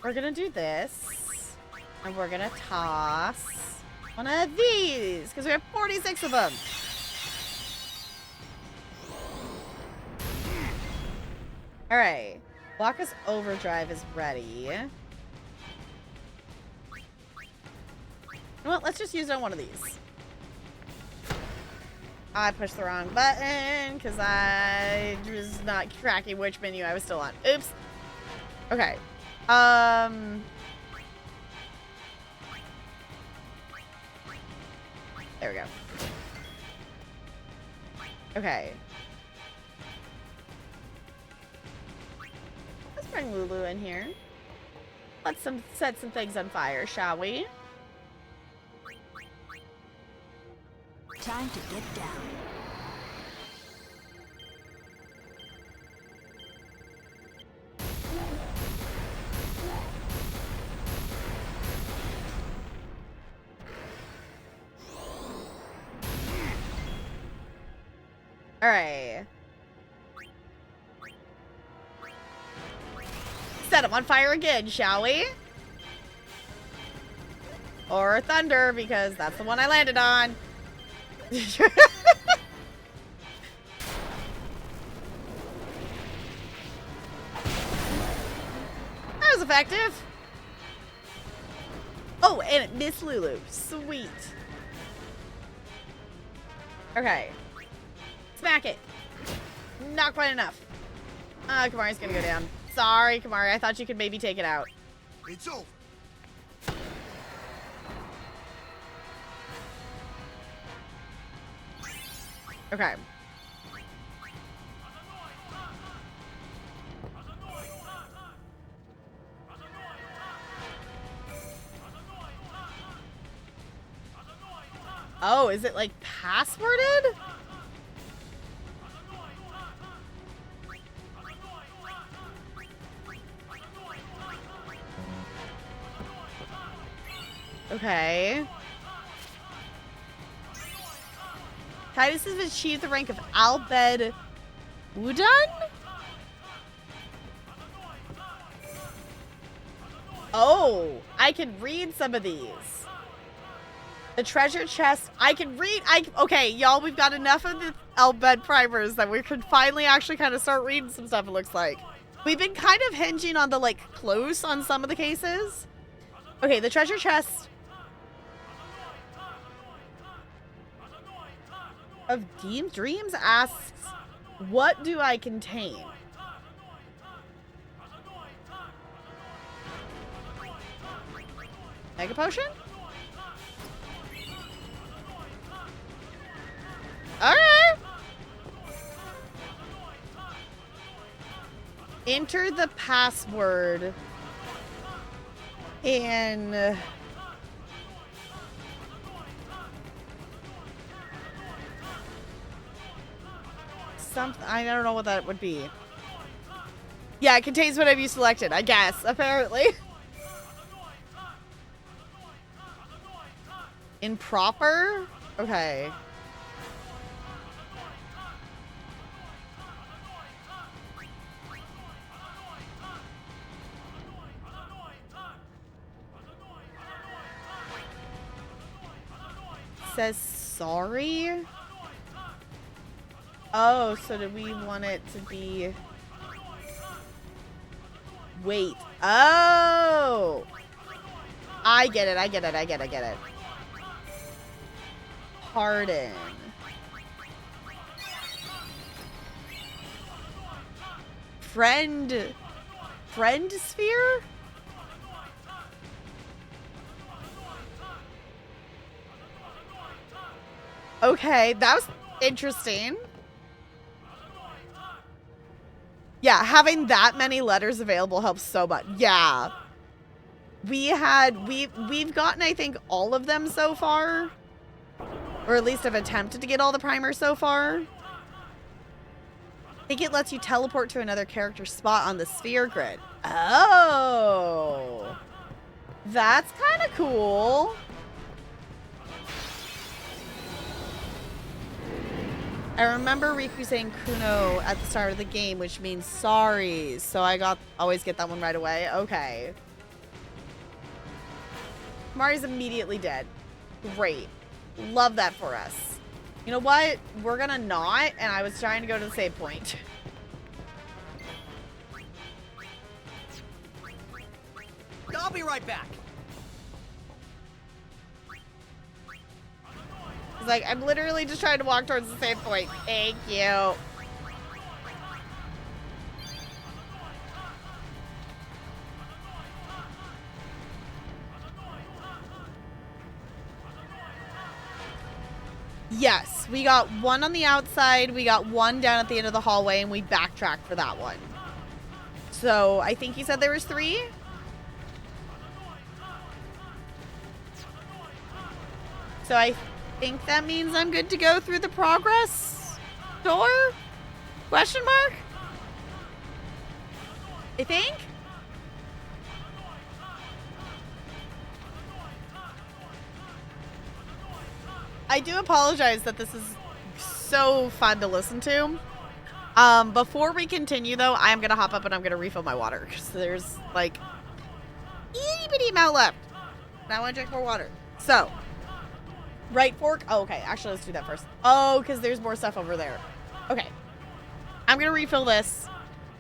We're gonna do this. And we're gonna toss one of these. Because we have 46 of them. Alright. Blockus Overdrive is ready. Well, let's just use it on one of these. I pushed the wrong button because I was not tracking which menu I was still on. Oops. Okay. There we go. Okay. Let's bring Lulu in here. Let's set some things on fire, shall we? Time to get down. All right. Set them on fire again, shall we? Or thunder, because that's the one I landed on. That was effective. Oh, and it missed Lulu. Sweet. Okay. Smack it. Not quite enough. Kamari's gonna go down. Sorry, Kamari. I thought you could maybe take it out. It's over. Okay. Oh, is it like passworded? Okay. Titus has achieved the rank of Albed Udun? Oh, I can read some of these. The treasure chest, I can read. Okay, y'all, we've got enough of the Albed primers that we could finally actually kind of start reading some stuff, it looks like. We've been kind of hinging on the, like, close on some of the cases. Okay, the treasure chest of Dreams asks, what do I contain? Mega potion? Alright. enter the password in something. I don't know what that would be. Yeah, it contains whatever you selected, I guess, apparently. Improper? Okay. Says sorry? Oh, so do we want it to be... Wait. Oh! I get it, I get it, I get it, I get it. Pardon. Friend sphere? Okay, that was interesting. Yeah, having that many letters available helps so much. Yeah. We've gotten, I think, all of them so far. Or at least have attempted to get all the primers so far. I think it lets you teleport to another character's spot on the sphere grid. Oh. That's kind of cool. I remember Riku saying Kuno at the start of the game, which means sorry. So I always get that one right away. Okay. Mari's immediately dead. Great. Love that for us. You know what? We're gonna not, and I was trying to go to the save point. I'll be right back. It's like, I'm literally just trying to walk towards the save point. Thank you. Yes, we got one on the outside, we got one down at the end of the hallway, and we backtracked for that one. So, I think he said there was 3? So I think that means I'm good to go through the progress door? Question mark? I think? I do apologize that this is so fun to listen to. Before we continue, though, I'm going to hop up and I'm going to refill my water. Because there's, like, itty bitty amount left. Now I want to drink more water. So, right fork. Oh, okay. Actually, let's do that first. Oh, because there's more stuff over there. Okay. I'm going to refill this.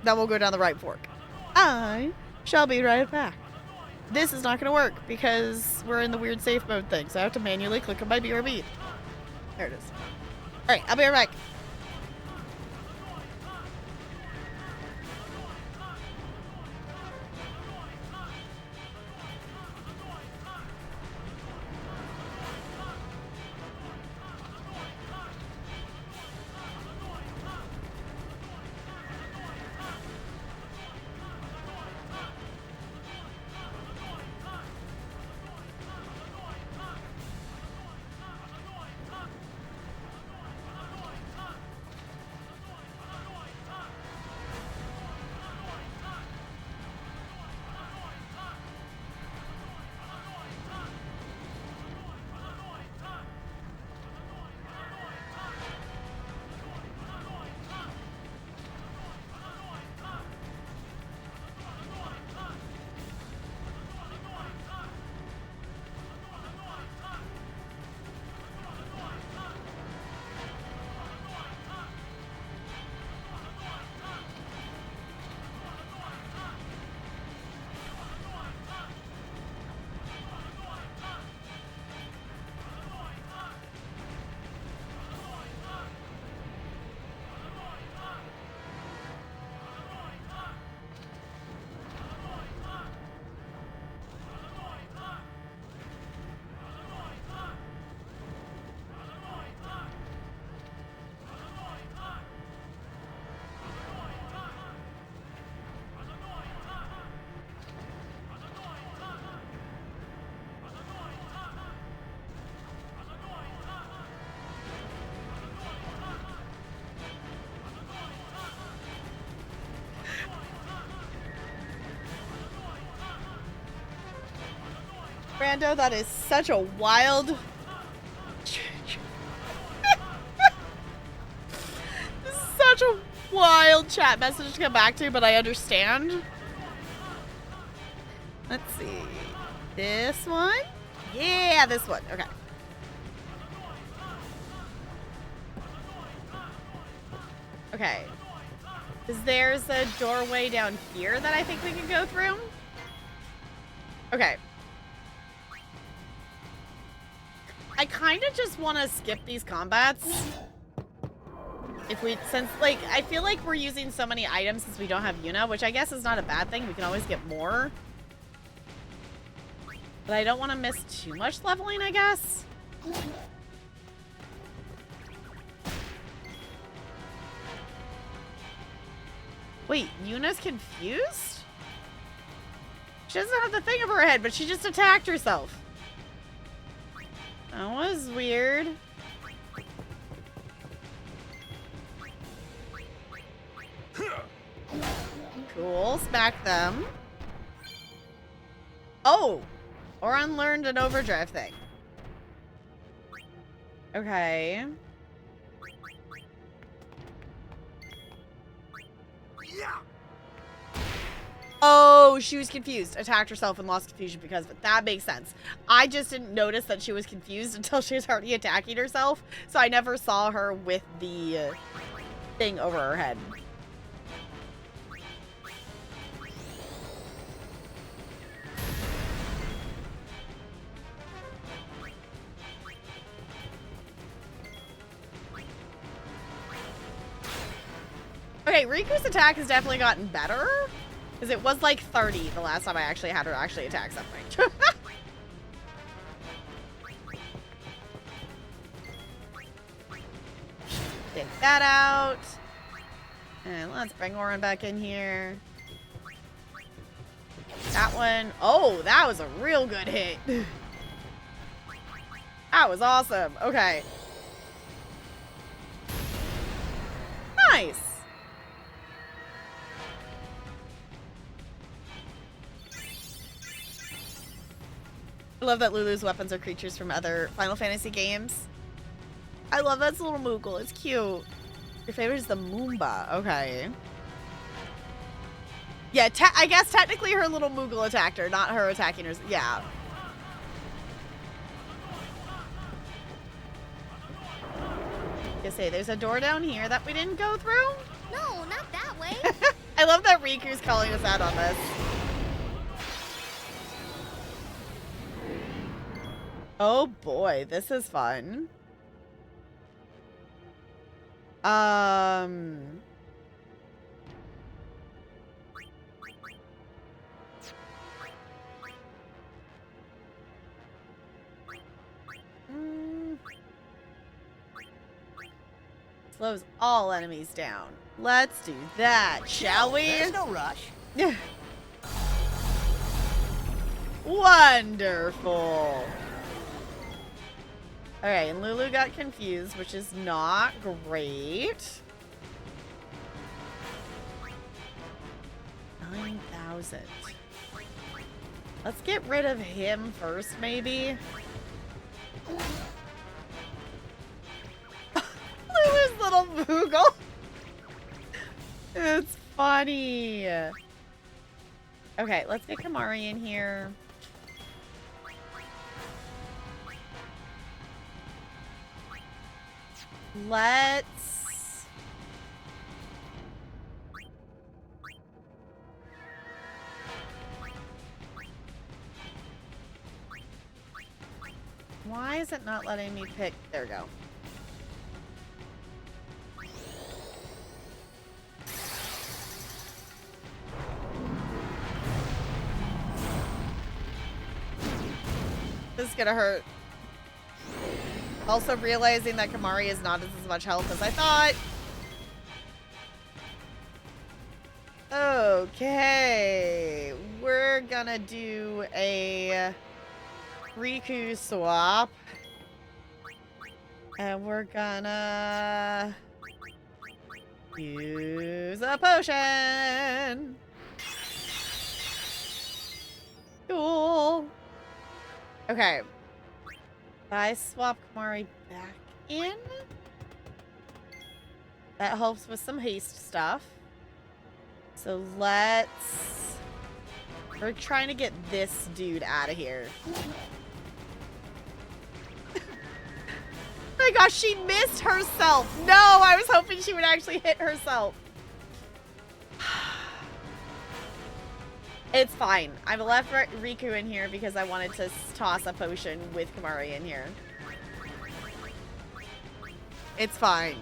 Then we'll go down the right fork. I shall be right back. This is not going to work because we're in the weird safe mode thing. So I have to manually click on my BRB. There it is. All right, I'll be right back. Brando, that is such a wild... This is such a wild chat message to come back to, but I understand. Let's see. This one? Yeah, this one. Okay. Okay. There's a doorway down here that I think we can go through. Okay. I kind of just want to skip these combats. Since, like, I feel like we're using so many items since we don't have Yuna, which I guess is not a bad thing. We can always get more. But I don't want to miss too much leveling, I guess. Wait, Yuna's confused? She doesn't have the thing over her head, but she just attacked herself. That was weird. Cool, smack them. Oh! Or unlearned an overdrive thing. Okay. Yeah. Oh, she was confused. Attacked herself and lost confusion because of it. That makes sense. I just didn't notice that she was confused until she was already attacking herself. So I never saw her with the thing over her head. Okay, Riku's attack has definitely gotten better. Because it was like 30 the last time I actually had her actually attack something. Get that out. And let's bring Orin back in here. That one. Oh, that was a real good hit. That was awesome. Okay. Nice. I love that Lulu's weapons are creatures from other Final Fantasy games. I love that little Moogle. It's cute. Your favorite is the Moomba. Okay. Yeah, I guess technically her little Moogle attacked her, not her attacking her. Yeah. I say there's a door down here that we didn't go through. No, not that way. I love that Riku's calling us out on this. Oh boy, this is fun. Slows all enemies down. Let's do that, shall we? There's no rush. Wonderful. Alright, and Lulu got confused, which is not great. 9,000. Let's get rid of him first, maybe. Lulu's little Moogle. It's funny. Okay, let's get Kamari in here. Let's... Why is it not letting me pick? There we go. This is gonna hurt. Also realizing that Kamari is not as much health as I thought. Okay. We're gonna do a Riku swap. And we're gonna use a potion. Cool. Okay. If I swap Kamari back in, that helps with some haste stuff. So let's... We're trying to get this dude out of here. Oh my gosh, she missed herself. No, I was hoping she would actually hit herself. It's fine. I've left Riku in here because I wanted to toss a potion with Kamari in here. It's fine.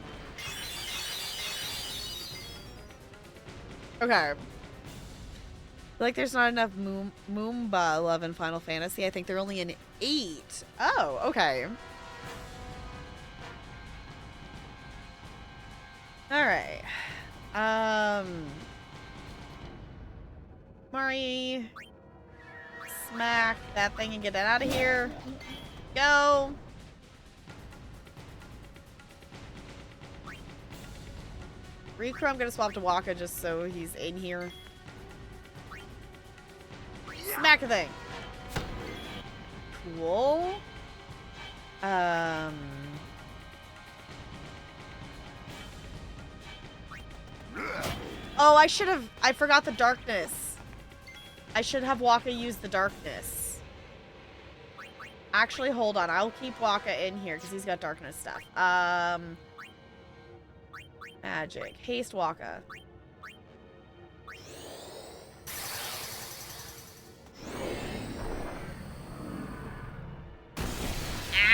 Okay. I feel like there's not enough Moomba love in Final Fantasy. I think they're only in 8. Oh, okay. Alright. Mari. Smack that thing and get it out of here. Go. Riku, I'm gonna swap to Waka just so he's in here. Smack the thing. Cool. Oh, I forgot the darkness. I should have Waka use the darkness. Actually, hold on. I'll keep Waka in here because he's got darkness stuff. Magic. Haste Waka.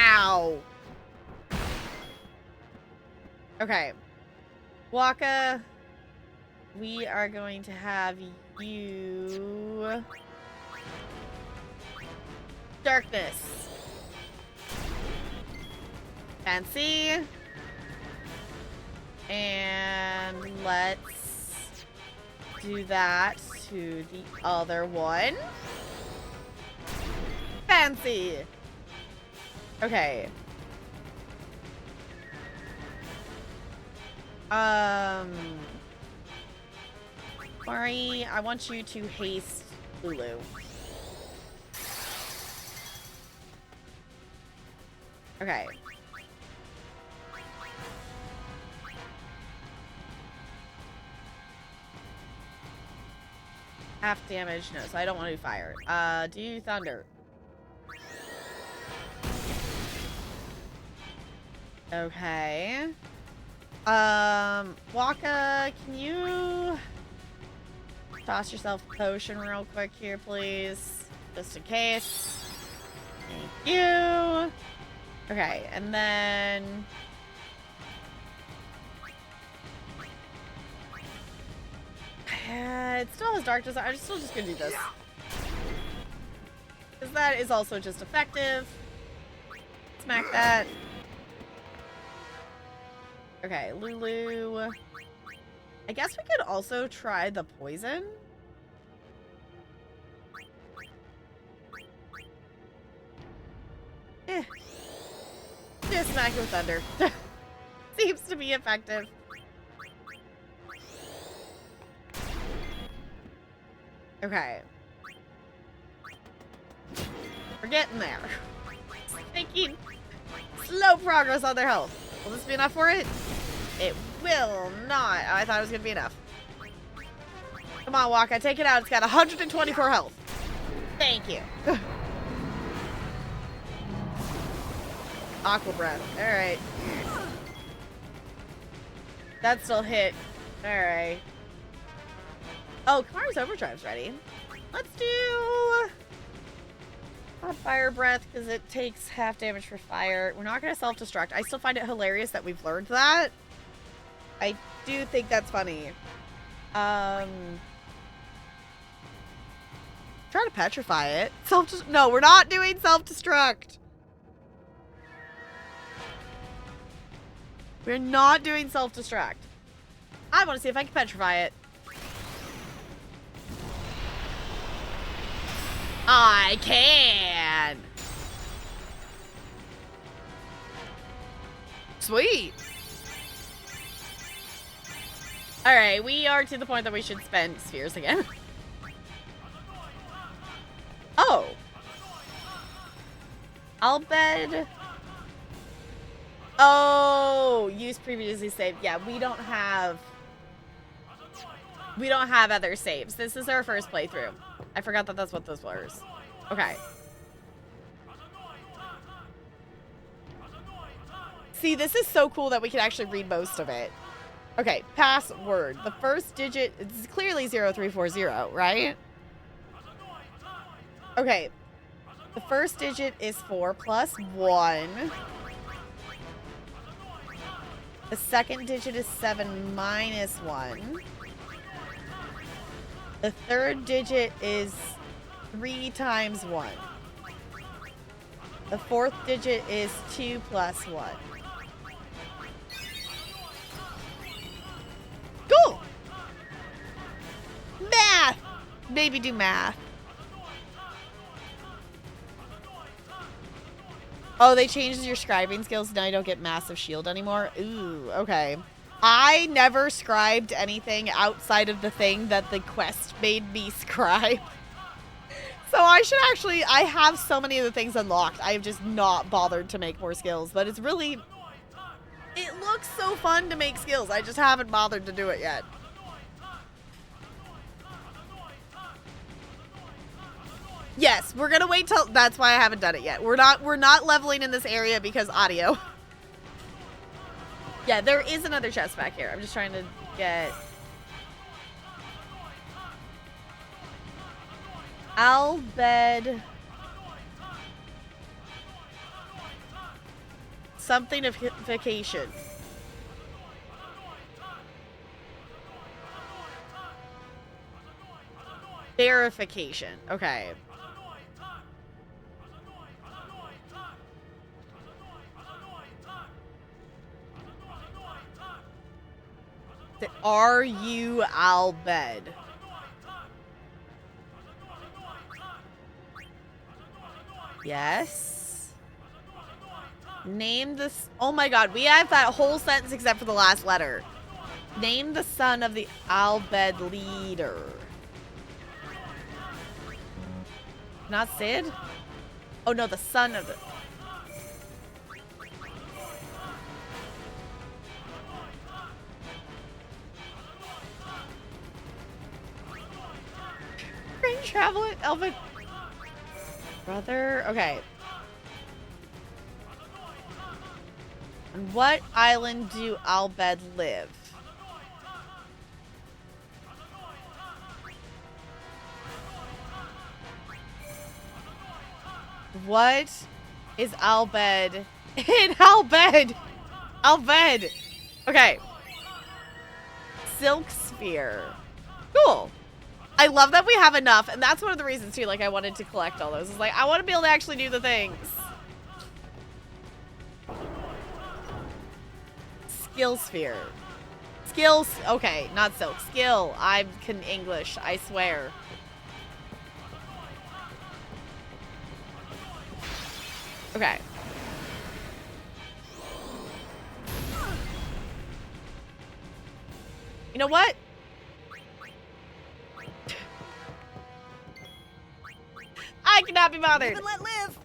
Ow. Okay. Waka, we are going to have you... Darkness. Fancy. And let's do that to the other one. Fancy. Okay. Mari, I want you to haste Lulu. Okay. Half damage, no, so I don't want to do fire. Do thunder. Okay. Waka, can you toss yourself a potion real quick here, please? Just in case. Thank you. Okay, and then... it still has darkness. I'm still just gonna do this. Because that is also just effective. Smack that. Okay, Lulu. I guess we could also try the poison. Just smack it with thunder. Seems to be effective. Okay. We're getting there. Making slow progress on their health. Will this be enough for it? It will not. I thought it was going to be enough. Come on, Waka. Take it out. It's got 124 health. Thank you. Aqua breath. Alright. That still hit. Alright. Oh, Kamari's overdrive's ready. Let's do a fire breath because it takes half damage for fire. We're not going to self-destruct. I still find it hilarious that we've learned that. I do think that's funny. Try to petrify it. No, we're not doing self-destruct. We're not doing self-destruct. I want to see if I can petrify it. I can. Sweet. All right, we are to the point that we should spend spheres again. Oh. Albed. Oh, use previously saved. Yeah, we don't have other saves. This is our first playthrough. I forgot that that's what this was. Okay. See, this is so cool that we can actually read most of it. Okay, password. The first digit is clearly 0340, right? Okay. The first digit is 4 plus 1. The second digit is 7 minus 1. The third digit is 3 times 1. The fourth digit is 2 plus 1. Cool! Math! Maybe do math. Oh, they changed your scribing skills. Now you don't get massive shield anymore. Ooh, okay. I never scribed anything outside of the thing that the quest made me scribe. So I should actually, I have so many of the things unlocked. I have just not bothered to make more skills, but it's really, it looks so fun to make skills. I just haven't bothered to do it yet. Yes, we're gonna wait till, that's why I haven't done it yet. We're not leveling in this area because audio. Yeah, there is another chest back here. I'm just trying to get... Albed... Something of vacation. Verification. Okay. Are you Albed? Yes. Name this. Oh my god, we have that whole sentence except for the last letter. Name the son of the Albed leader. Not Sid? Oh no, the son of the... Train travel at Elven... Brother? Okay. On what island do Albed live? What is Albed in Albed? Albed. Okay. Silk Sphere. Cool. I love that we have enough, and that's one of the reasons too, like I wanted to collect all those. It's like I want to be able to actually do the things. Skill Sphere. Skills. Okay, not silk. Skill. I can English, I swear. Okay. You know what? I cannot be bothered. Live and let live.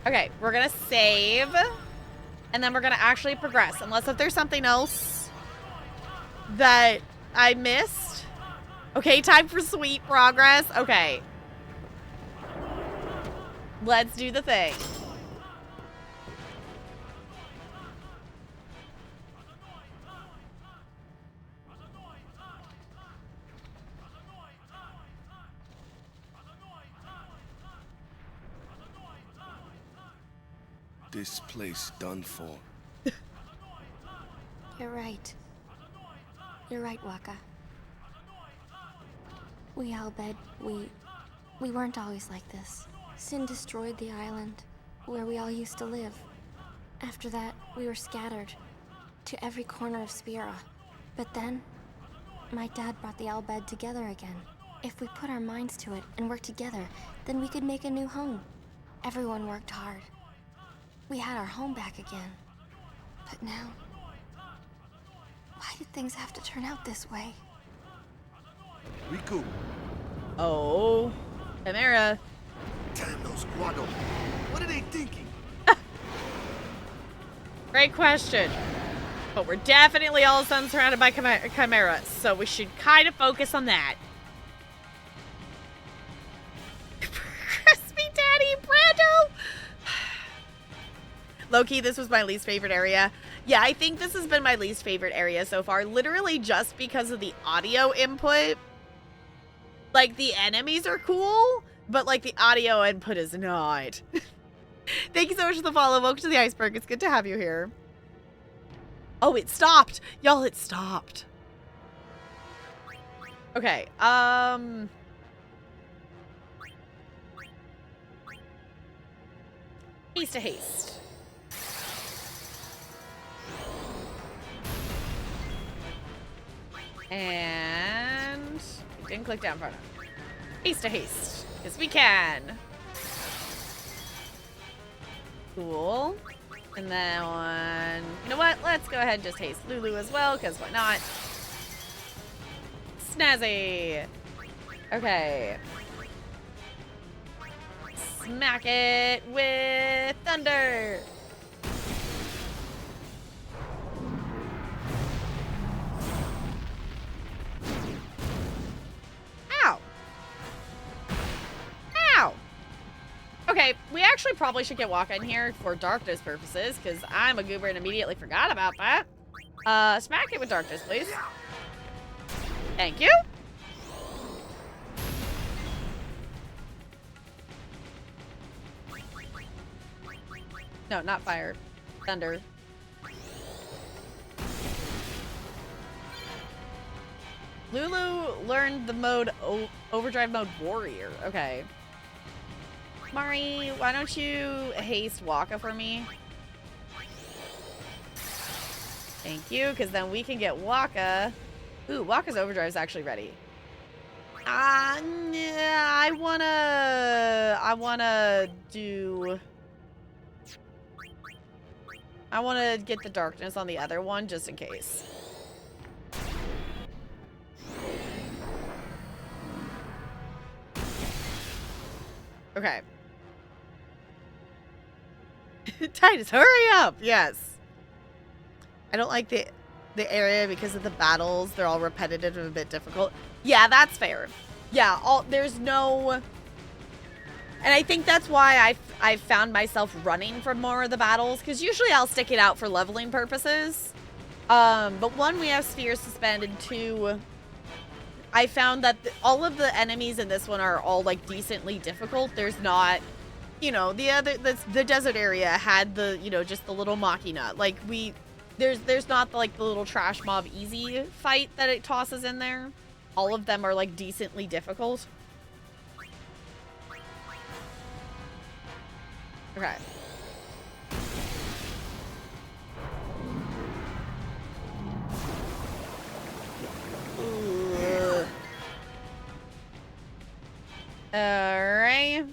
Okay, we're gonna save, and then we're gonna actually progress. Unless if there's something else that I missed. Okay, time for sweet progress. Okay. Let's do the thing. This place done for. You're right. You're right, Waka. We Albed, we weren't always like this. Sin destroyed the island where we all used to live. After that, we were scattered to every corner of Spira. But then, my dad brought the Albed together again. If we put our minds to it and worked together, then we could make a new home. Everyone worked hard. We had our home back again. But now, why did things have to turn out this way? Riku, Oh, Chimera. Damn those Guado. What are they thinking? Great question. But we're definitely all of a sudden surrounded by chimeras, so we should kind of focus on that. Crispy Daddy Brando! Low-key, this was my least favorite area. Yeah, I think this has been my least favorite area so far, literally just because of the audio input. Like, the enemies are cool, but, like, the audio input is not. Thank you so much for the follow. Welcome to the iceberg. It's good to have you here. Oh, it stopped. Y'all, it stopped. Okay, haste to haste. And didn't click down far enough. Haste to haste. Yes, we can. Cool. And then one. You know what? Let's go ahead and just haste Lulu as well, because why not? Snazzy. Okay. Smack it with thunder. Ow. Ow. Okay, we actually probably should get Waka in here for darkness purposes, because I'm a goober and immediately forgot about that. Smack it with darkness, please. Thank you. No, not fire. Thunder. Lulu learned the mode overdrive mode warrior. Okay. Mari, why don't you haste Waka for me? Thank you, because then we can get Waka. Ooh, Waka's overdrive is actually ready. Yeah, I wanna get the darkness on the other one just in case. Okay. Titus, hurry up! Yes. I don't like the area because of the battles. They're all repetitive and a bit difficult. Yeah, that's fair. Yeah, there's no... And I think that's why I've found myself running from more of the battles, because usually I'll stick it out for leveling purposes. But one, we have spheres suspended. Two, I found that all of the enemies in this one are all, like, decently difficult. There's not... You know, the desert area had the, you know, just the little Machina. Like, there's not, like, the little trash mob easy fight that it tosses in there. All of them are, like, decently difficult. Okay. Alright.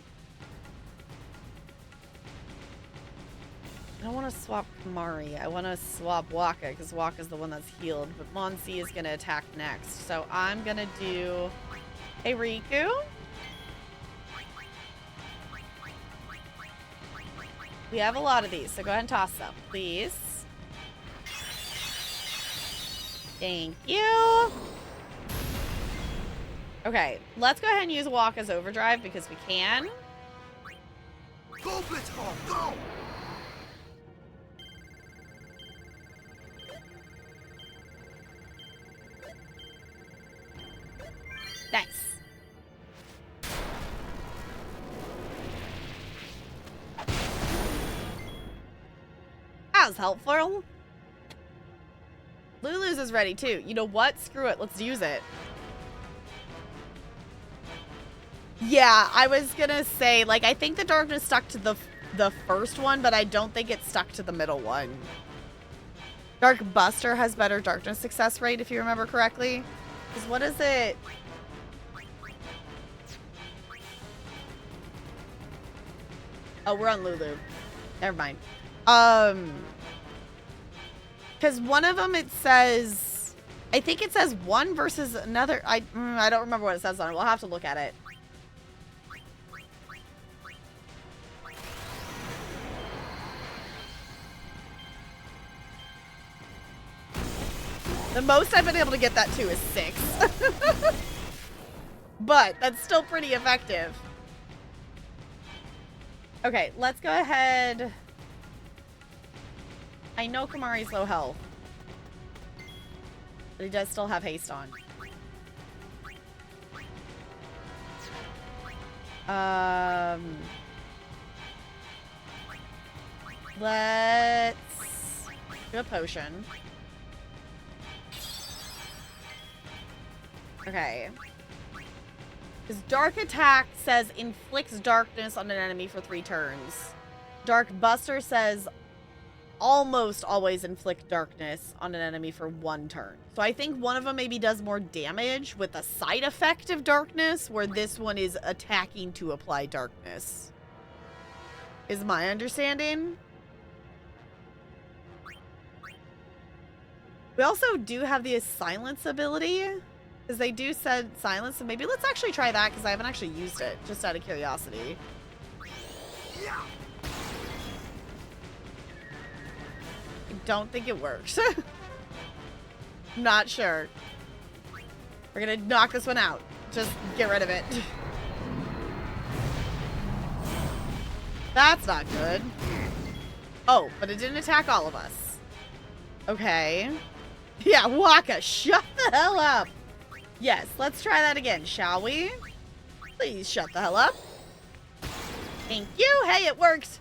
I don't want to swap Kamari. I want to swap Waka, because Waka's the one that's healed. But Monsi is going to attack next. So I'm going to do a Riku. We have a lot of these, so go ahead and toss some, please. Thank you. Okay, let's go ahead and use Waka's overdrive because we can. Go, Blitzball, go! Nice. That was helpful. Lulu's is ready too. You know what? Screw it. Let's use it. Yeah, I was gonna say, like, I think the darkness stuck to the first one, but I don't think it stuck to the middle one. Dark Buster has better darkness success rate, if you remember correctly. Because what is it? Oh, we're on Lulu. Never mind. Because one of them, it says... I think it says one versus another. I don't remember what it says on it. We'll have to look at it. The most I've been able to get that to is 6. But that's still pretty effective. Okay, let's go ahead. I know Kamari's low health. But he does still have haste on. Let's do a potion. Okay. His dark attack says inflicts darkness on an enemy for 3 turns. Dark Buster says almost always inflict darkness on an enemy for 1 turn. So I think one of them maybe does more damage with a side effect of darkness, where this one is attacking to apply darkness. Is my understanding. We also do have the silence ability, because they do said silence, so maybe let's actually try that, because I haven't actually used it, just out of curiosity. I don't think it works. Not sure. We're gonna knock this one out. Just get rid of it. That's not good. Oh, but it didn't attack all of us. Okay. Yeah, Waka, shut the hell up. Yes, let's try that again, shall we? Please shut the hell up. Thank you. Hey, it worked.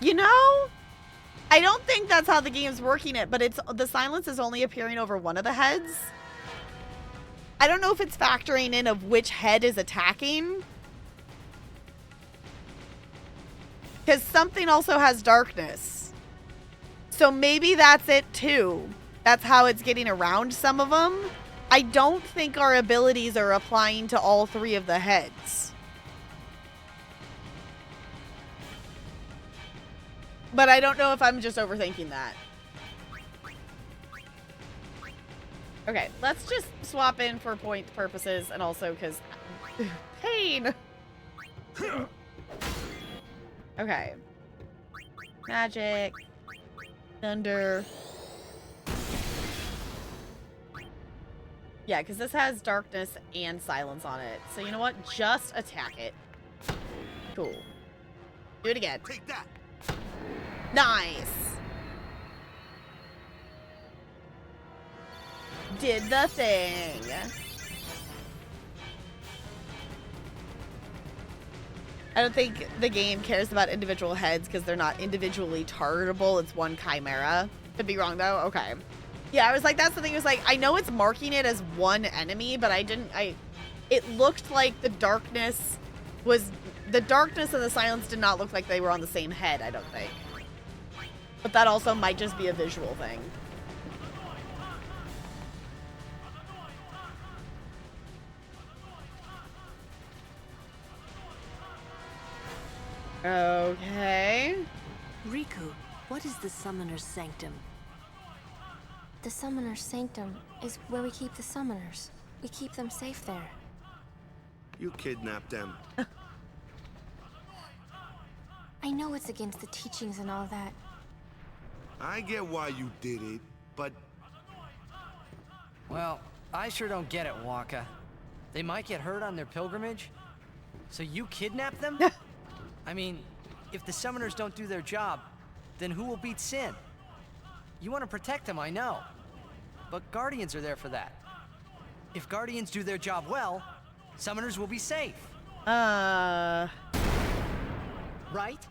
You know, I don't think that's how the game's working it, but it's the silence is only appearing over one of the heads. I don't know if it's factoring in of which head is attacking. Because something also has darkness. So maybe that's it too. That's how it's getting around some of them. I don't think our abilities are applying to all 3 of the heads. But I don't know if I'm just overthinking that. Okay, let's just swap in for point purposes and also because pain. Okay. Magic. Thunder. Yeah, because this has darkness and silence on it. So you know what? Just attack it. Cool. Do it again. Take that. Nice. Did the thing. I don't think the game cares about individual heads because they're not individually targetable. It's one chimera. Could be wrong though. Okay. Yeah, I was like, that's the thing. It was like, I know it's marking it as one enemy, but it looked like the darkness and the silence did not look like they were on the same head, I don't think. But that also might just be a visual thing. Okay. Riku, what is the Summoner's Sanctum? The Summoner's Sanctum is where we keep the summoners. We keep them safe there. You kidnapped them. I know it's against the teachings and all that. I get why you did it, but Well, I sure don't get it, Waka. They might get hurt on their pilgrimage. So you kidnap them? I mean, if the summoners don't do their job, then who will beat Sin? You want to protect them, I know. But Guardians are there for that. If Guardians do their job well, summoners will be safe. Right? Right?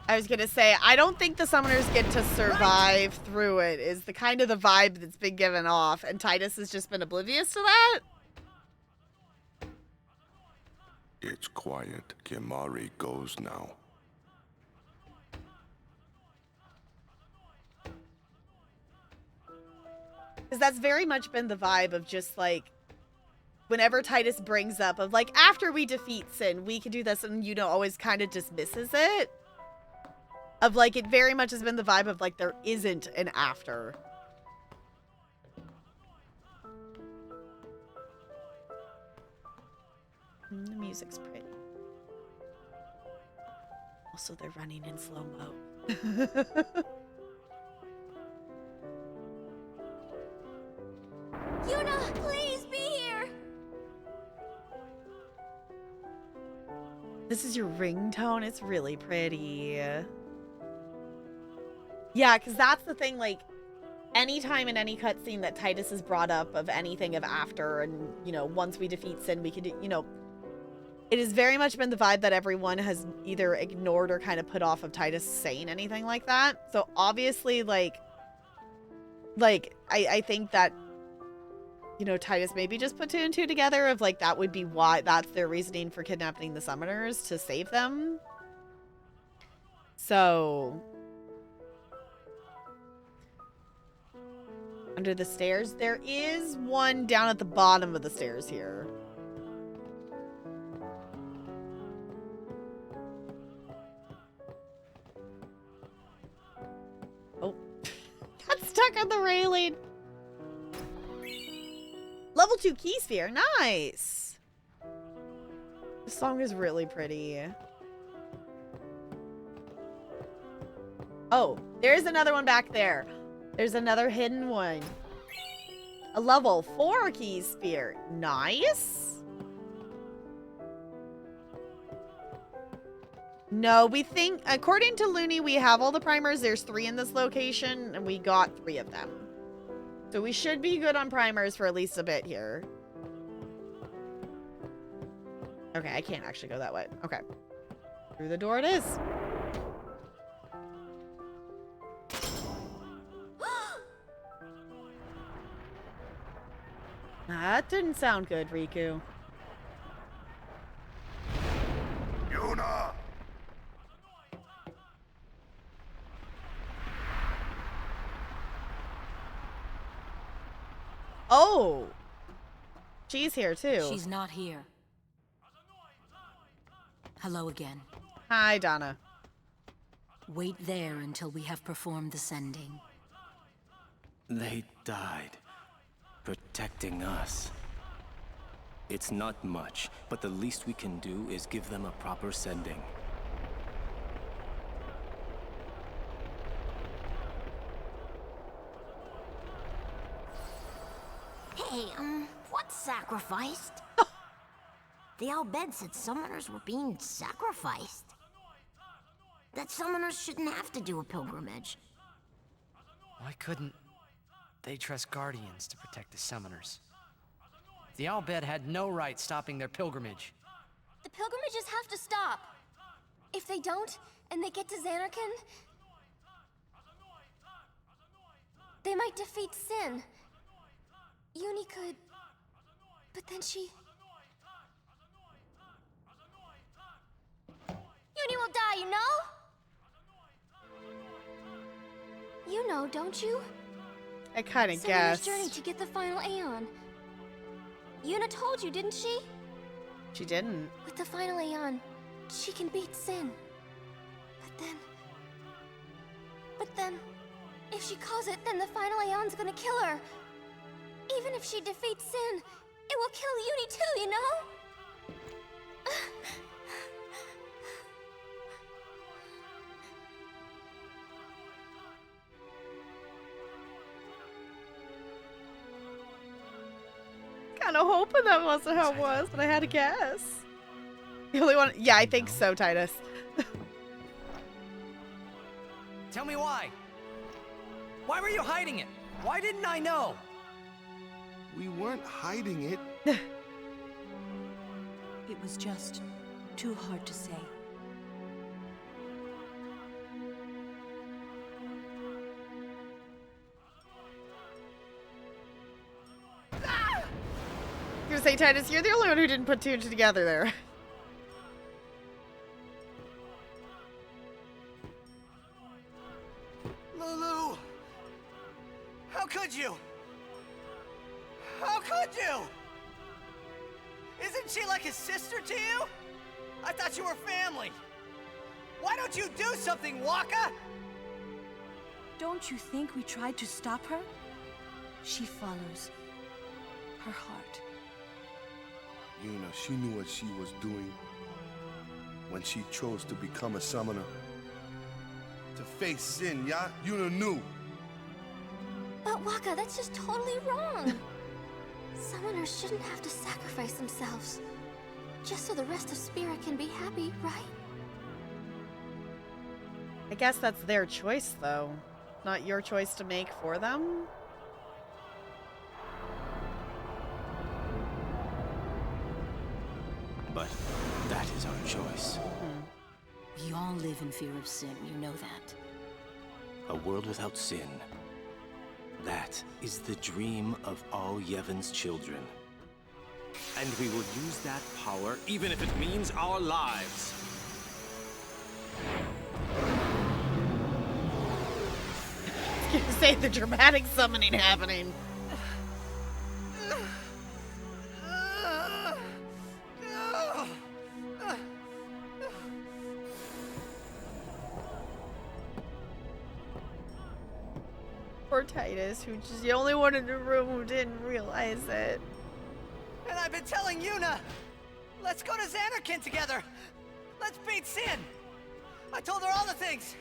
I was gonna say, I don't think the summoners get to survive through it, is the kind of the vibe that's been given off, and Titus has just been oblivious to that? it's quiet. Kimari goes now. Because that's very much been the vibe of just, like, whenever Titus brings up of, like, after we defeat Sin, we can do this, and Yuna always kind of dismisses it. Of like, it very much has been the vibe of like, there isn't an after. The music's pretty. Also, they're running in slow-mo. Yuna, please be here! This is your ringtone? It's really pretty. Yeah, because that's the thing, like, anytime in any cutscene that Titus is brought up of anything of after, and, you know, once we defeat Sin, we can do, you know, it has very much been the vibe that everyone has either ignored or kind of put off of Titus saying anything like that. So obviously, like I think that, you know, Titus maybe just put two and two together of like, that would be why, that's their reasoning for kidnapping the summoners, to save them. So under the stairs, there is one down at the bottom of the stairs here. Oh, got stuck on the railing. Level 2 key sphere, nice. This song is really pretty. Oh, there's another one back there. There's another hidden one. A level 4 key sphere, nice. No, we think, according to Looney, we have all the primers. There's 3 in this location, and we got 3 of them. So we should be good on primers for at least a bit here. Okay, I can't actually go that way. Okay. Through the door it is. That didn't sound good, Riku. Yuna! Oh! She's here, too. She's not here. Hello again. Hi, Donna. Wait there until we have performed the sending. They died, protecting us. It's not much, but the least we can do is give them a proper sending. Hey, what's sacrificed? The Al-Bed said summoners were being sacrificed. That summoners shouldn't have to do a pilgrimage. Why couldn't they trust guardians to protect the summoners? The Al-Bed had no right stopping their pilgrimage. The pilgrimages have to stop. If they don't, and they get to Xanarkand, they might defeat Sin. Uni could... But then she... Uni will die, you know? You know, don't you? I kind of Summoner's guessed. journey to get the final Aeon. Yuna told you, didn't she? She didn't. With the final Aeon, she can beat Sin. But then, if she calls it, then the final Aeon's gonna kill her. Even if she defeats Sin, it will kill Uni too, you know? Kind of hoping that wasn't how it was, but I had to guess. The only one... Yeah, I think so, Titus. Tell me why. Why were you hiding it? Why didn't I know? We weren't hiding it. It was just too hard to say. I was gonna say, Titus, you're the only one who didn't put two and two together there. Lulu! How could you? How could you? Isn't she like a sister to you? I thought you were family. Why don't you do something, Waka? Don't you think we tried to stop her? She follows her heart. Yuna, she knew what she was doing when she chose to become a summoner. To face sin, yeah? Yuna knew. But Waka, that's just totally wrong. Summoners shouldn't have to sacrifice themselves. Just so the rest of Spirit can be happy, right? I guess that's their choice, though. Not your choice to make for them. But that is our choice. We all live in fear of sin, you know that. A world without sin. That is the dream of all Yevon's children. And we will use that power even if it means our lives. I was gonna say the dramatic summoning happening. Poor Titus, who's just the only one in the room who didn't realize it. And I've been telling Yuna, let's go to Xanarkin together. Let's beat Sin. I told her all the things.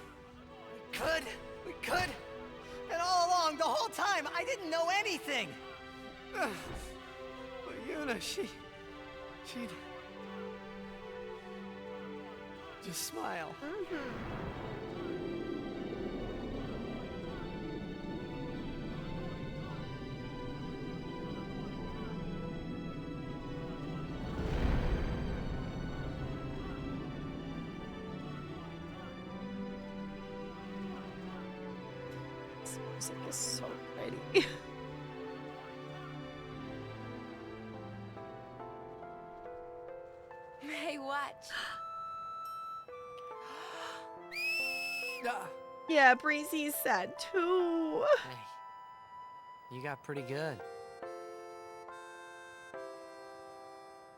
We could. And all along, the whole time, I didn't know anything. But Yuna, she'd just smile. This music is so pretty. Hey, watch. Yeah, Breezy's sad too. Hey, you got pretty good.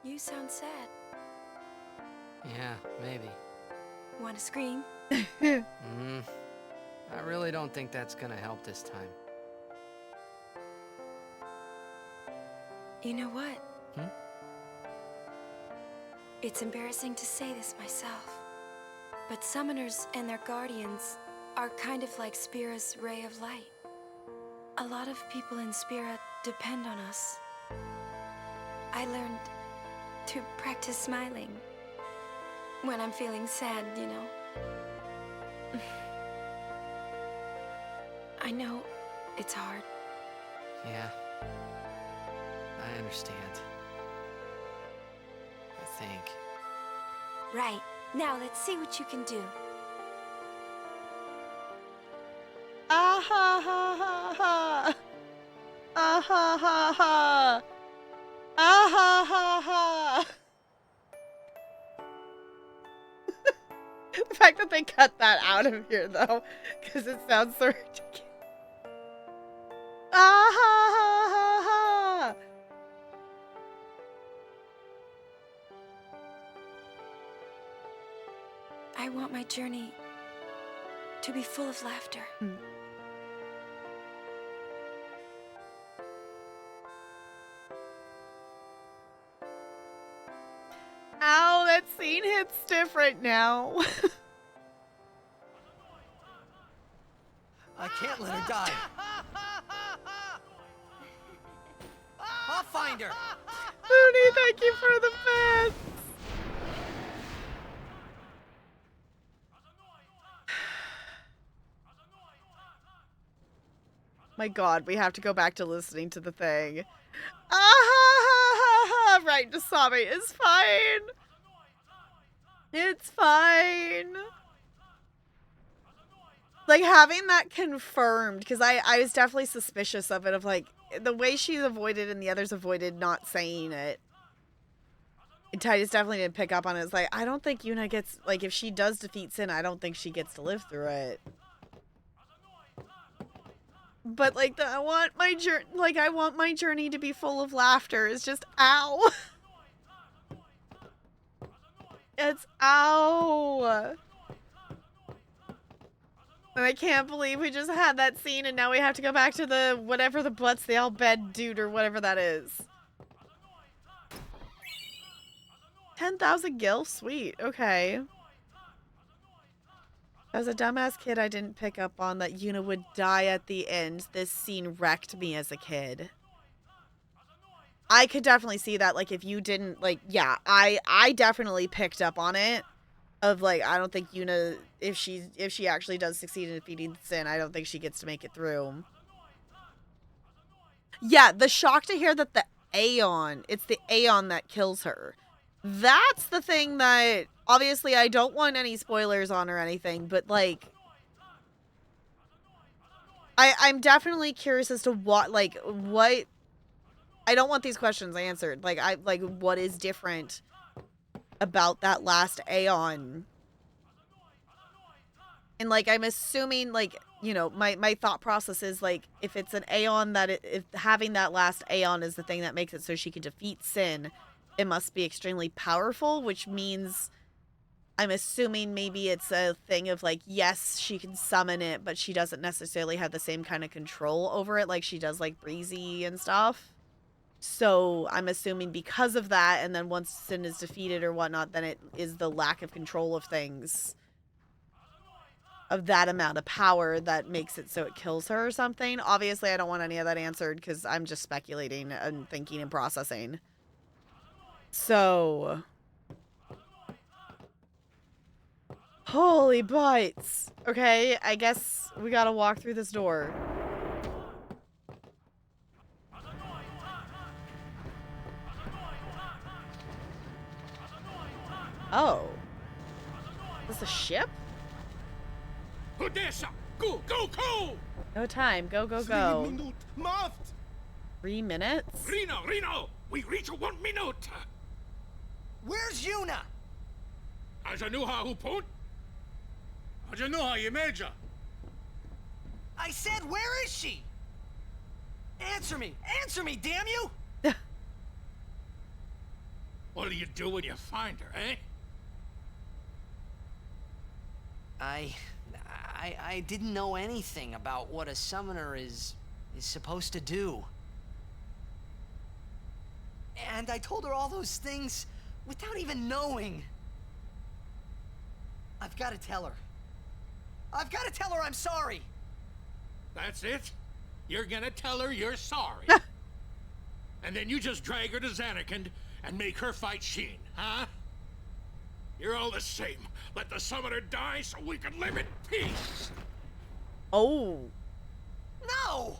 You sound sad. Yeah, maybe. Want to scream? I really don't think that's gonna help this time. You know what? Hmm? It's embarrassing to say this myself, but summoners and their guardians are kind of like Spira's ray of light. A lot of people in Spira depend on us. I learned to practice smiling when I'm feeling sad, you know. I know it's hard. Yeah. I understand. I think. Right. Now let's see what you can do. Ah ha ha ha ha. Ah ha ha ha. Ah ha ha ha. The fact that they cut that out of here, though, because it sounds so ridiculous. Ah ha ha ha ha. I want my journey to be full of laughter. Ow, that scene hits different now. I can't let her die. I'll find her. Mooney, thank you for the best. My God, we have to go back to listening to the thing. Ah ha ha ha ha! Right to sobbing. It's fine. It's fine. Like, having that confirmed, because I was definitely suspicious of it, of like, the way she avoided and the others avoided not saying it. And Titus definitely didn't pick up on it. It's like, I don't think Yuna gets, like, if she does defeat Sin, I don't think she gets to live through it. But, like, I want my journey to be full of laughter. It's just, ow. It's, ow. And I can't believe we just had that scene and now we have to go back to the whatever the butts the all bed dude or whatever that is. 10,000 gil? Sweet. Okay. As a dumbass kid, I didn't pick up on that Yuna would die at the end. This scene wrecked me as a kid. I could definitely see that, like, if you didn't, like, yeah, I definitely picked up on it. Of, like, I don't think Yuna, if she actually does succeed in defeating Sin, I don't think she gets to make it through. Yeah, the shock to hear that it's the Aeon that kills her. That's the thing that, obviously, I don't want any spoilers on or anything, but, like, I'm definitely curious as to what, I don't want these questions answered. Like, what is different about that last Aeon? And, like, I'm assuming, like, you know, my thought process is, like, if it's an Aeon if having that last Aeon is the thing that makes it so she can defeat Sin, it must be extremely powerful, which means I'm assuming maybe it's a thing of, like, yes, she can summon it, but she doesn't necessarily have the same kind of control over it like she does, like, Breezy and stuff. So I'm assuming because of that, and then once Sin is defeated or whatnot, then it is the lack of control of things, of that amount of power, that makes it so it kills her or something. Obviously, I don't want any of that answered because I'm just speculating and thinking and processing. So... Holy bites. Okay, I guess we gotta walk through this door. Oh. Is this a ship? Odessa! Go, go, go! No time. Go, go, go. 3 minutes? Reno! We reach 1 minute! Where's Yuna? Ajanuha Hupun? Ajanuha Yemeja! I said, where is she? Answer me! Answer me, damn you! What do you do when you find her, eh? I didn't know anything about what a summoner is supposed to do. And I told her all those things without even knowing. I've got to tell her. I've got to tell her I'm sorry. That's it? You're gonna tell her you're sorry. And then you just drag her to Zanarkand and make her fight Sheen, huh? You're all the same. Let the summoner die so we can live in peace. Oh. No!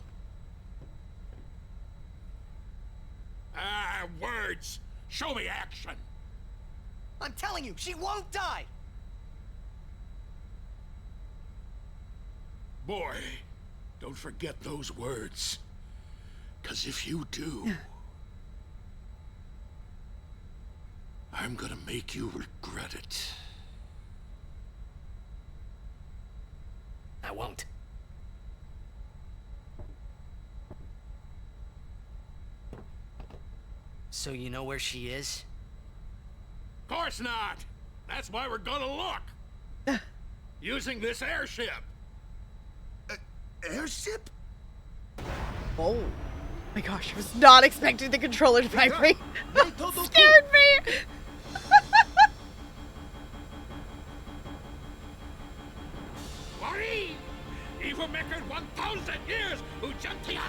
Ah, words. Show me action. I'm telling you, she won't die! Boy, don't forget those words. 'Cause if you do, I'm gonna make you regret it. I won't. So you know where she is? Of course not. That's why we're gonna look. Using this airship. Airship? Oh. My gosh, I was not expecting the controller to vibrate. Scared me! Worry! Evil Maker 1,000 years, Ujantia!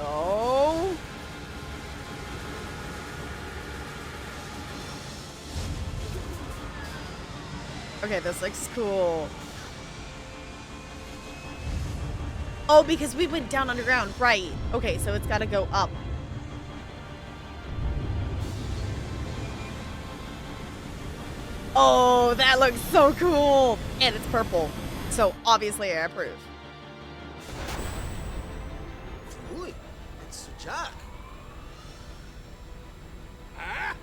Oh. Okay, this looks cool. Oh, because we went down underground. Right. Okay, so it's got to go up. Oh, that looks so cool. And it's purple. So obviously I approve. Uy, it's Jack. Huh?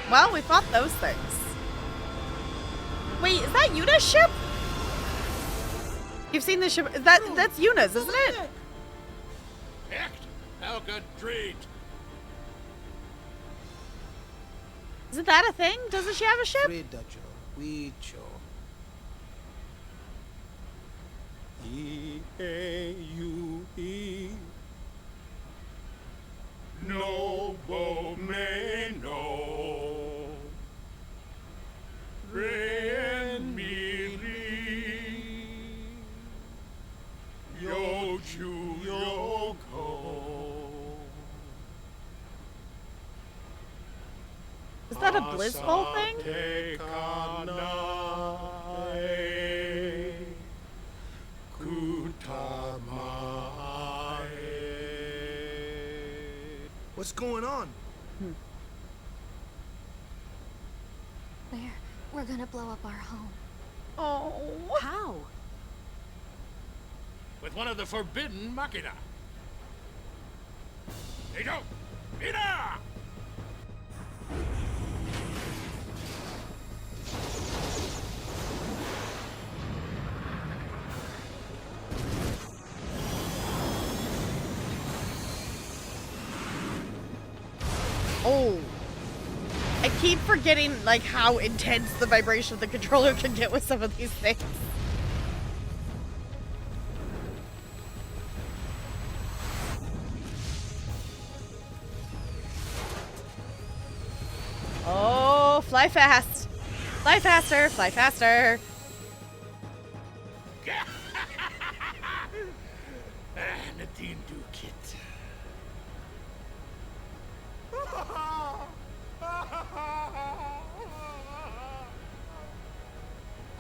Well, we fought those things. Wait, is that Yuna's ship? You've seen the ship. That's Yuna's, isn't it? Echt, Helga Dreht. Isn't that a thing? Doesn't she have a ship? E-A-U-E. No Bomeno. Ren Mili. Yochu Yoko. Is that a Blizzball thing? What's going on? We're gonna blow up our home. Oh. How? With one of the forbidden machina. Hey, go! Yuna! Oh. I keep forgetting, like, how intense the vibration of the controller can get with some of these things. Oh, fly fast. Fly faster, fly faster. Nadine do kit.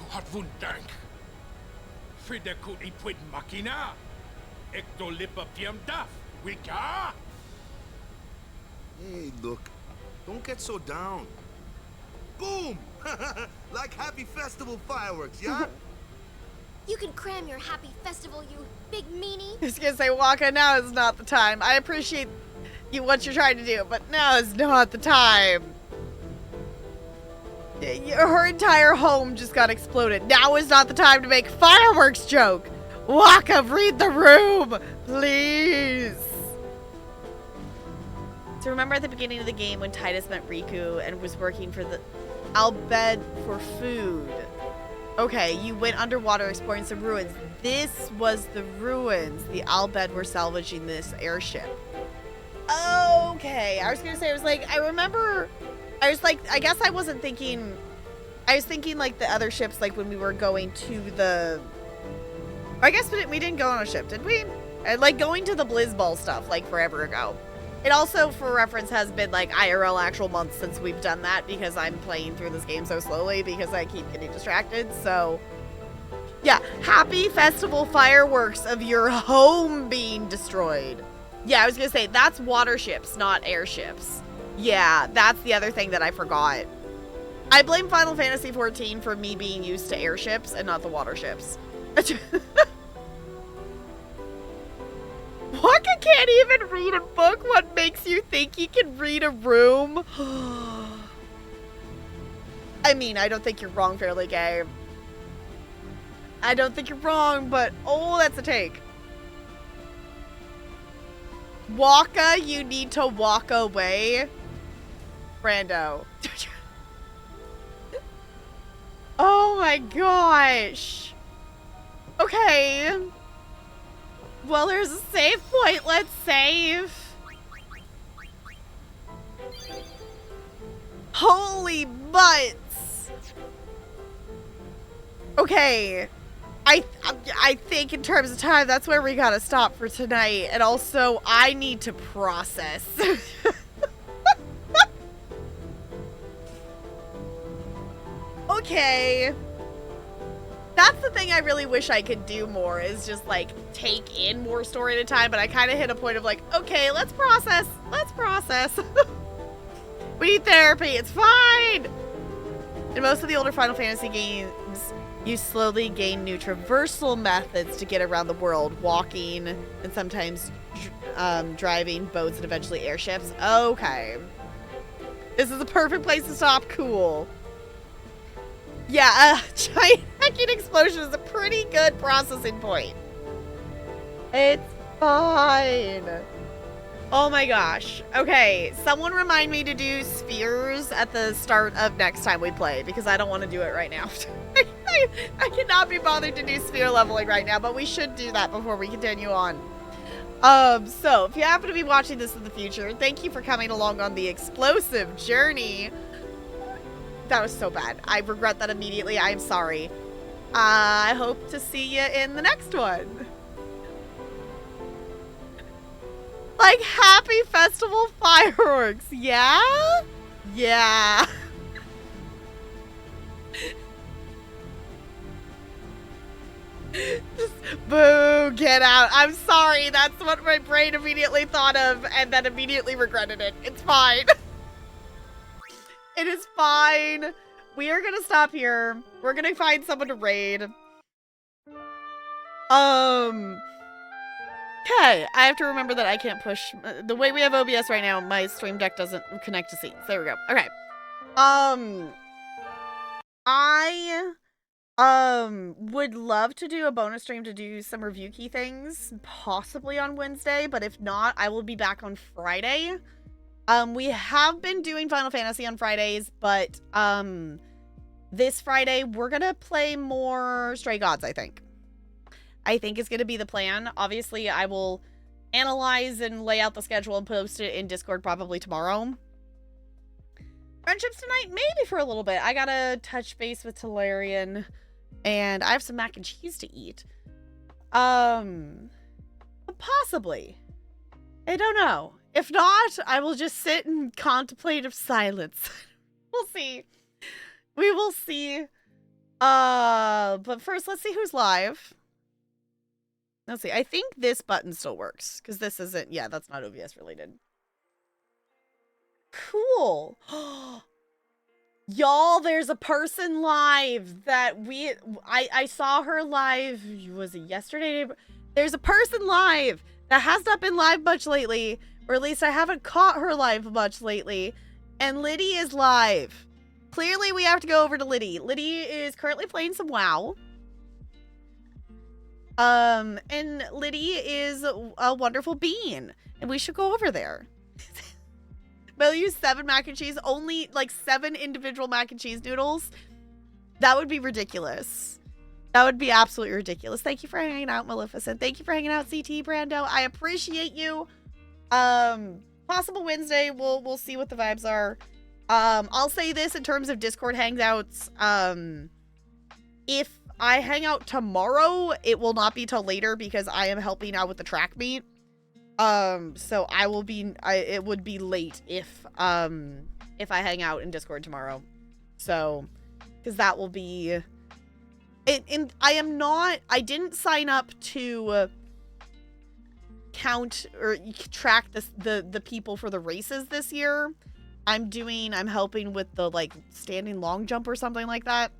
Hat wundank. Frida kut ipwid machina. Ekto lipa piam daf. Wika? Hey, look. Don't get so down. Boom! Like happy festival fireworks, yeah? You can cram your happy festival, you big meanie. I was gonna say, Waka, now is not the time. I appreciate what you're trying to do, but now is not the time. Her entire home just got exploded. Now is not the time to make fireworks joke. Waka, read the room, please. So remember at the beginning of the game when Titus met Riku and was working for the Albed for food. Okay, you went underwater exploring some ruins. This was the ruins. The Albed were salvaging this airship. Okay, I was gonna say, I remember, I guess I wasn't thinking, I was thinking like the other ships, like when we were going to the, I guess we didn't go on a ship, did we? Like going to the Blizzball stuff, like forever ago. It also, for reference, has been like IRL actual months since we've done that because I'm playing through this game so slowly because I keep getting distracted, so. Yeah, happy festival fireworks of your home being destroyed. Yeah, I was gonna say, that's water ships, not airships. Yeah, that's the other thing that I forgot. I blame Final Fantasy XIV for me being used to airships and not the water ships. Waka can't even read a book. What makes you think he can read a room? I mean, I don't think you're wrong, Fairly Gay. I don't think you're wrong, but oh, that's a take. Waka, you need to walk away. Brando. Oh my gosh. Okay. Well, there's a save point. Let's save. Holy butts. Okay. I think in terms of time, that's where we gotta stop for tonight. And also, I need to process. Okay. That's the thing I really wish I could do more, is just like take in more story at a time, but I kind of hit a point of like, okay, let's process. Let's process. We need therapy. It's fine. In most of the older Final Fantasy games, you slowly gain new traversal methods to get around the world, walking and sometimes driving boats and eventually airships. Okay. This is a perfect place to stop. Cool. Yeah, a giant hacking explosion is a pretty good processing point. It's fine. Oh my gosh. Okay, someone remind me to do spheres at the start of next time we play, because I don't want to do it right now. I cannot be bothered to do sphere leveling right now, but we should do that before we continue on. So if you happen to be watching this in the future, thank you for coming along on the explosive journey. That was so bad. I regret that immediately. I am sorry. I hope to see you in the next one. Like, happy festival fireworks, yeah? Yeah. Boo, get out. I'm sorry. That's what my brain immediately thought of and then immediately regretted it. It's fine. It is fine. We are gonna stop here. We're gonna find someone to raid. Okay, I have to remember that I can't push. The way we have OBS right now, my stream deck doesn't connect to scenes. There we go. Okay. I would love to do a bonus stream to do some review key things, possibly on Wednesday, but if not, I will be back on Friday. We have been doing Final Fantasy on Fridays, but this Friday we're gonna play more Stray Gods, I think is going to be the plan. Obviously, I will analyze and lay out the schedule and post it in Discord probably tomorrow. Friendships tonight? Maybe for a little bit. I gotta touch base with Talarian, and I have some mac and cheese to eat. Possibly. I don't know. If not, I will just sit in contemplative silence. We'll see. We will see. But first, let's see who's live. Let's see. I think this button still works because this isn't. Yeah, that's not OBS related. Cool. Y'all, there's a person live that I saw her live. Was it yesterday? There's a person live that has not been live much lately, or at least I haven't caught her live much lately. And Liddy is live. Clearly, we have to go over to Liddy. Liddy is currently playing some WoW. And Liddy is a wonderful bean, and we should go over there. We'll use 7 mac and cheese, only like 7 individual mac and cheese noodles. That would be ridiculous. That would be absolutely ridiculous. Thank you for hanging out, Maleficent. Thank you for hanging out, CT Brando. I appreciate you. Possible Wednesday. We'll see what the vibes are. I'll say this in terms of Discord hangouts. If I hang out tomorrow, it will not be till later because I am helping out with the track meet. So it would be late if I hang out in Discord tomorrow. So, because that will be it. And I didn't sign up to count or track the people for the races this year. I'm helping with the like standing long jump or something like that,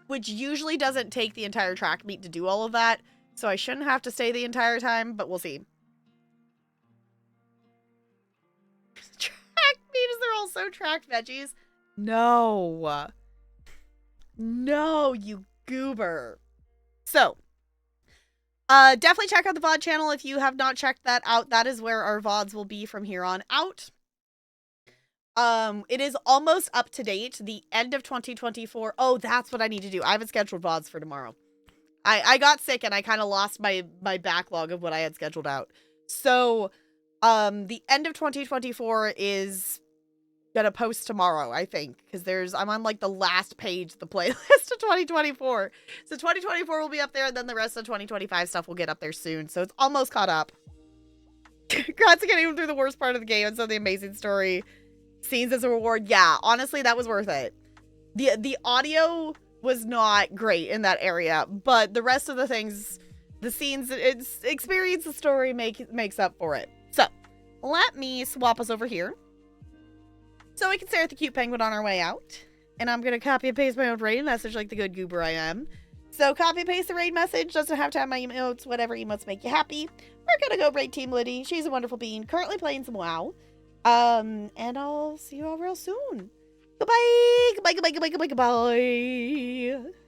which usually doesn't take the entire track meet to do all of that. So I shouldn't have to stay the entire time, but we'll see. Track meet, is there also tracked veggies? No. No, you goober. So, definitely check out the VOD channel if you have not checked that out. That is where our VODs will be from here on out. It is almost up to date. The end of 2024. Oh, that's what I need to do. I haven't scheduled VODs for tomorrow. I got sick and I kind of lost my backlog of what I had scheduled out. So, the end of 2024 is gonna post tomorrow, I think, because I'm on like the last page of the playlist of 2024. So 2024 will be up there, and then the rest of 2025 stuff will get up there soon. So it's almost caught up. Congrats on getting through the worst part of the game and so the amazing story scenes as a reward. Yeah, honestly, that was worth it. The audio was not great in that area, but the rest of the things, the scenes, it's experience, the story makes up for it. So let me swap us over here so we can stare at the cute penguin on our way out. And I'm gonna copy and paste my own raid message like the good goober I am. So copy and paste the raid message. Doesn't have to have my emotes. Whatever emotes make you happy. We're gonna go raid Team Liddy. She's a wonderful being. Currently playing some WoW. And I'll see you all real soon. Goodbye. Goodbye, goodbye, goodbye, goodbye, goodbye.